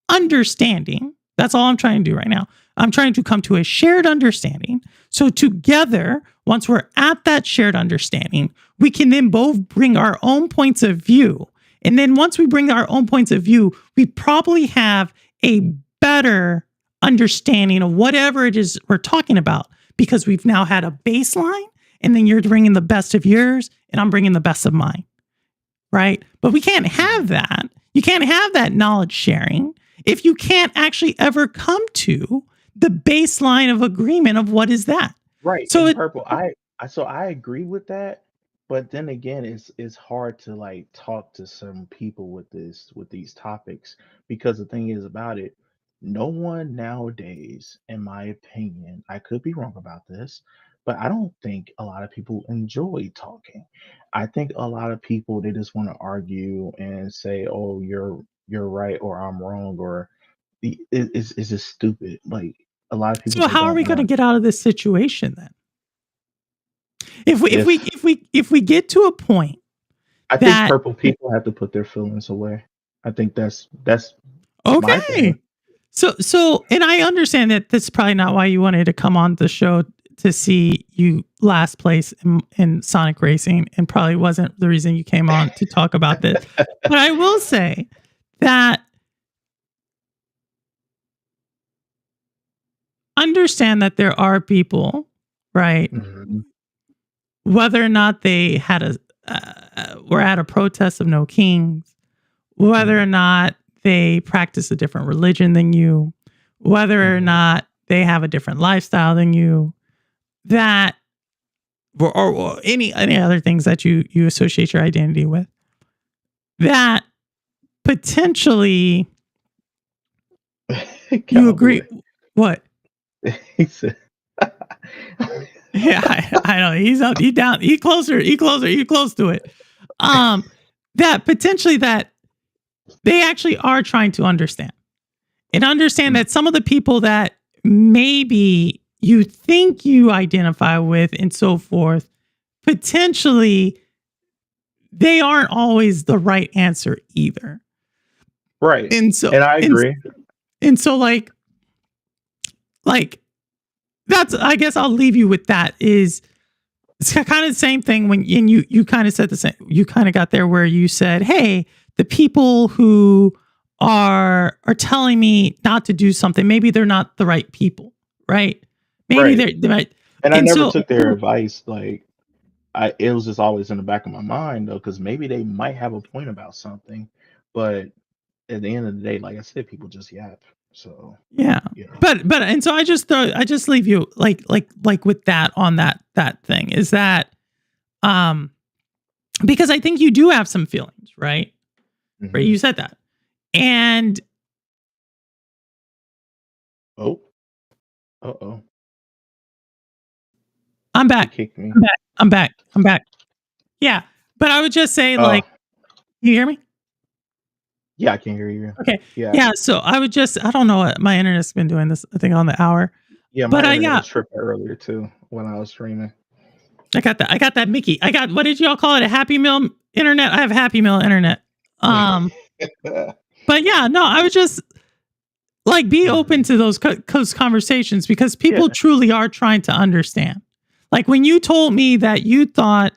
understanding. That's all I'm trying to do right now. I'm trying to come to a shared understanding. So together, once we're at that shared understanding, we can then both bring our own points of view. And then once we bring our own points of view, we probably have a better understanding of whatever it is we're talking about, because we've now had a baseline, and then you're bringing the best of yours and I'm bringing the best of mine, right? But we can't have that. You can't have that knowledge sharing if you can't actually ever come to the baseline of agreement of what is that. Right. So And it, purple, I agree with that, but then again, it's hard to like talk to some people with these topics, because the thing is about it, no one nowadays, in my opinion, I could be wrong about this, but I don't think a lot of people enjoy talking. I think a lot of people, they just want to argue and say, "Oh, you're right," or "I'm wrong," or it's just stupid. Like a lot of people, so they how are don't we going to want get out of this situation then? if If we get to a point I think that, purple people have to put their feelings away. I think that's my okay, opinion. so and I understand that this is probably not why you wanted to come on the show, to see you last place in Sonic Racing, and probably wasn't the reason you came on to talk about this. But I will say that understand that there are people, right? Mhm. Whether or not they had were at a protest of No Kings, whether or Mhm. not they practice a different religion than you, whether or Mhm. not they have a different lifestyle than you, that or any other things that you associate your identity with, that potentially you agree. Cowboy. What? He said Yeah, I know he's up, he down, he closer, he close to it. Um, that potentially that they actually are trying to understand, and understand that some of the people that maybe you think you identify with and so forth, potentially they aren't always the right answer either. right. And so And I agree. and so like that's, I guess I'll leave you with that. Is it's kind of the same thing when, and you kind of said the same, you kind of got there where you said, hey, the people who are telling me not to do something, maybe they're not the right people, right? Maybe Right. they might. And I And never so took their advice. Like it was just always in the back of my mind though, because maybe they might have a point about something, but at the end of the day, like I said, people just yap. So yeah, you know. but and so I just leave you like with that, on that thing, is that um because I think you do have some feelings, right? Right, Mhm. you said that. And Oh, uh-oh. I'm He back. kicked me. I'm back. I'm back. I'm back. Yeah. But I would just say, Uh like, you hear me? yeah, I can hear you. Okay. Yeah. Yeah. So I would just, I don't know what my internet's been doing this, I think, on the hour. Yeah, But my internet yeah, was tripping earlier too when I was streaming. I got that Mickey. I got, what did y'all call it? A Happy Meal internet? I have Happy Meal internet. But yeah, no, I would just like be open Mhm. to those conversations, because people Yeah. truly are trying to understand. Like when you told me that you thought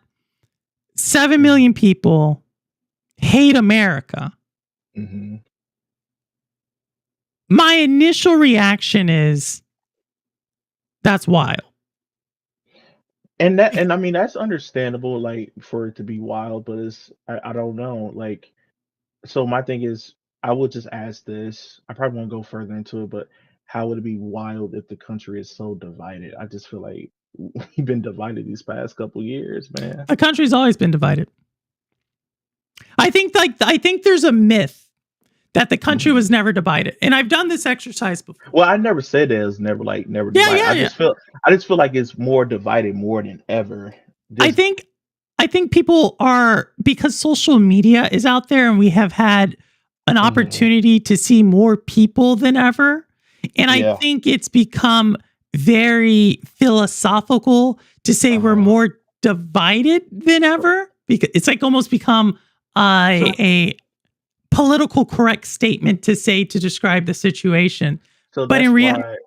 7 million people hate America, hmm my initial reaction is that's wild. and I mean that's understandable, like for it to be wild, but I don't know. Like so my thing is I would just ask this. I probably won't go further into it, but how would it be wild if the country is so divided? I just feel like we've been divided these past couple years, man. The country's always been divided. I think there's a myth that the country was never divided, and I've done this exercise before. Well, I never said it was never never Yeah, divided. yeah, I just feel like it's more divided more than ever. I think people are, because social media is out there and we have had an opportunity to see more people than ever. And I think it's become very philosophical to say we're more divided than ever, because it's like almost become a political correct statement to say to describe the situation. So but in reality,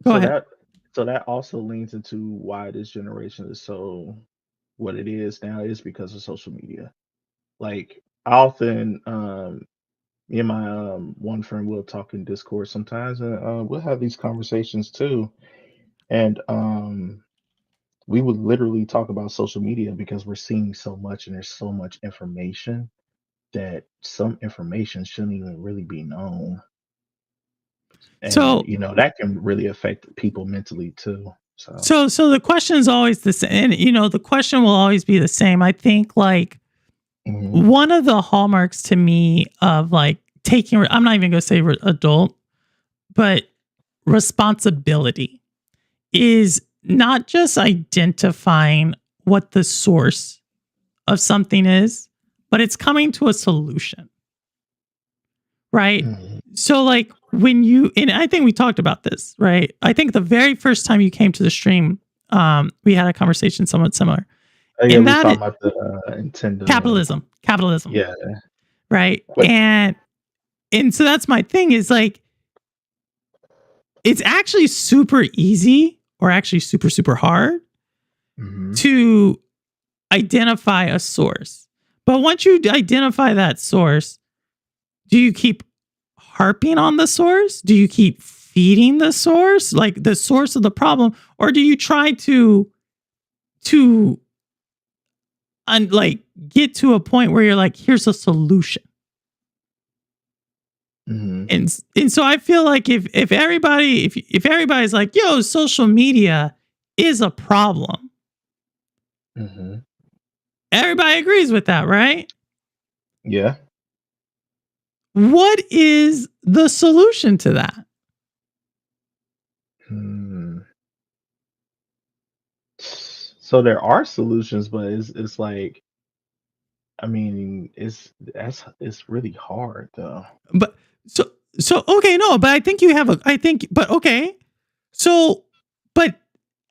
go ahead. So that also leans into why this generation is so what it is now, is because of social media. Like, I often me and my one friend will talk in Discord sometimes, and we'll have these conversations too. And we would literally talk about social media because we're seeing so much and there's so much information that some information shouldn't even really be known. And So that can really affect people mentally too. So the question is always the same. And, the question will always be the same. I think like one of the hallmarks to me of like taking, I'm not even going to say adult, but responsibility is not just identifying what the source of something is, but it's coming to a solution. Right? So like when and I think we talked about this, right? I think the very first time you came to the stream, we had a conversation somewhat similar. And that talking about the Nintendo capitalism. Yeah. Right. And so that's my thing, is like, it's actually super easy, or actually super, super hard to identify a source. But once you identify that source, do you keep harping on the source? Do you keep feeding the source, like the source of the problem? Or do you try to like get to a point where you're like, here's a solution? And so I feel like if everybody's like, yo, social media is a problem, everybody agrees with that, right? Yeah. What is the solution to that? So there are solutions, but it's like, I mean, it's really hard though. But so okay, no, but I think you have but okay. So, but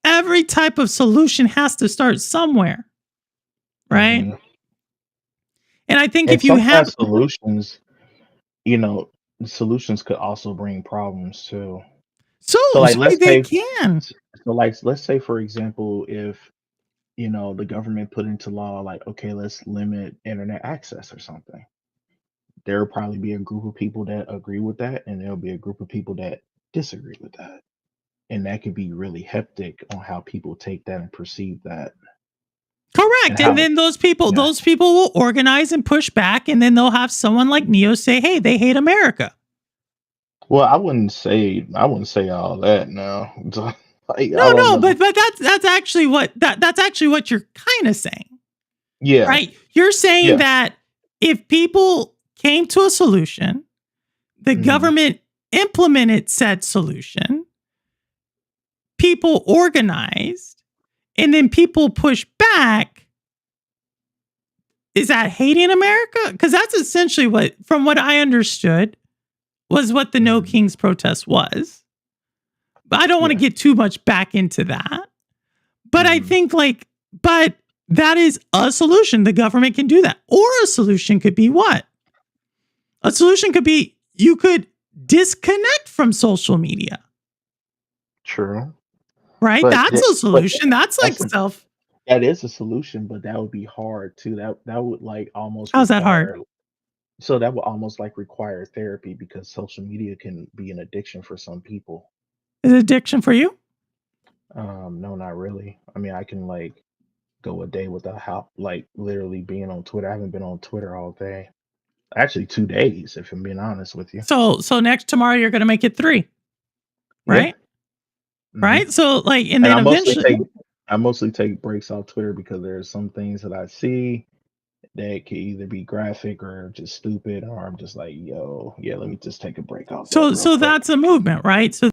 every type of solution has to start somewhere, right? And I think if you have solutions, solutions could also bring problems too. So like, let's they say, can. So like, let's say for example, if the government put into law, like, okay, let's limit internet access or something. There will probably be a group of people that agree with that, and there'll be a group of people that disagree with that. And that could be really hectic on how people take that and perceive that. Correct. And then those people will organize and push back, and then they'll have someone like Neo say, hey, they hate America. Well, I wouldn't say all that now. Like, no, but that's actually what that's actually what you're kind of saying. Yeah. Right? You're saying that if people came to a solution, the government implemented said solution, people organized, and then people push back, is that hating America? Because that's essentially from what I understood, was what the No Kings protest was. But I don't want to get too much back into that. But I think but that is a solution. The government can do that. Or a solution could be what? A solution could be you could disconnect from social media. True. Right? That's a solution. That's like that is a solution, but that would be hard too. That would like almost. How's that hard? So that would almost like require therapy, because social media can be an addiction for some people. Is it addiction for you? No, not really. I mean, I can like go a day without literally being on Twitter. I haven't been on Twitter all day. Actually, 2 days, if I'm being honest with you. So tomorrow you're going to make it 3, right? Yeah. Right. So and then eventually, I mostly take breaks off Twitter because there's some things that I see that can either be graphic or just stupid, or I'm just like, yo, yeah, let me just take a break off that So real quick. that's a movement, right? So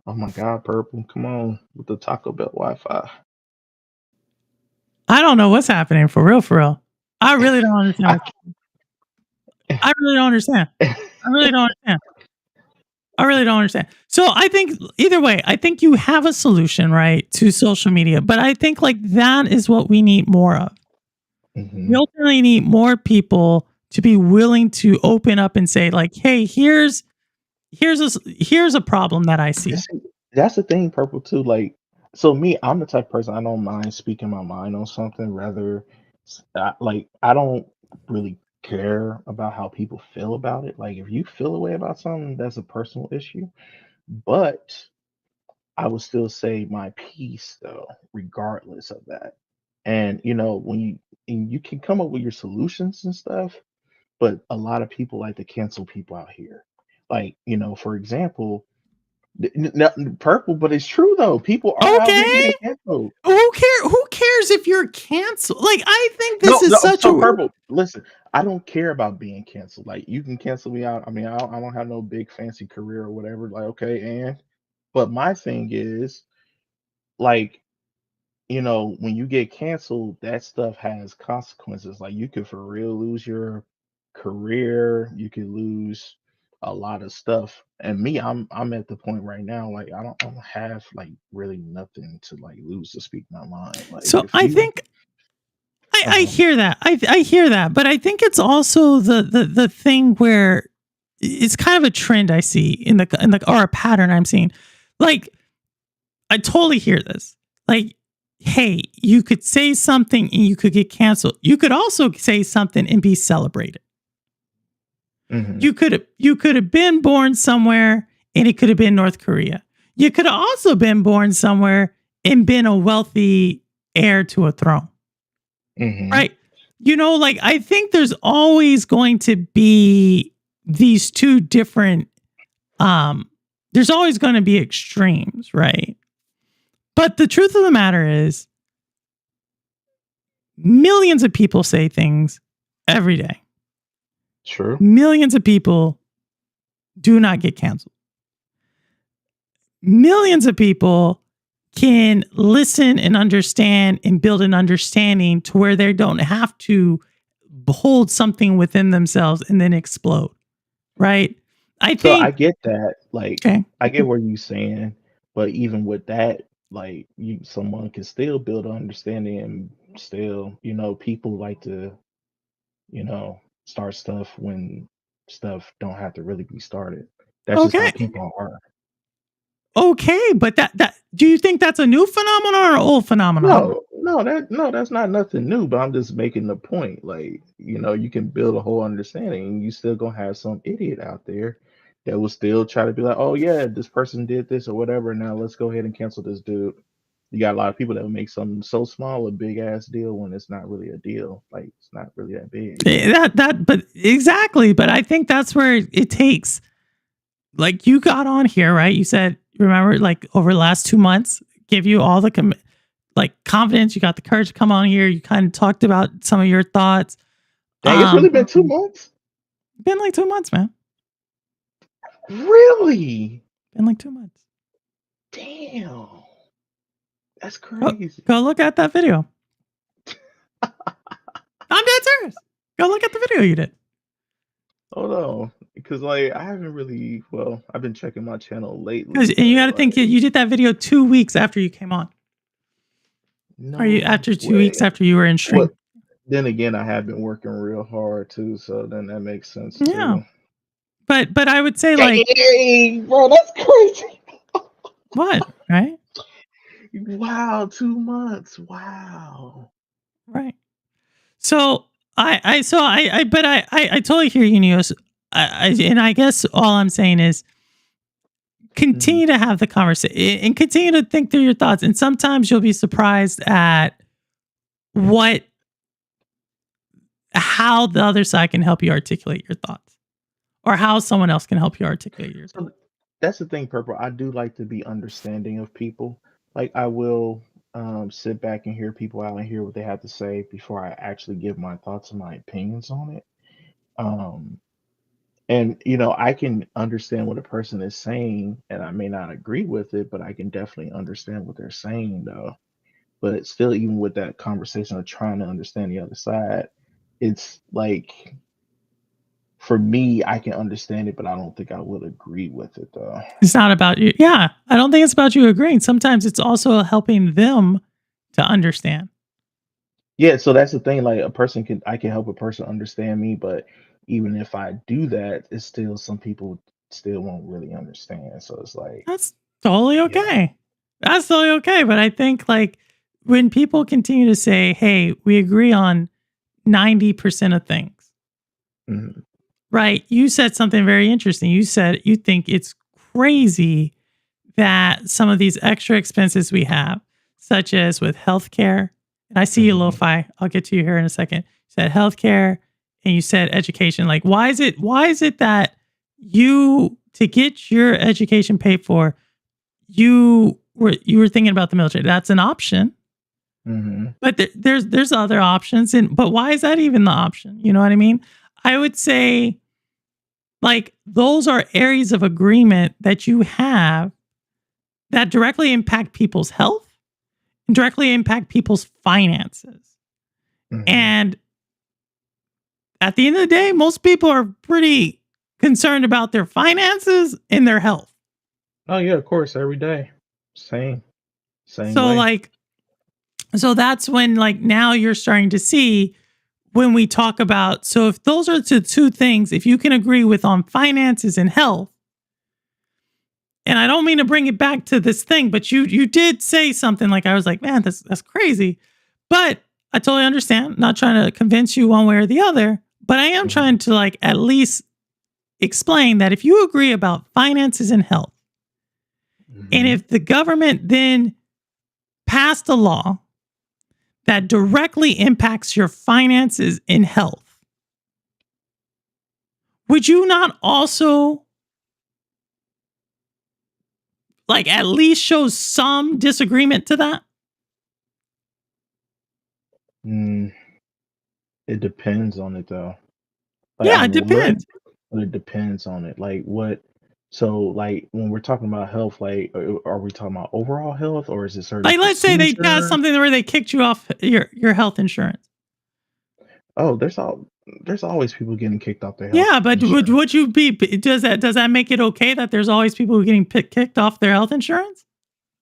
Oh my God, Purple, come on with the Taco Bell Wi-Fi. I don't know what's happening for real. I really don't understand. I really don't understand. I really don't understand. I really don't understand. So I think either way, I think you have a solution, right, to social media. But I think like that is what we need more of. Mhm. We ultimately need more people to be willing to open up and say, like, hey, here's a problem that I see. See, that's the thing, Purple, too. Like, so me, I'm the type of person I don't mind speaking my mind on something. Rather, I don't really care about how people feel about it. Like, if you feel a way about something, that's a personal issue. But I would still say my piece, though, regardless of that. And when you can come up with your solutions and stuff, but a lot of people like to cancel people out here. Like, for example, purple, but it's true though. People are out here Okay. getting canceled. Who cares if you're canceled? Like, I think No, this is no, such so a purple. Listen, I don't care about being canceled. Like, you can cancel me out. I mean, I don't have no big fancy career or whatever. Like, okay, but my thing is, like, when you get canceled, that stuff has consequences. Like, you could for real lose your career. You could lose a lot of stuff. And me, I'm at the point right now, like I don't have like really nothing to like lose to speak my mind. Like, So if I you think I uh hear that. I hear that, but I think it's also the thing where it's kind of a trend I see in the or a pattern I'm seeing. Like, I totally hear this. Like, hey, you could say something and you could get canceled. You could also say something and be celebrated. mhm, You could have been born somewhere and it could have been North Korea. You could have also been born somewhere and been a wealthy heir to a throne. mhm, Right. Like, I think there's always going to be these two different there's always going to be extremes, right? But the truth of the matter is millions of people say things every day. true. Millions of people do not get canceled. Millions of people can listen and understand and build an understanding to where they don't have to hold something within themselves and then explode. Right? I So I think get that. Like, okay. I get what you're saying, but even with that, like, someone can still build an understanding, and still, people like to start stuff when stuff don't have to really be started. That's just how Okay. people are. Okay, but that do you think that's a new phenomenon or an old phenomenon? No, that's not nothing new, but I'm just making the point. Like, you can build a whole understanding, and you still gonna have some idiot out there that will still try to be like, oh yeah, this person did this or whatever. Now let's go ahead and cancel this dude. You got a lot of people that will make something so small a big ass deal when it's not really a deal. Like, it's not really that big. But exactly, but I think that's where it takes, like, you got on here, right? You said, remember, like, over the last 2 months, give you all the confidence. You got the courage to come on here. You kind of talked about some of your thoughts. Dang, it's really been 2 months. Been like 2 months, man. Really? Been like 2 months. Damn. That's Go, crazy. go look at that video. I'm dead serious. Go look at the video you did. Hold on, because like I haven't really. Well, I've been checking my channel lately. And you got to but, think like, you did that video 2 weeks after you came on. Or you no after 2 way. weeks after you were in stream. Well, then again, I have been working real hard too, so then that makes sense Yeah. too. But I would say, like, Dang, bro, that's crazy. what? Right? Wow, 2 months. Wow. Right. So I totally hear you, Neos. And I guess all I'm saying is continue to have the conversation and continue to think through your thoughts. And sometimes you'll be surprised at how the other side can help you articulate your thoughts, or how someone else can help you articulate your thoughts. So that's the thing, Purple. I do like to be understanding of people. like I will sit back and hear people out and hear what they have to say before I actually give my thoughts and my opinions on it. Um, and I can understand what a person is saying, and I may not agree with it, but I can definitely understand what they're saying, though. But still, even with that conversation of trying to understand the other side, it's like for me, I can understand it, but I don't think I would agree with it, though. It's not about you. Yeah. I don't think it's about you agreeing. Sometimes it's also helping them to understand. Yeah, so that's the thing. Like I can help a person understand me, but even if I do that, it's still some people still won't really understand. So it's like, That's totally yeah. okay. That's totally okay. But I think like when people continue to say, hey, we agree on 90% of things, Mhm. right? You said something very interesting. You said you think it's crazy that some of these extra expenses we have, such as with healthcare, and I see you, Mhm. Lo-Fi. I'll get to you here in a second. You said healthcare and you said education. Like, why is it that you to get your education paid for, you were thinking about the military? That's an option, Mhm. but there's other options. And but why is that even the option? You know what I mean? I would say like those are areas of agreement that you have that directly impact people's health and directly impact people's finances. Mhm. And at the end of the day, most people are pretty concerned about their finances and their health. Oh yeah, of course, every day. Same So way. like so that's when like now you're starting to see when we talk about, so if those are the two things, if you can agree with on finances and health, and I don't mean to bring it back to this thing, but you did say something like I was like, man, that's crazy. But I totally understand. Not trying to convince you one way or the other, but I am Mhm. trying to like at least explain that if you agree about finances and health, and Mhm. if the government then passed a law that directly impacts your finances and health, would you not also like at least show some disagreement to that? Mm, it depends on it though. Like Yeah, it I'm learning, depends. but it depends on it. Like what? So like when we're talking about health, like are we talking about overall health or is it certain Like, let's say they passed procedure? something where they kicked you off your health insurance. Oh, there's always people getting kicked off their health Yeah, but would insurance. would you be? Does that make it okay that there's always people who are getting kicked off their health insurance?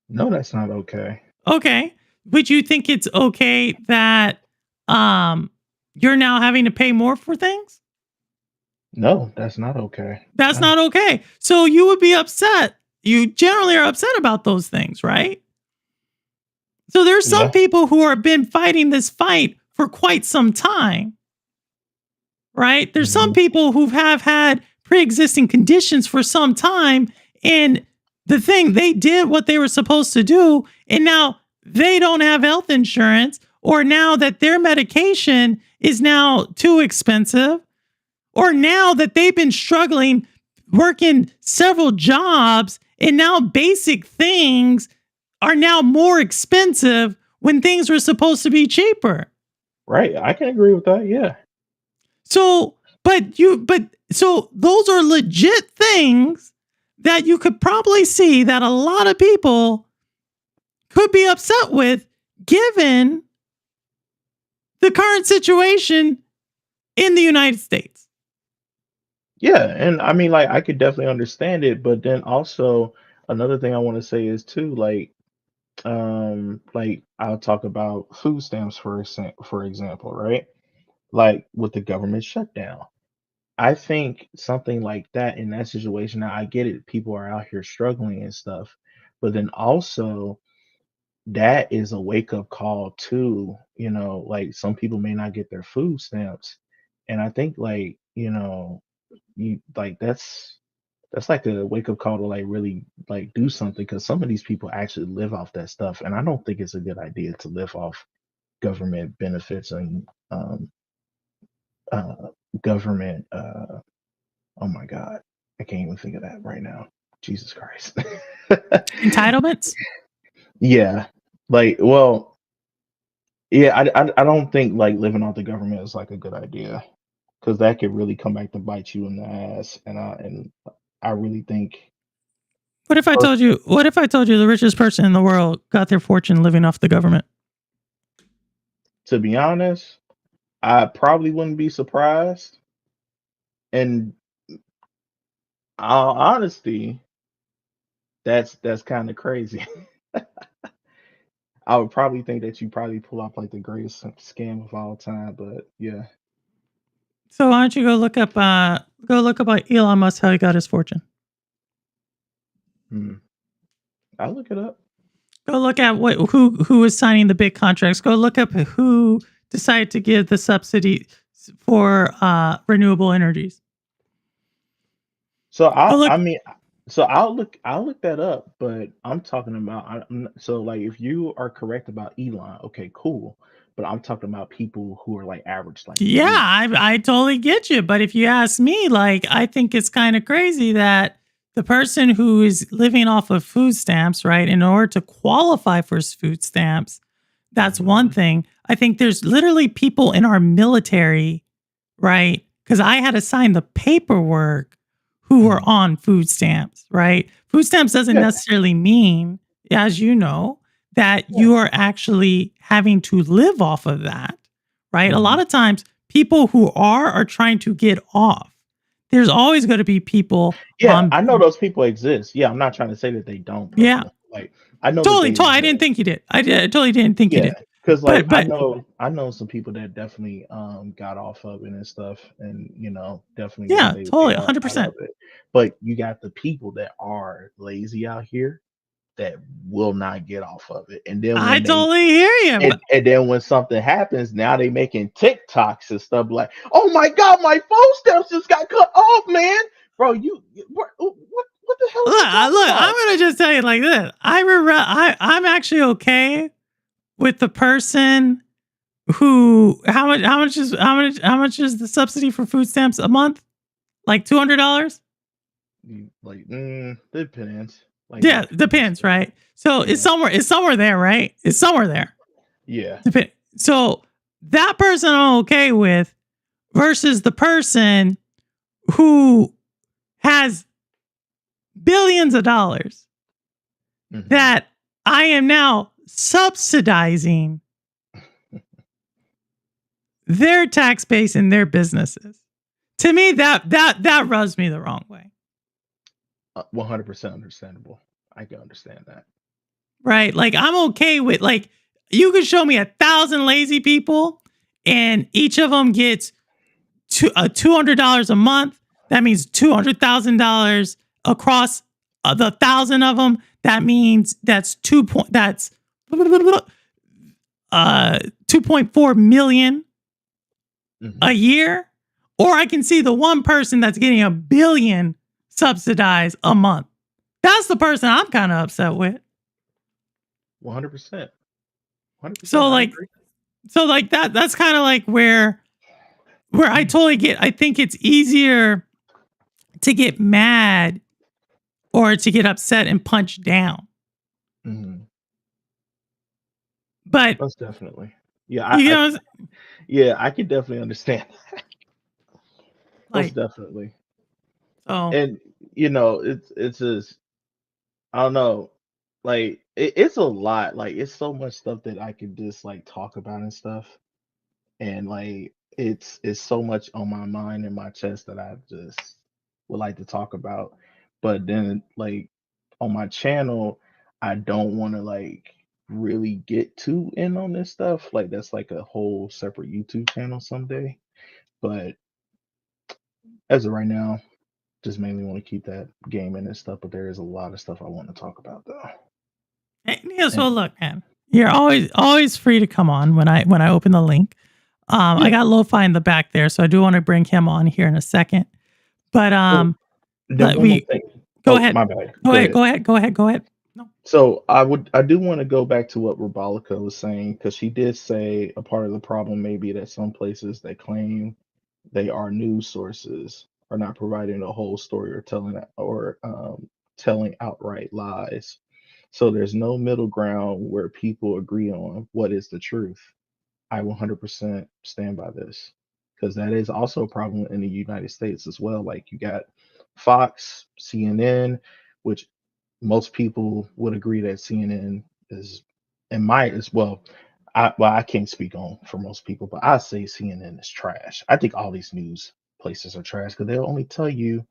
No, that's not okay. Okay, would you think it's okay that um you're now having to pay more for things? No, that's not okay. That's No. not okay. So you would be upset. You generally are upset about those things, right? So there's some Yeah. people who have been fighting this fight for quite some time, right? There's some Mhm. people who have had pre-existing conditions for some time, and the thing they did what they were supposed to do, and now they don't have health insurance, or now that their medication is now too expensive, or now that they've been struggling working several jobs, and now basic things are now more expensive when things were supposed to be cheaper. Right. I can agree with that. Yeah. So, so those are legit things that you could probably see that a lot of people could be upset with given the current situation in the United States. Yeah, and I mean, like, I could definitely understand it, but then also another thing I want to say is too, like I'll talk about food stamps for example, right? Like with the government shutdown, I think something like that in that situation. Now I get it, people are out here struggling and stuff, but then also that is a wake up call too. Like some people may not get their food stamps, and I think like you like that's like a wake up call to like really like do something because some of these people actually live off that stuff, and I don't think it's a good idea to live off government benefits and uh, government. Oh my God, I can't even think of that right now. Jesus Christ. Entitlements? Yeah, like, well, yeah, I don't think like living off the government is like a good idea because that could really come back to bite you in the ass. And I really think, What if I pers- told you? What if I told you the richest person in the world got their fortune living off the government? to be honest, I probably wouldn't be surprised. And all honesty, that's kind of crazy. I would probably think that you probably pull off like the greatest scam of all time, but yeah. So why don't you go look up Elon Musk how he got his fortune? Hmm. I'll look it up. Go look at who was signing the big contracts. Go look up who decided to give the subsidy for renewable energies. So Go I look. mean, I'll look that up, but I'm talking about so like if you are correct about Elon, okay, cool. But I'm talking about people who are like average like Yeah, me. I totally get you. But if you ask me, like, I think it's kind of crazy that the person who is living off of food stamps, right, in order to qualify for food stamps, that's one Mhm. thing. I think there's literally people in our military, right? Because I had to sign the paperwork who were Mhm. on food stamps, right? Food stamps doesn't Yeah, necessarily mean, as you know, that yeah. you are actually having to live off of that, right? A lot Mhm. of times, people who are trying to get off. There's always going to be people Yeah, on. I know those people exist. Yeah, I'm not trying to say that they don't, Yeah, bro. Like I know that totally, they totally. I didn't exist. think you did. I totally didn't think you Yeah, did. because like But I know some people that definitely got off of it and stuff, and definitely got yeah, their way totally, out, out 100%. of it. But you got the people that are lazy out here that will not get off of it, and then I when they totally hear you. and then when something happens, now they making TikToks and stuff like, "Oh my God, my phone steps just got cut off, man, bro. What the hell are you talking Look, I'm about?" gonna just tell you like this. I'm actually okay with the person who how much is the subsidy for food stamps a month? Like $200? Like, depends. Like, Yeah, depends. depends, right? So Yeah, it's somewhere there, right? It's somewhere there. yeah. So that person I'm okay with versus the person who has billions of dollars Hmm. that I am now subsidizing their tax base and their businesses. To me, that rubs me the wrong way, 100% understandable. I can understand that. right? Like I'm okay with like you could show me 1,000 lazy people, and each of them gets $200 a month. That means $200,000 across the 1,000 of them. That means that's 2.4 million Hmm. a year, or I can see the one person that's getting a billion subsidized a month. That's the person I'm kind of upset with. 100%. 100%. So I like agree. that's kind of like where I totally get. I think it's easier to get mad or to get upset and punch down. Hmm. But Most definitely. Yeah, you know, yeah, I can definitely understand. Most like definitely. so. And it's just I don't know. Like it's a lot. Like it's so much stuff that I could just like talk about and stuff. And like it's so much on my mind and my chest that I just would like to talk about. But then like on my channel, I don't want to like really get too in on this stuff. Like that's like a whole separate YouTube channel someday. But as of right now, just mainly want to keep that gaming and stuff. But there is a lot of stuff I want to talk about though. Yeah, And so look, man, you're always free to come on when I open the link. I yeah, got Lo-Fi in the back there, so I do want to bring him on here in a second. But well, then let one more we thing. go Oh, ahead, my bad. Go ahead. go ahead. No, So I do want to go back to what Robolica was saying because she did say a part of the problem may be that some places that claim they are news sources are not providing the whole story or telling outright lies. So there's no middle ground where people agree on what is the truth. I 100% stand by this because that is also a problem in the United States as well. Like you got Fox, CNN, which most people would agree that CNN is, and might as well. I can't speak on for most people, but I say CNN is trash. I think all these news places are trash because they'll only tell you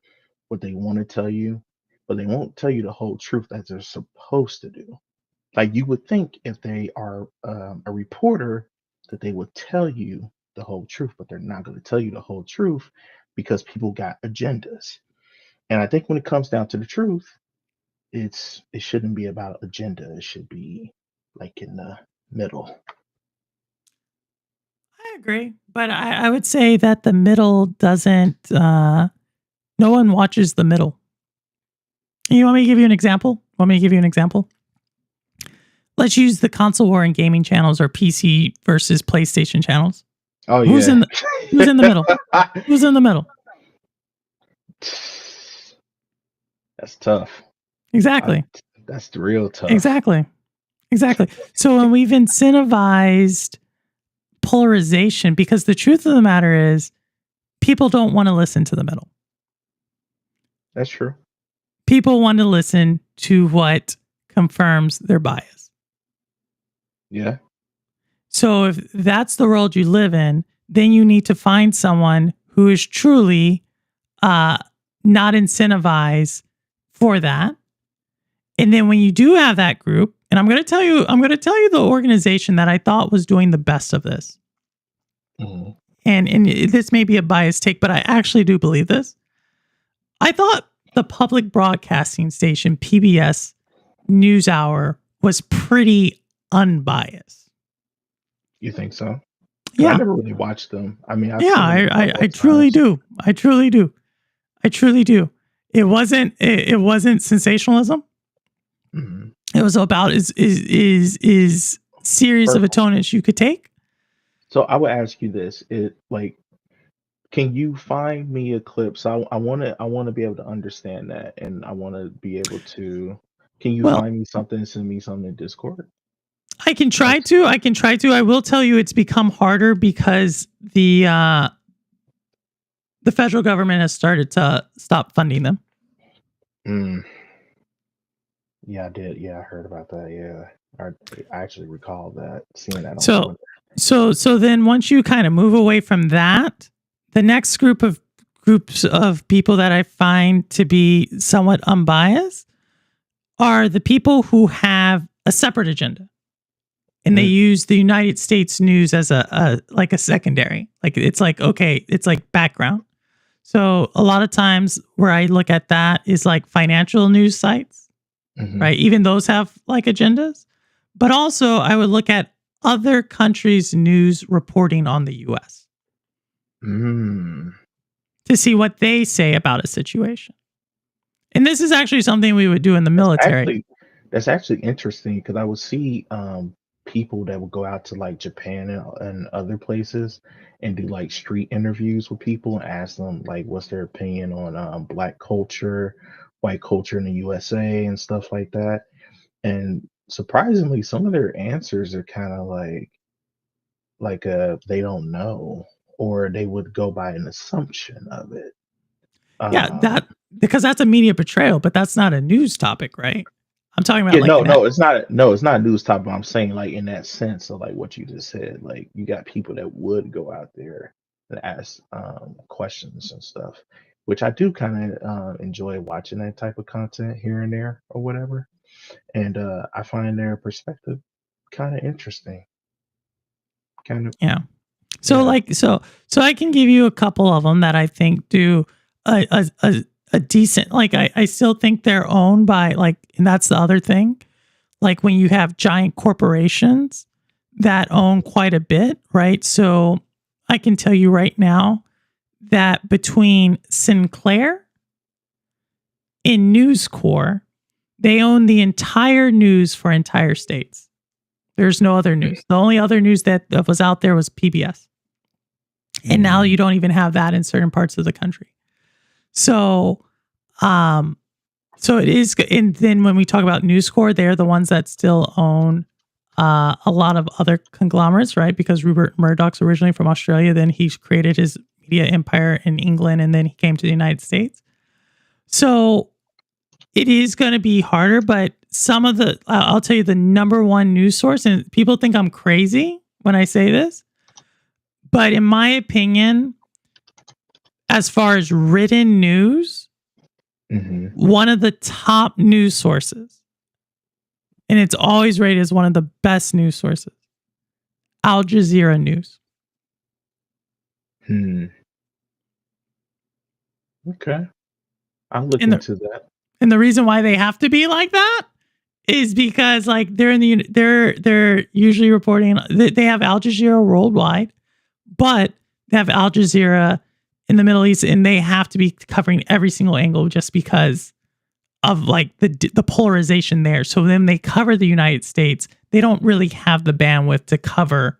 what they want to tell you, but they won't tell you the whole truth that they're supposed to do. Like you would think if they are a reporter that they would tell you the whole truth, but they're not going to tell you the whole truth because people got agendas. And I think when it comes down to the truth, it shouldn't be about agenda. It should be like in the middle. I agree, but I would say that the middle doesn't. No one watches the middle. You want me to give you an example? Let's use the console war and gaming channels or PC versus PlayStation channels. Oh Who's yeah. in the middle? Who's in the middle? That's tough. Exactly. That's real tough. Exactly. So when we've incentivized polarization, because the truth of the matter is people don't want to listen to the middle. That's true. People want to listen to what confirms their bias. Yeah. So if that's the world you live in, then you need to find someone who is truly not incentivized for that. And then when you do have that group, and I'm going to tell you the organization that I thought was doing the best of this. Mm-hmm. And this may be a biased take, but I actually do believe this. I thought the public broadcasting station, PBS NewsHour, was pretty unbiased. You think so? Yeah. I never really watched them. I mean, I truly do. I truly do. It wasn't sensationalism. Mm-hmm. It was about is series of atonements you could take. So I would ask you this: can you find me a clip? So I want to be able to understand that, and I want to be able to. Can you find me something and send me something in Discord? I can try to. I will tell you, it's become harder because the federal government has started to stop funding them. Yeah, I did. Yeah, I heard about that. Yeah, I actually recall that, seeing that on So Twitter. So then once you kind of move away from that, the next groups of people that I find to be somewhat unbiased are the people who have a separate agenda. And they use the United States news as a secondary. Like it's like, okay, it's like background. So a lot of times where I look at that is like financial news sites, right? Even those have like agendas. But also I would look at other countries' news reporting on the US to see what they say about a situation. And this is actually something we would do in the military. That's actually interesting because I would see people that would go out to like Japan and other places and do like street interviews with people and ask them like what's their opinion on black culture, white culture in the USA and stuff like that. And surprisingly, some of their answers are kind of like they don't know, or they would go by an assumption of it. Because that's a media portrayal, but that's not a news topic, right? I'm talking about it's not a news topic. I'm saying like in that sense of like what you just said, like you got people that would go out there and ask questions and stuff, which I do kind of enjoy watching that type of content here and there or whatever. And I find their perspective kind of interesting. Yeah. So I can give you a couple of them that I think do a decent, like I still think they're owned by like, and that's the other thing. Like when you have giant corporations that own quite a bit, right? So I can tell you right now that between Sinclair and News Corp, they own the entire news for entire states. There's no other news. The only other news that was out there was PBS. And now you don't even have that in certain parts of the country. So So it is, and then when we talk about News Corp, they're the ones that still own a lot of other conglomerates, right? Because Rupert Murdoch's originally from Australia, then he created his media empire in England, and then he came to the United States. So it is going to be harder, but some of the, I'll tell you the number one news source, and people think I'm crazy when I say this, but in my opinion, as far as written news, one of the top news sources, and it's always rated as one of the best news sources, Al Jazeera News. Okay. I'll look And the- into that. And the reason why they have to be like that is because like they're usually reporting, they have Al Jazeera worldwide, but they have Al Jazeera in the Middle East, and they have to be covering every single angle just because of like the polarization there. So then they cover the United States. They don't really have the bandwidth to cover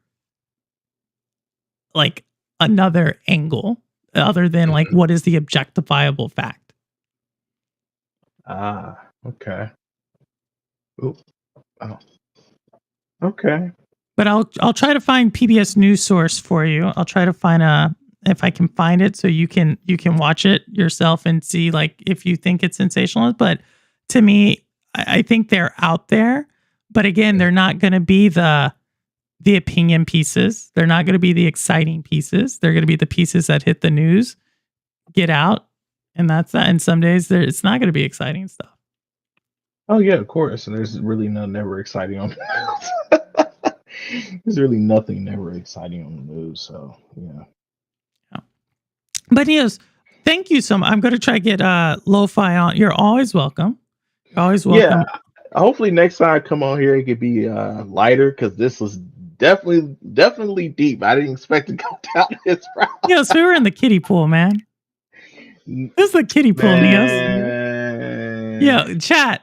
like another angle other than like what is the objectifiable fact. Okay. Oop. Oh. Okay. But I'll try to find PBS News Source for you. I'll try to find if I can find it so you can watch it yourself and see like if you think it's sensational. But to me, I think they're out there. But again, they're not going to be the opinion pieces. They're not going to be the exciting pieces. They're going to be the pieces that hit the news, get out, and that's that. And some days it's not going to be exciting stuff. Oh yeah, of course. And there's really nothing ever exciting on the news. There's really nothing ever exciting on the news. So yeah. But Neos, thank you so much. I'm going to try to get Lo-Fi on. You're always welcome. You're always welcome. Yeah. Hopefully next time I come on here it could be lighter because this was definitely deep. I didn't expect to go down this route. Neos, we were in the kiddie pool, man. This is the kiddie pool, Neos. Yo, chat.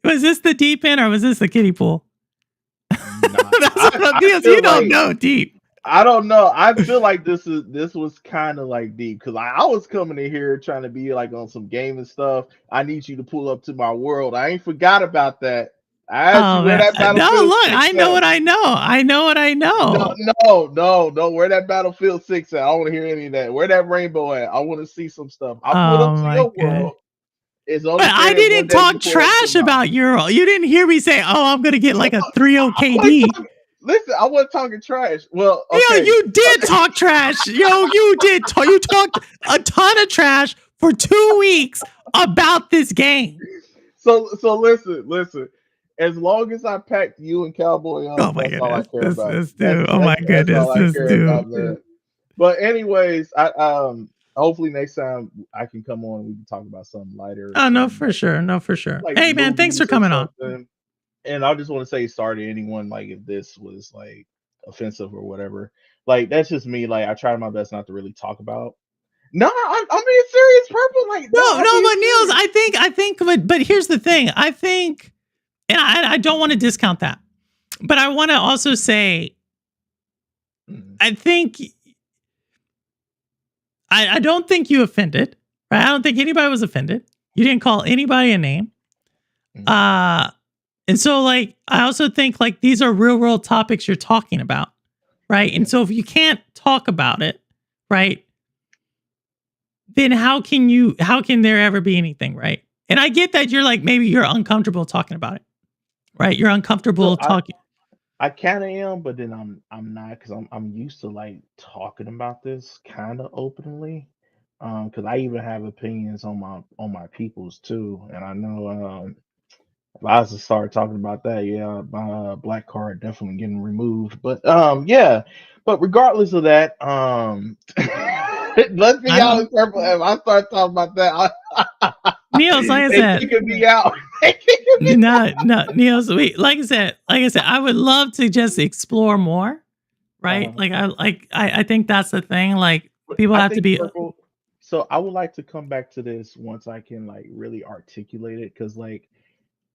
Was this the deep end or was this the kiddie pool? That's what Neos, you don't know deep. I don't know. I feel like this was kind of like deep because I was coming in here trying to be like on some gaming stuff. I need you to pull up to my world. I ain't forgot about that. I asked you where that Battlefield. No, look, I know what I know. I know what I know. No. Where that Battlefield 6 at? I don't want to hear any of that. Where that rainbow at? I want to see some stuff. I put up to your world. But I didn't talk trash about Euro. You didn't hear me say, "Oh, I'm gonna get like a 3-0 KD." Listen, I wasn't talking trash. Well, okay. Yo, you did talk trash. Yo, you did. You talked a ton of trash for 2 weeks about this game. So listen. As long as I packed you and Cowboy on, that's all I care about. This dude. Oh my goodness, this dude. But anyways, I hopefully next time I can come on and we can talk about something lighter. Oh no, for sure. Like hey man, thanks for coming on. And I just want to say sorry to anyone like if this was like offensive or whatever. Like that's just me. Like I try my best not to really talk about. No, I'm being serious, Purple. Like no, but Niels, I think, but here's the thing. I think, and I don't want to discount that, but I want to also say, I think, I don't think you offended, right? I don't think anybody was offended. You didn't call anybody a name. And so like, I also think like these are real world topics you're talking about, right? And so if you can't talk about it, right? Then how can there ever be anything, right? And I get that you're like, maybe you're uncomfortable talking about it, right? You're uncomfortable talking. I kind of am, but then I'm not because I'm used to like talking about this kind of openly. Because I even have opinions on my peoples too, and I know if I was to start talking about that, yeah, my black card definitely getting removed. But yeah. But regardless of that, let's be honest, Purple. If I start talking about that, Niels, like I said, it could be out. No, Niels. Wait, like I said, I would love to just explore more, right? I think that's the thing. Like people have to be. Purple, so I would like to come back to this once I can like really articulate it, because like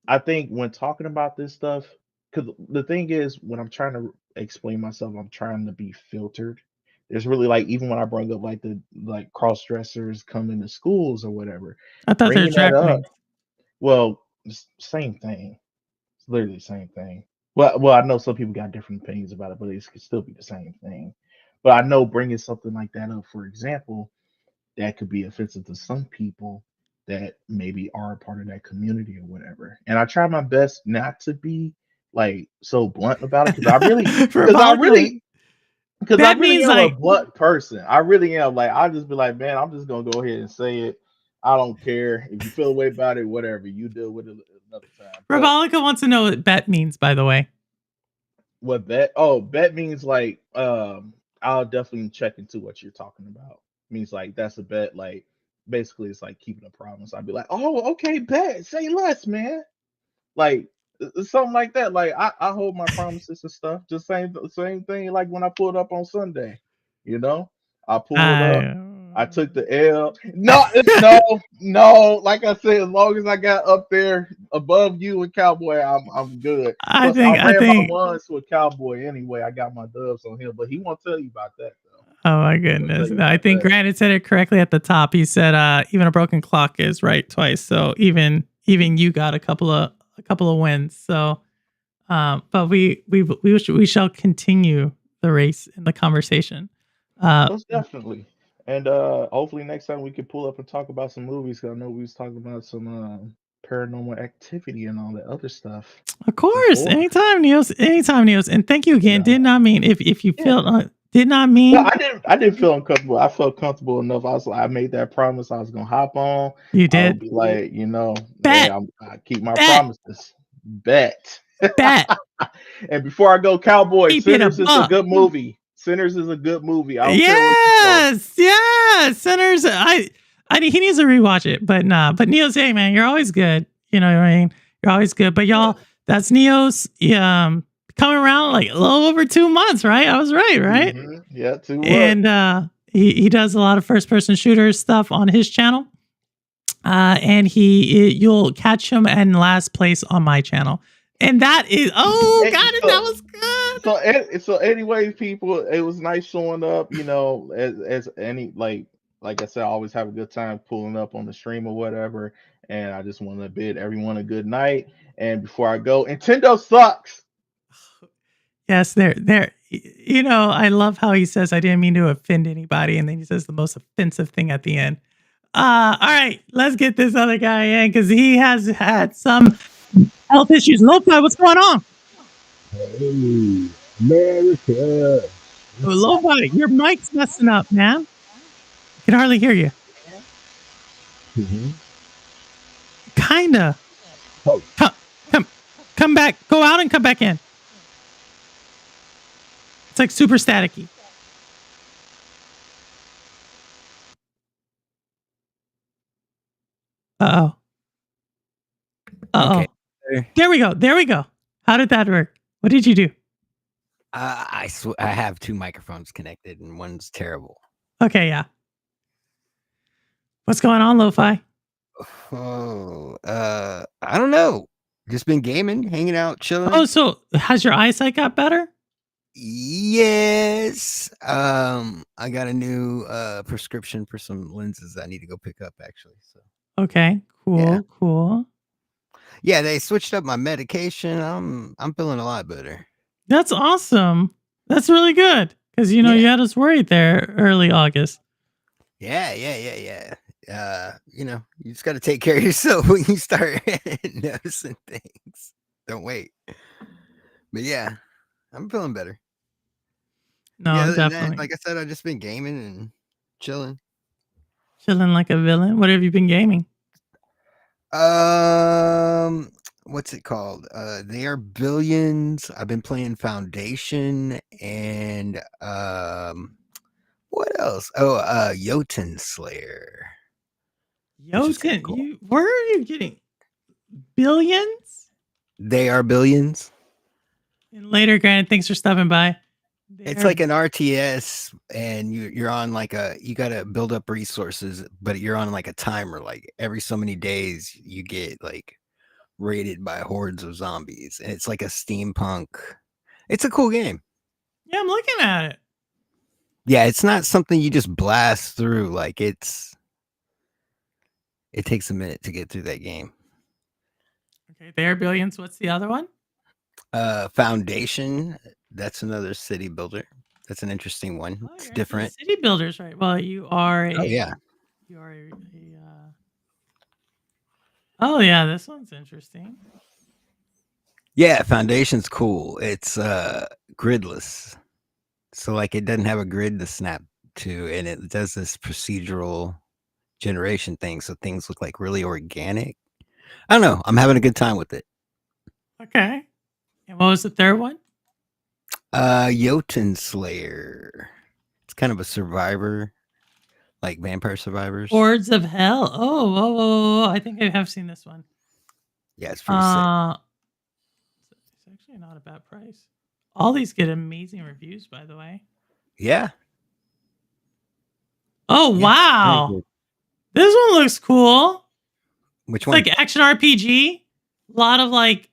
I think when talking about this stuff, because the thing is when I'm trying to explain myself, I'm trying to be filtered. there's really like even when I bring up like the like cross dressers coming to schools or whatever, I thought they were bringing that drag up. queens. Well, same thing. It's literally the same thing. Well, I know some people got different opinions about it, but it could still be the same thing. But I know bringing something like that up, for example, that could be offensive to some people that maybe are a part of that community or whatever. And I try my best not to be like so blunt about it because I really, For because I Monica, really, because I that really means am a like blunt person. I really am. Like I just be like, man, I'm just gonna go ahead and say it. I don't care if you feel a way about it, whatever. You deal with it another time. But Ravalica wants to know what bet means, by the way. what bet? Oh, bet means like I'll definitely check into what you're talking about. Means like that's a bet. Like basically, it's like keeping a promise. I'd be like, oh, okay, bet. Say less, man. Like something like that. Like I hold my promises and stuff. Just same thing. Like when I pulled up on Sunday, you know, I pulled up. I took the L. No, no. Like I said, as long as I got up there above you and Cowboy, I'm good. I Plus, I ran my think. ones to a Cowboy anyway. I got my dubs on him, but he won't tell you about that though. Oh my He won't tell goodness! you No, I about think that. Granite said it correctly at the top. He said, "Even a broken clock is right twice." So even you got a couple of wins. So, but we shall continue the race in the conversation. Most definitely. And hopefully next time we can pull up and talk about some movies. 'Cause I know we was talking about some paranormal activity and all that other stuff Of course, before. anytime, Neos, and thank you again. Yeah. Did not mean if you Yeah. feel did not No, mean I didn't feel uncomfortable. I felt comfortable enough. I was like, I made that promise. I was gonna hop on. you I did. would be like, you know, Bet, hey, I keep my bet, promises. Bet. bet. And before I go, Cowboy, Keep it a Sinners is a buck. good movie. Sinners is a good movie. I don't care what you say. Yes, Sinners. He needs to rewatch it, but nah. But Neo's, hey man, you're always good. You know what I mean? You're always good. But y'all, that's Neo's coming around like a little over 2 months, right? I was right? Mhm. Yeah, 2 months. And he does a lot of first person shooter stuff on his channel. And you'll catch him in last place on my channel. And that is And got it. so- That was good. So anyways, people, it was nice showing up. You know, as any like I said, I always have a good time pulling up on the stream or whatever. And I just want to bid everyone a good night. And before I go, Nintendo sucks. Yes, there. You know, I love how he says, "I didn't mean to offend anybody," and then he says the most offensive thing at the end. All right, let's get this other guy in because he has had some health issues. Lo-Fi, what's going on? Hey, America. Oh, Lo-Fi, your mic's messing up, man. I can hardly hear you. Mhm. Kinda. Oh. Come back. Go out and come back in. It's like super staticky. Uh-oh. Uh-oh. Okay. There we go. How did that work? What did you do? I have 2 microphones connected and one's terrible. Okay, yeah. What's going on, Lo-Fi? Oh, I don't know. Just been gaming, hanging out, chilling. Oh, so has your eyesight got better? Yes. I got a new prescription for some lenses I need to go pick up actually. So Okay, cool. yeah, they switched up my medication. I'm feeling a lot better. That's awesome. That's really good because you had us worried there early August. Yeah. You know, you just got to take care of yourself when you start noticing things. Don't wait. But yeah, I'm feeling better. No, Yeah, other than that, definitely. like I said, I've just been gaming and chilling. Chilling like a villain. What have you been gaming? What's it called? They Are Billions. I've been playing Foundation and what else? Oh, Jotun Slayer. Jotun, where are you getting billions? They Are Billions. And later, Granted, thanks for stopping by. It's like an RTS, and you're on like you got to build up resources, but you're on like a timer. Like every so many days, you get like raided by hordes of zombies, and it's like a steampunk. It's a cool game. Yeah, I'm looking at it. Yeah, it's not something you just blast through. Like it takes a minute to get through that game. Okay, Bear Billions. What's the other one? Foundation, that's another city builder. That's an interesting one. Oh, It's you're into different. city builders, right? Well, you are a. Oh yeah. You are oh yeah, this one's interesting. Yeah, Foundation's cool. It's gridless. So like it doesn't have a grid to snap to, and it does this procedural generation thing, so things look like really organic. I don't know. I'm having a good time with it. Okay. And what was the third one? Jotun Slayer. It's kind of a survivor, like Vampire Survivors. Hordes of Hell. Oh, whoa, whoa, whoa. I think I have seen this one. Yeah, it's pretty sick. It's actually not a bad price. All these get amazing reviews, by the way. Yeah. Oh, Yeah, wow. very good. This one looks cool. Which It's one? like action RPG. A lot of like,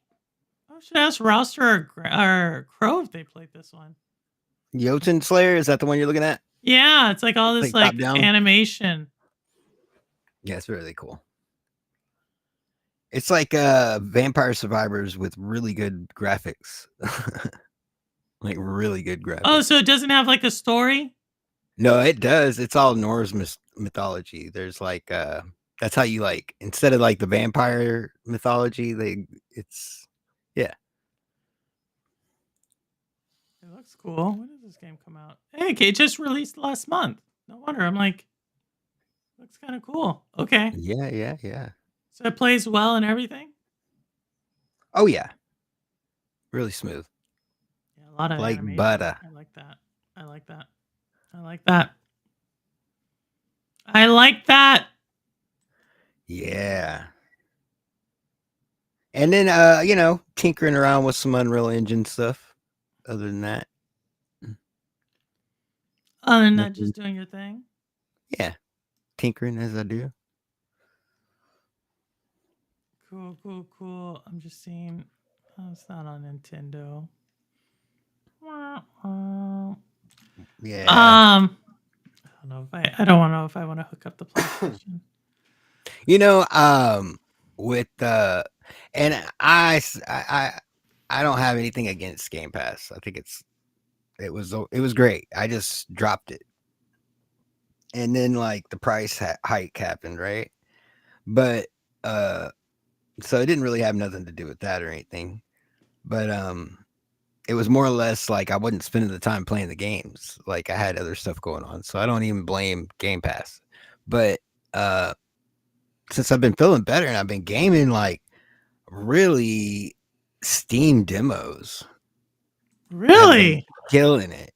I should ask Rouster or Crow if they played this one. Jotun Slayer, is that the one you're looking at? Yeah, it's like all this Like like top-down? animation. Yeah, it's really cool. It's like Vampire Survivors with really good graphics. Like really good graphics. Oh, so it doesn't have like a story? No, it does. It's all Norse mythology. There's like that's how you like, instead of like the vampire mythology, it's yeah. It looks cool. When did this game come out? Hey, okay, it just released last month. No wonder. I'm like, looks kind of cool. Okay. Yeah. So it plays well and everything? Oh yeah. Really smooth. Yeah, a lot of Like animation. butter. I like that. I like that. I like that. I like that. Yeah. And then tinkering around with some Unreal Engine stuff. Other than that. Other than that, Nothing. just doing your thing. Yeah. Tinkering as I do. Cool. I'm just seeing. Oh, it's not on Nintendo. Yeah. I don't know if I don't know if I want to hook up the PlayStation. With and I don't have anything against Game Pass. I think it was great. I just dropped it, and then like the price hike happened, right? But so it didn't really have nothing to do with that or anything. But it was more or less like I wasn't spending the time playing the games. Like I had other stuff going on, so I don't even blame Game Pass. But since I've been feeling better and I've been gaming like really Steam demos. Really? Killing it.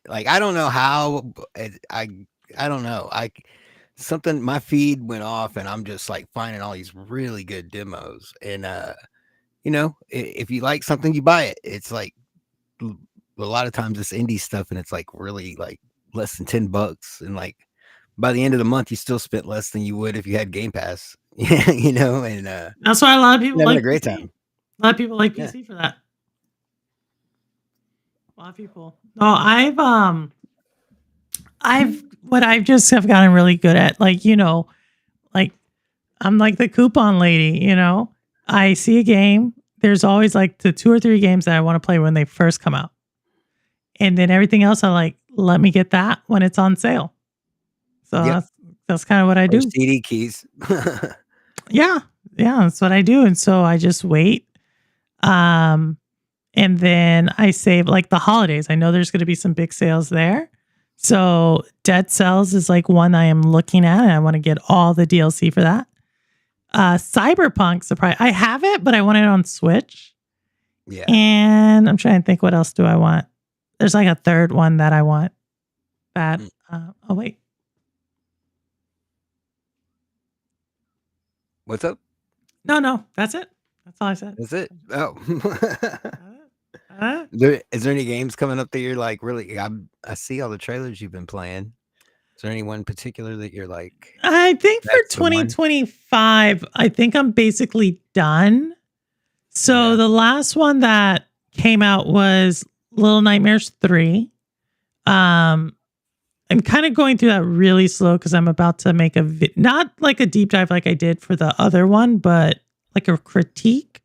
Like I don't know how. I don't know. Something, my feed went off and I'm just like finding all these really good demos. And if you like something, you buy it. It's like a lot of times it's indie stuff and it's like really like less than $10, and like by the end of the month you still spent less than you would if you had Game Pass. And That's why a lot of people having like a great PC. time. A lot of people like Yeah. PC for that. A lot of people. No, I've just have gotten really good at, like I'm like the coupon lady, I see a game. There's always like the 2 or 3 games that I want to play when they first come out. And then everything else I like, let me get that when it's on sale. So Yep. that's kind of what I do. Or CD keys. Yeah, that's what I do. And so I just wait. And then I save like the holidays. I know there's going to be some big sales there. So Dead Cells is like one I am looking at, and I want to get all the DLC for that. Cyberpunk, surprise. I have it, but I want it on Switch. Yeah. And I'm trying to think, what else do I want? There's like a third one that I want. That oh wait. What's up? No, that's it. That's all I said. That's it. Oh. Uh, Is there any games coming up that you're like really? I see all the trailers you've been playing. Is there any one particular that you're like? I think for That's the one. 2025, I think I'm basically done. So Yeah. the last one that came out was Little Nightmares 3. I'm kind of going through that really slow because I'm about to make not like a deep dive like I did for the other one, but like a critique.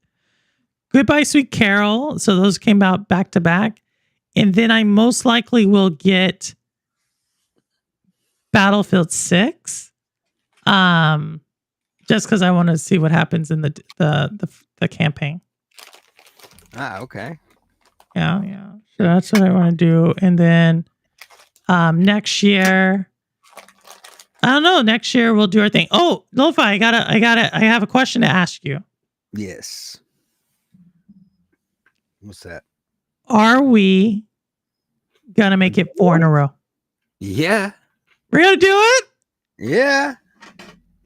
Goodbye, Sweet Carol. So those came out back to back. And then I most likely will get Battlefield 6. Just because I want to see what happens in the campaign. Okay. Yeah. So that's what I want to do. And then next year, I don't know. Next year we'll do our thing. Oh, Lo-Fi, I have a question to ask you. Yes. What's that? Are we gonna make it 4 in a row? Yeah. We're gonna do it? Yeah.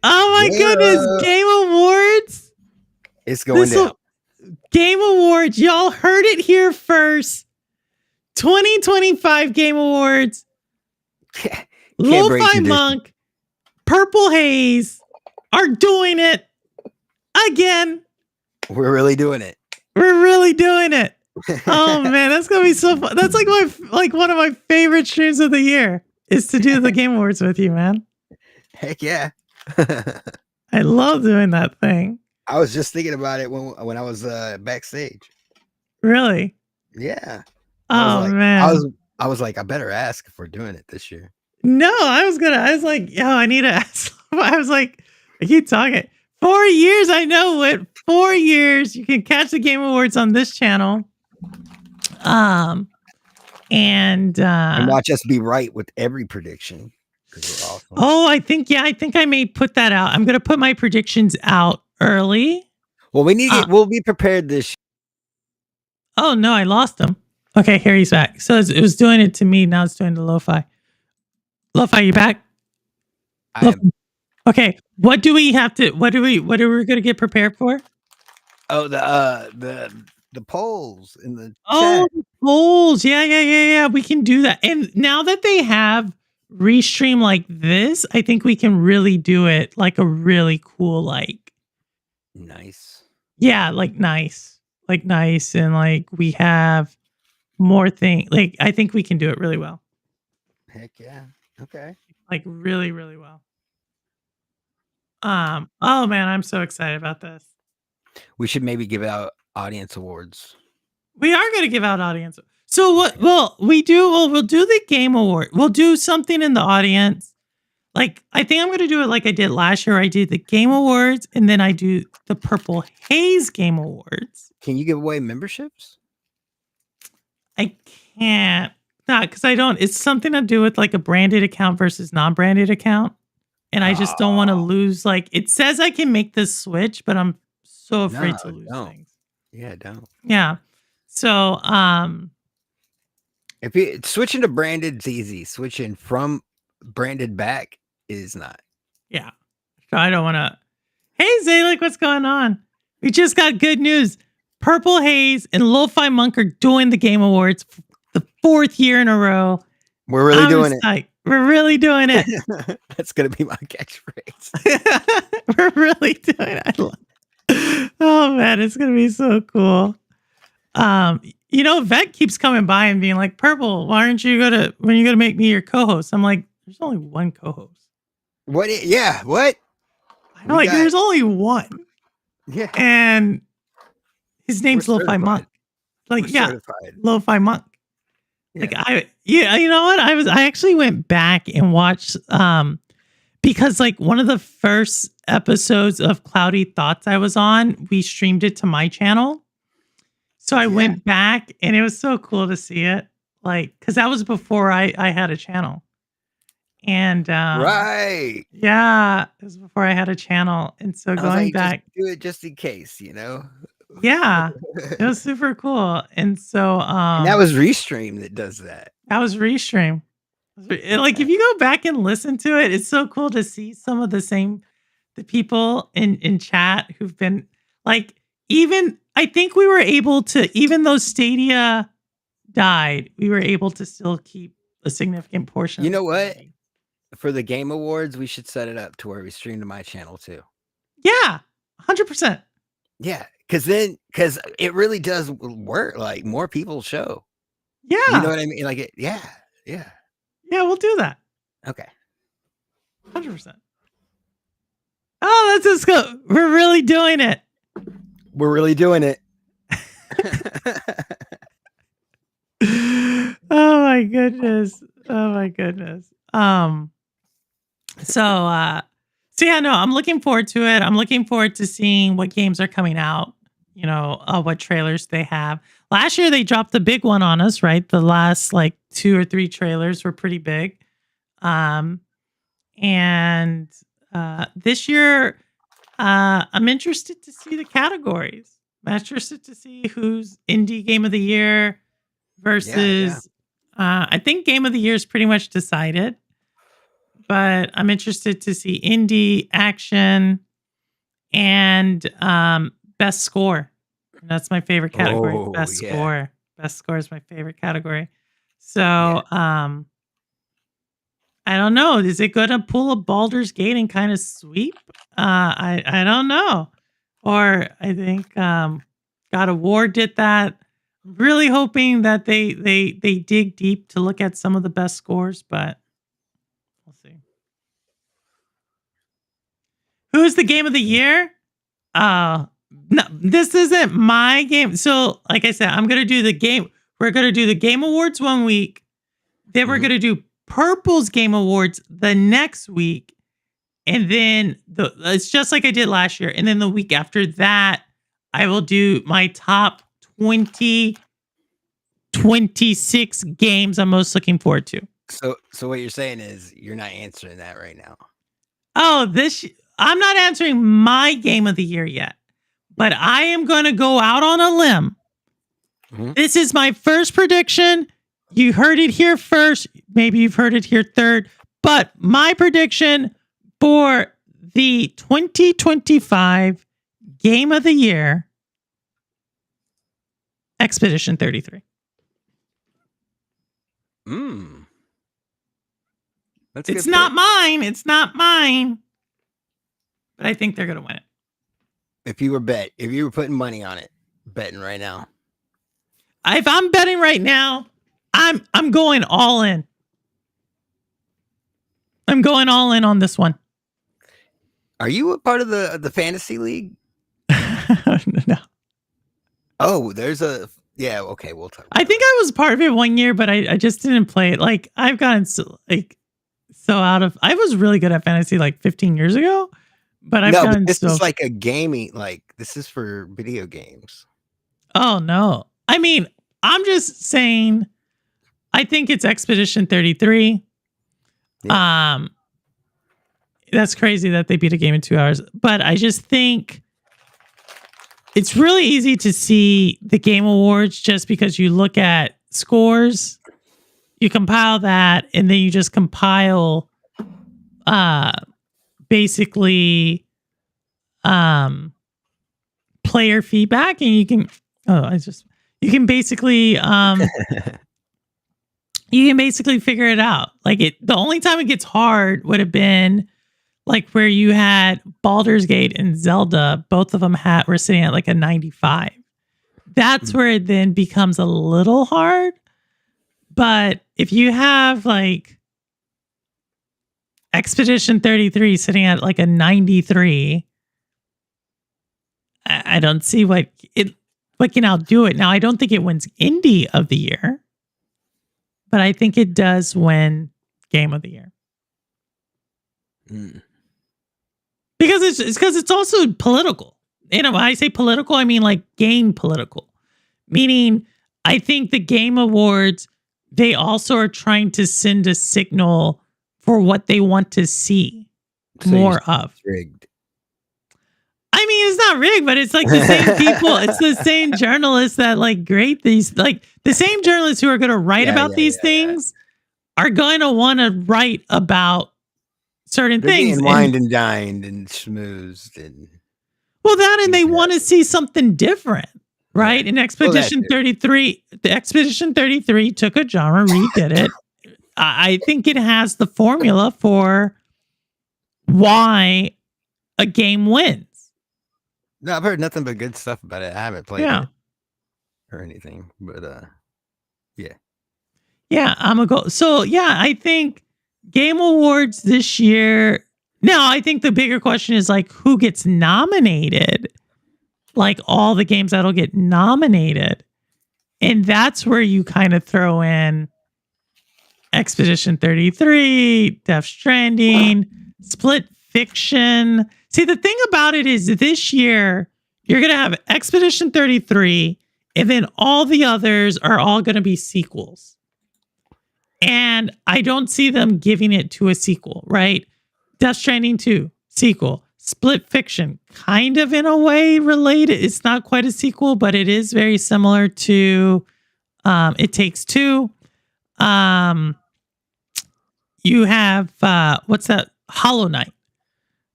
Oh my goodness. Game Awards. It's going down. Game Awards. Y'all heard it here first. 2025 Game Awards. Lo-Fi Monk, Purple Haze are doing it again. We're really doing it. We're really doing it. Oh man, that's gonna be so fun. That's like one of my favorite streams of the year is to do the Game Awards with you, man. Heck yeah. I love doing that thing. I was just thinking about it when I was backstage. Really? Yeah. Man. I was like, I better ask if we're doing it this year. No, I was like, yo, I need to ask. I was like, I keep talking. 4 years, I know it. 4 years. You can catch the Game Awards on this channel. And watch us be right with every prediction. Because we're awesome. Oh, I think I may put that out. I'm gonna put my predictions out early. Well, we need to we'll be prepared this year. Oh no, I lost him. Okay, here he's back. So it was doing it to me. Now it's doing to Lo-Fi. Lo-Fi, you back? Okay. What are we going to get prepared for? Oh, the polls in the chat. The polls. Yeah. We can do that. And now that they have Restream like this, I think we can really do it like a really cool, like nice. Yeah, like nice. Like nice. And like we have more things. Like I think we can do it really well. Heck yeah. Okay. Like really, really well. Oh man, I'm so excited about this. We should maybe give out audience awards. We are going to give out audience. So what? Well, we'll do the Game Award. We'll do something in the audience. Like I think I'm going to do it like I did last year. I did the Game Awards and then I do the Purple Haze Game Awards. Can you give away memberships? I can't. Not because I don't. It's something to do with like a branded account versus non-branded account. And I just don't want to lose. Like it says I can make this switch, but I'm so afraid to lose things. Yeah, don't. Yeah. So if you switching to branded is easy. Switching from branded back is not. Yeah. So I don't want to. Hey Zalik, what's going on? We just got good news. Purple Haze and Lo-Fi Monk are doing the Game Awards for the 4th year in a row. We're really doing it. We're really doing it. That's gonna be my catchphrase. We're really doing it. Oh man, it's gonna be so cool. Vet keeps coming by and being like, "Purple, why aren't you gonna make me your co-host?" I'm like, "There's only one co-host." What? Yeah. What? I'm like, "There's only one." Yeah. And his name's Lo-Fi Monk. Like, Lo-Fi Monk. Yeah. Like you know what? I actually went back and watched because like one of the first episodes of Cloudy Thoughts I was on, we streamed it to my channel. So I went back and it was so cool to see it. Like, cause that was before I had a channel. And right. Yeah, it was before I had a channel. And so going back, do it just in case, you know. Yeah, it was super cool. And so and that was Restream that does that. That was Restream. Like if you go back and listen to it, it's so cool to see some of the people in chat who've been like, even I think we were able to, even though Stadia died, we were able to still keep a significant portion. You know what? For the Game Awards, we should set it up to where we stream to my channel too. Yeah, 100%. Yeah, because it really does work. Like more people show. Yeah, you know what I mean. Like yeah, Yeah. Yeah, we'll do that. Okay. 100%. Oh, that's just good. We're really doing it. We're really doing it. Oh my goodness. Oh my goodness. So yeah, no, I'm looking forward to it. I'm looking forward to seeing what games are coming out, what trailers they have. Last year they dropped the big one on us, right? The last like 2 or 3 trailers were pretty big. And this year I'm interested to see the categories. I'm interested to see who's indie game of the year versus I think game of the year is pretty much decided. But I'm interested to see indie, action, and best score. That's my favorite category. Oh, Best yeah. score. Best score is my favorite category. So I don't know. Is it going to pull a Baldur's Gate and kind of sweep? I don't know. Or I think God of War did that. Really hoping that they dig deep to look at some of the best scores, but we'll see. Who's the game of the year? No, this isn't my game. So, like I said, I'm gonna do the game. We're gonna do the Game Awards one week. Then we're gonna do Purple's Game Awards the next week, and then it's just like I did last year. And then the week after that, I will do my top 26 games I'm most looking forward to. So what you're saying is you're not answering that right now. Oh, I'm not answering my game of the year yet, but I am going to go out on a limb. This is my first prediction. You heard it here first. Maybe you've heard it here third, but my prediction for the 2025 game of the year, Expedition 33. It's not mine. It's not mine. But I think they're going to win it. If you were putting money on it, betting right now. If I'm betting right now, I'm going all in. I'm going all in on this one. Are you a part of the fantasy league? No. Oh, okay, we'll talk. I think I was part of it one year, but I just didn't play it. Like I've gotten so out of. I was really good at fantasy like 15 years ago, but this is like a gaming. Like this is for video games. Oh no! I mean, I'm just saying. I think it's Expedition 33. Yeah. That's crazy that they beat a game in 2 hours, but I just think it's really easy to see the Game Awards just because you look at scores, you compile that, and then you just compile basically player feedback, and you can basically you can basically figure it out. Like the only time it gets hard would have been like where you had Baldur's Gate and Zelda, both of them were sitting at like a 95. That's where it then becomes a little hard. But if you have like Expedition 33 sitting at like a 93, I don't see what can outdo it. Now, I don't think it wins Indie of the Year, but I think it does win Game of the Year. Because it's also political. When I say political, I mean like game political. Meaning, I think the Game Awards, they also are trying to send a signal for what they want to see more of. Rigged. I mean, it's not rigged, but it's like the same people. It's the same journalists that like grade these. Like the same journalists who are going to write about these things are going to want to write about certain things. Being wined and dined and schmoozed and they want to see something different, right? In Expedition 33, the Expedition 33 took a genre, redid it. I think it has the formula for why a game wins. No, I've heard nothing but good stuff about it. I haven't played it or anything, but yeah. Yeah, I'm a go. So yeah, I think Game Awards this year. Now, I think the bigger question is like who gets nominated? Like all the games that'll get nominated. And that's where you kind of throw in Expedition 33, Death Stranding, Split Fiction. See, the thing about it is this year, you're going to have Expedition 33, and then all the others are all going to be sequels. And I don't see them giving it to a sequel, right? Death Stranding 2, sequel. Split Fiction, kind of in a way related. It's not quite a sequel, but it is very similar to It Takes Two. You have, what's that? Hollow Knight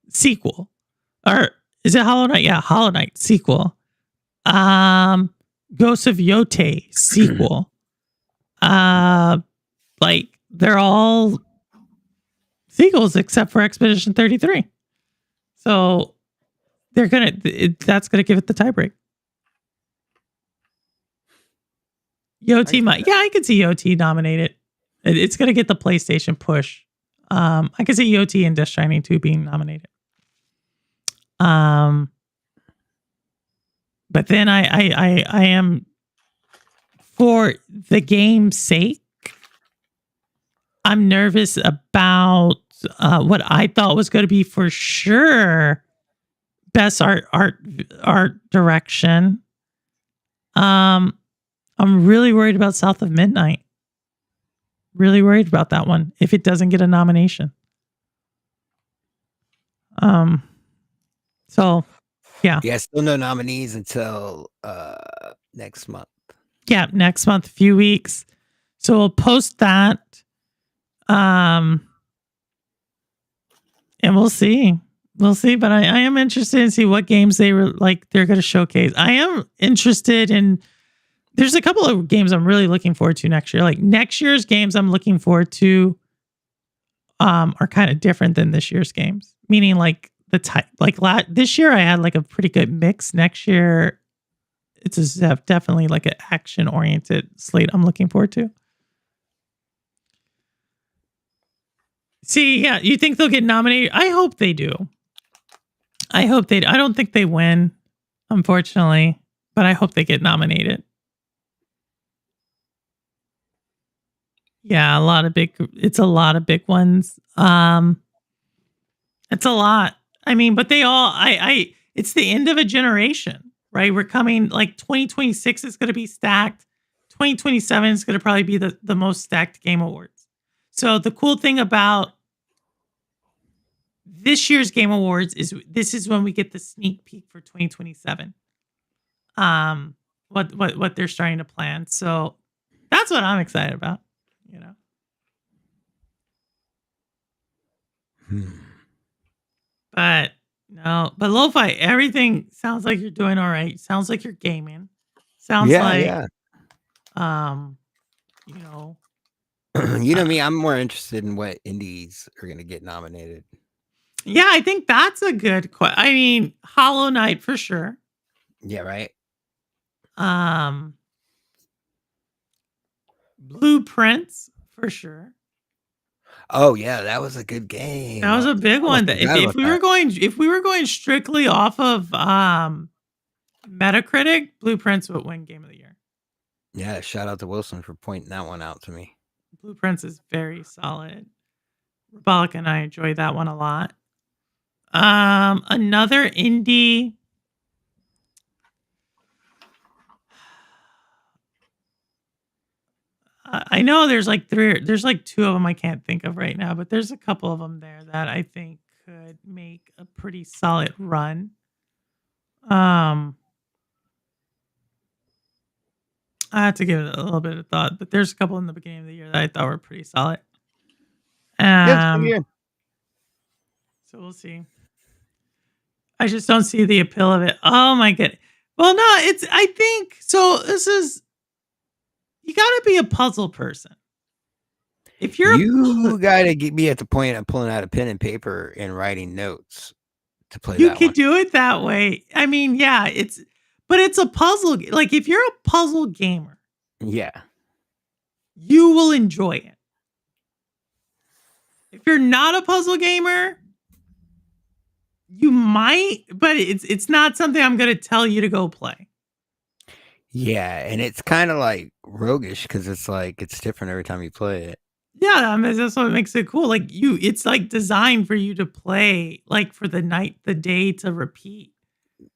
sequel. Or is it Hollow Knight? Yeah, Hollow Knight sequel. Ghosts of Yote sequel. Like, they're all sequels except for Expedition 33. So that's gonna give it the tiebreak. Yote might, yeah, I could see Yote nominated. It's gonna get the PlayStation push. I could see Yote and Death Stranding 2 being nominated. But then I am, for the game's sake, I'm nervous about what I thought was going to be for sure best art direction. I'm really worried about South of Midnight. Really worried about that one if it doesn't get a nomination. So yeah. Yeah, still no nominees until next month. Yeah, next month, a few weeks. So we'll post that. And we'll see. We'll see. But I am interested in see what games they're going to showcase. I am interested in. There's a couple of games I'm really looking forward to next year. Like next year's games I'm looking forward to are kind of different than this year's games. Meaning like the type, this year I had like a pretty good mix. Next year it's definitely like an action oriented slate I'm looking forward to. See, yeah, you think they'll get nominated? I hope they do. I don't think they win, unfortunately, but I hope they get nominated. Yeah, it's a lot of big ones. It's a lot. I mean, but they all, it's the end of a generation, right? We're coming, like 2026 is going to be stacked. 2027 is going to probably be the most stacked Game Awards. So the cool thing about this year's Game Awards is this is when we get the sneak peek for 2027. What they're starting to plan. So that's what I'm excited about, you know. But Lo-Fi, everything sounds like you're doing all right. Sounds like you're gaming. Sounds Yeah. you know. You know me, I'm more interested in what indies are going to get nominated. Yeah, I think that's a good question. I mean, Hollow Knight for sure. Yeah, right. Blueprints for sure. Oh yeah, that was a good game. That was a big one. forgot If about we that. were going strictly off of Metacritic, Blueprints would win Game of the Year. Yeah, shout out to Wilson for pointing that one out to me. Blueprints is very solid. Rebolic and I enjoy that one a lot. Another indie. I know there's like two of them I can't think of right now, but there's a couple of them there that I think could make a pretty solid run. I have to give it a little bit of thought, but there's a couple in the beginning of the year that I thought were pretty solid. So we'll see. I just don't see the appeal of it. Oh my god. Well, no, I think so. You got to be a puzzle person. If you got to be at the point of pulling out a pen and paper and writing notes to play. You could do it that way. I mean, yeah, but it's a puzzle. Like if you're a puzzle gamer, yeah, you will enjoy it. If you're not a puzzle gamer, you might, but it's not something I'm going to tell you to go play. Yeah, and it's kind of like roguish because it's like it's different every time you play it. Yeah, I mean, that's what makes it cool. Like it's like designed for you to play, like for the day to repeat.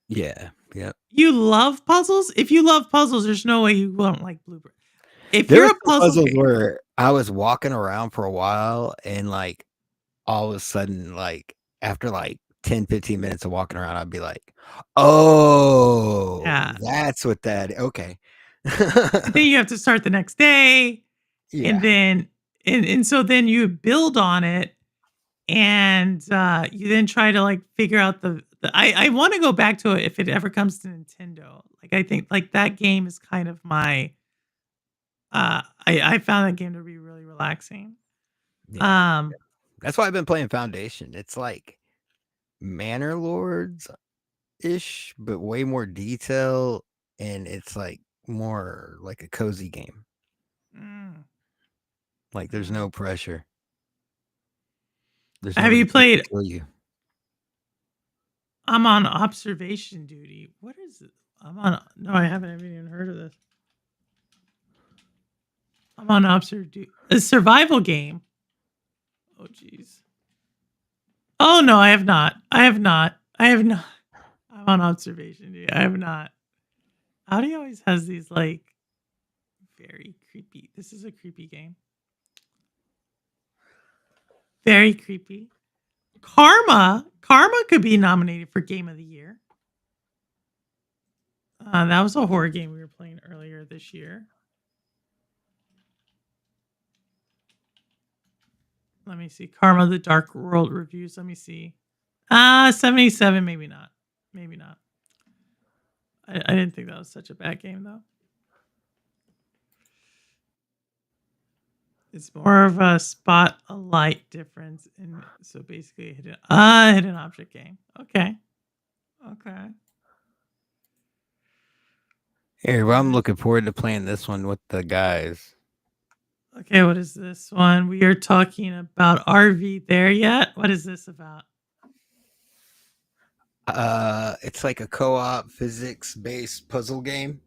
Yeah, yeah. You love puzzles? If you love puzzles, there's no way you won't like Bluebird. If There you're were a some puzzle puzzles gamer, where I was walking around for a while and like all of a sudden, like after like 10, 15 minutes of walking around, I'd be like, oh, Yeah. that's what that okay. then you have to start the next day. Yeah. And then and so then you build on it, and you then try to like figure out I want to go back to it if it ever comes to Nintendo. Like I think like that game is kind of my I found that game to be really relaxing. Yeah. That's why I've been playing Foundation. It's like Manor Lords ish, but way more detail, and it's like more like a cozy game. Mm. Like there's no pressure. There's Have nobody you to played kill you. I'm on observation duty. What is it? No, I haven't even heard of this. I'm on observation duty. A survival game. Oh jeez. Oh no, I have not. I'm on observation duty. I have not. Audi always has these like very creepy. This is a creepy game. Very creepy. Karma could be nominated for Game of the Year. That was a horror game we were playing earlier this year. Let me see. Karma: The Dark World reviews. Let me see. 77. Maybe not. Maybe not. I didn't think that was such a bad game though. It's more of a spot a light difference, and so basically a hidden object game. Okay. Here, well, I'm looking forward to playing this one with the guys. Okay, what is this one? We are talking about RV There Yet? What is this about? It's like a co-op physics-based puzzle game.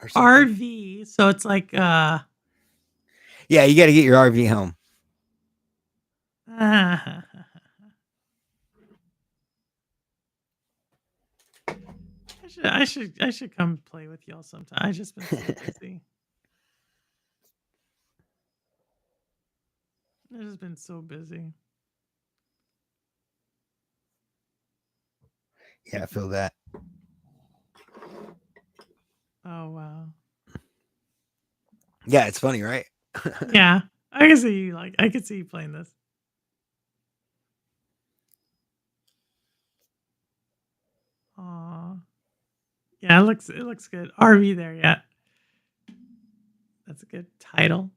RV, so it's like yeah, you got to get your RV home. I should come play with y'all sometime. I just been so busy. I've just been so busy. Yeah, I feel that. Oh wow. Yeah, it's funny, right? Yeah, I can see you playing this. Aw. Yeah, it looks good. RV There Yet? That's a good title.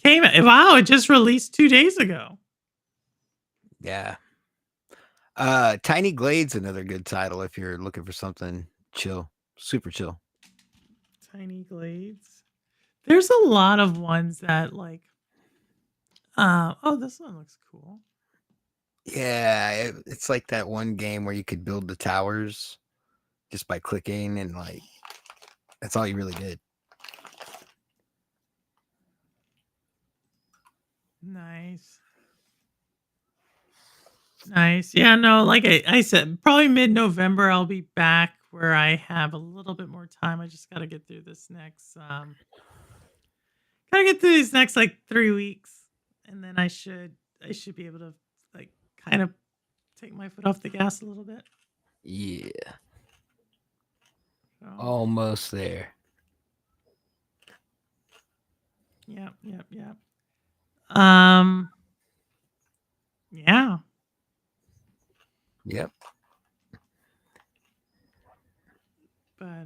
Wow, it just released 2 days ago. Yeah. Tiny Glade's another good title if you're looking for something chill, super chill. Tiny Glades. There's a lot of ones that like oh, this one looks cool. Yeah, it's like that one game where you could build the towers just by clicking, and like that's all you really did. Nice. Yeah, no, like I said, probably mid-November I'll be back where I have a little bit more time. I just got to get through this next these next like 3 weeks, and then I should be able to like kind of take my foot off the gas a little bit. Yeah. So, Almost there. Yep. Yeah. Yep. But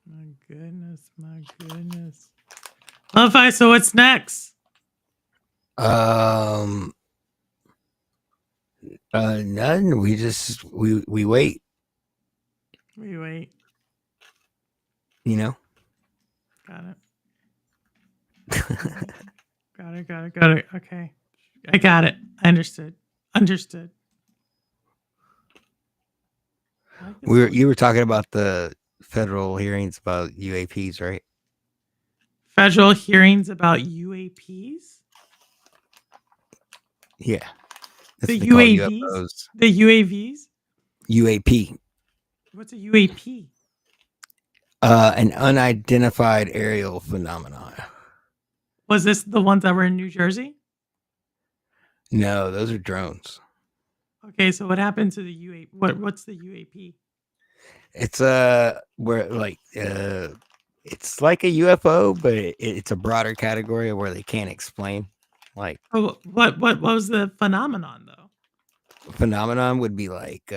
my goodness. Lo-Fi, so what's next? None. We just we wait. We wait. You know? Got it. Okay. I got it. I understood. Understood. I like this one. You were talking about the federal hearings about UAPs, right? Federal hearings about UAPs? Yeah. That's The what they call UAVs? UFOs. The UAVs? UAP. What's a UAP? An unidentified aerial phenomenon. Was this the ones that were in New Jersey? No, those are drones. Okay, so what happened to the UAP? What's the UAP? It's where like it's like a UFO, but it's a broader category of where they can't explain. Like Oh, what was the phenomenon though? phenomenon would be like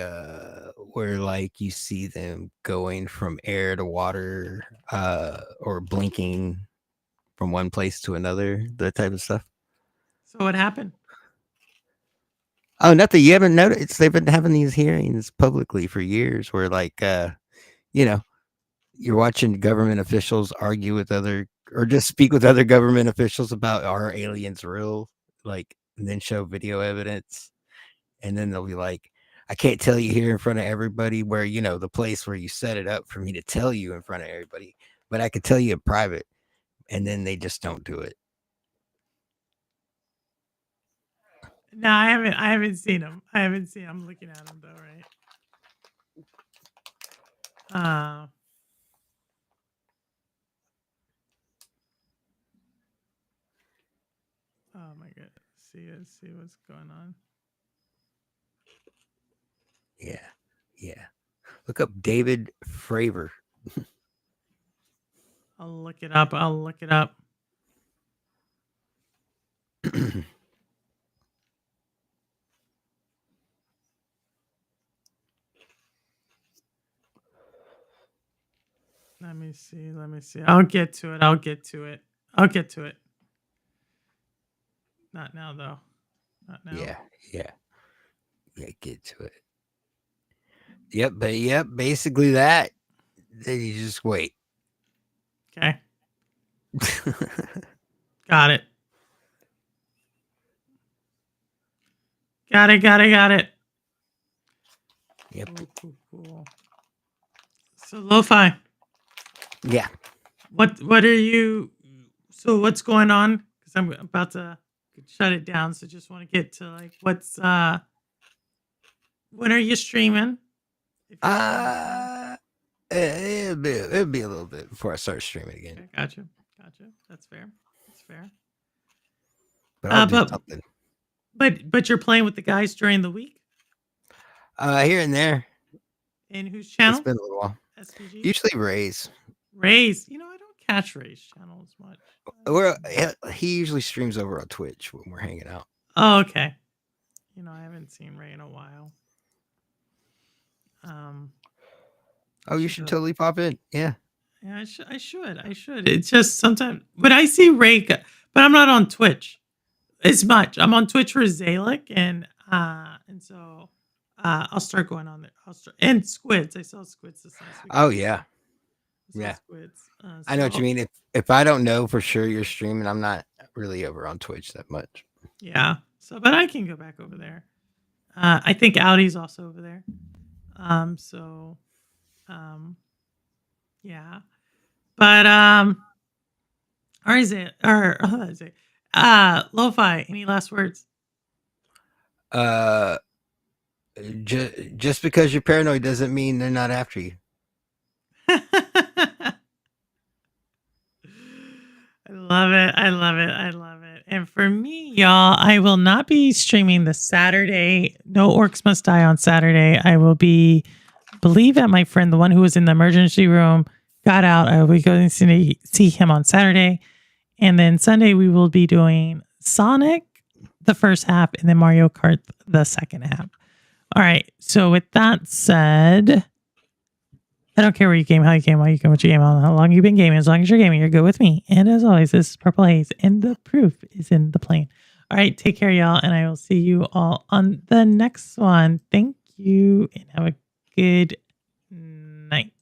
where like you see them going from air to water, or blinking from one place to another, that type of stuff. So what happened? Oh, nothing. You haven't noticed? They've been having these hearings publicly for years where like you're watching government officials argue with other or just speak with other government officials about are aliens real, like, and then show video evidence. And then they'll be like, I can't tell you here in front of everybody where, the place where you set it up for me to tell you in front of everybody, but I could tell you in private. And then they just don't do it. No, I haven't seen him. I'm looking at him though, right? Oh my god. Let's see what's going on. Yeah. Look up David Fravor. I'll look it up. Let me see. I'll get to it. Not now though. Not now. Yeah, get to it. Yep, basically that. Then you just wait. Okay. Got it. Got it. Yep. Cool. So lo-fi. Yeah. What are you? So what's going on? Because I'm about to shut it down. So just want to get to like what's when are you streaming? It'll be a little bit before I start streaming again. Okay, gotcha. That's fair. But I'll do something. But you're playing with the guys during the week? Here and there. In whose channel? It's been a little while. SPG? Usually Ray's. Ray's. I don't catch Ray's channel as much. He usually streams over on Twitch when we're hanging out. Oh, okay. I haven't seen Ray in a while. You should totally pop in. Yeah. Yeah, I should. It's just sometimes when I see Ray, but I'm not on Twitch as much. I'm on Twitch for Zalek, and so I'll start going on there. And Squids. I saw Squids this last week. Oh yeah. Squids. I know what you mean. If I don't know for sure you're streaming, I'm not really over on Twitch that much. Yeah. So, but I can go back over there. I think Audi's also over there. Yeah. But lo-fi, any last words? Just because you're paranoid doesn't mean they're not after you. I love it. And for me, y'all, I will not be streaming this Saturday. No Orcs Must Die on Saturday. I will be, believe at my friend, the one who was in the emergency room, got out. I will be going to see him on Saturday. And then Sunday, we will be doing Sonic, the first half, and then Mario Kart, the second half. All right. So with that said, I don't care where you game, how you game, why you game, what you game, how long you've been gaming. As long as you're gaming, you're good with me. And as always, this is Purple Haze, and the proof is in the plane. All right. Take care, y'all. And I will see you all on the next one. Thank you, and have a good night.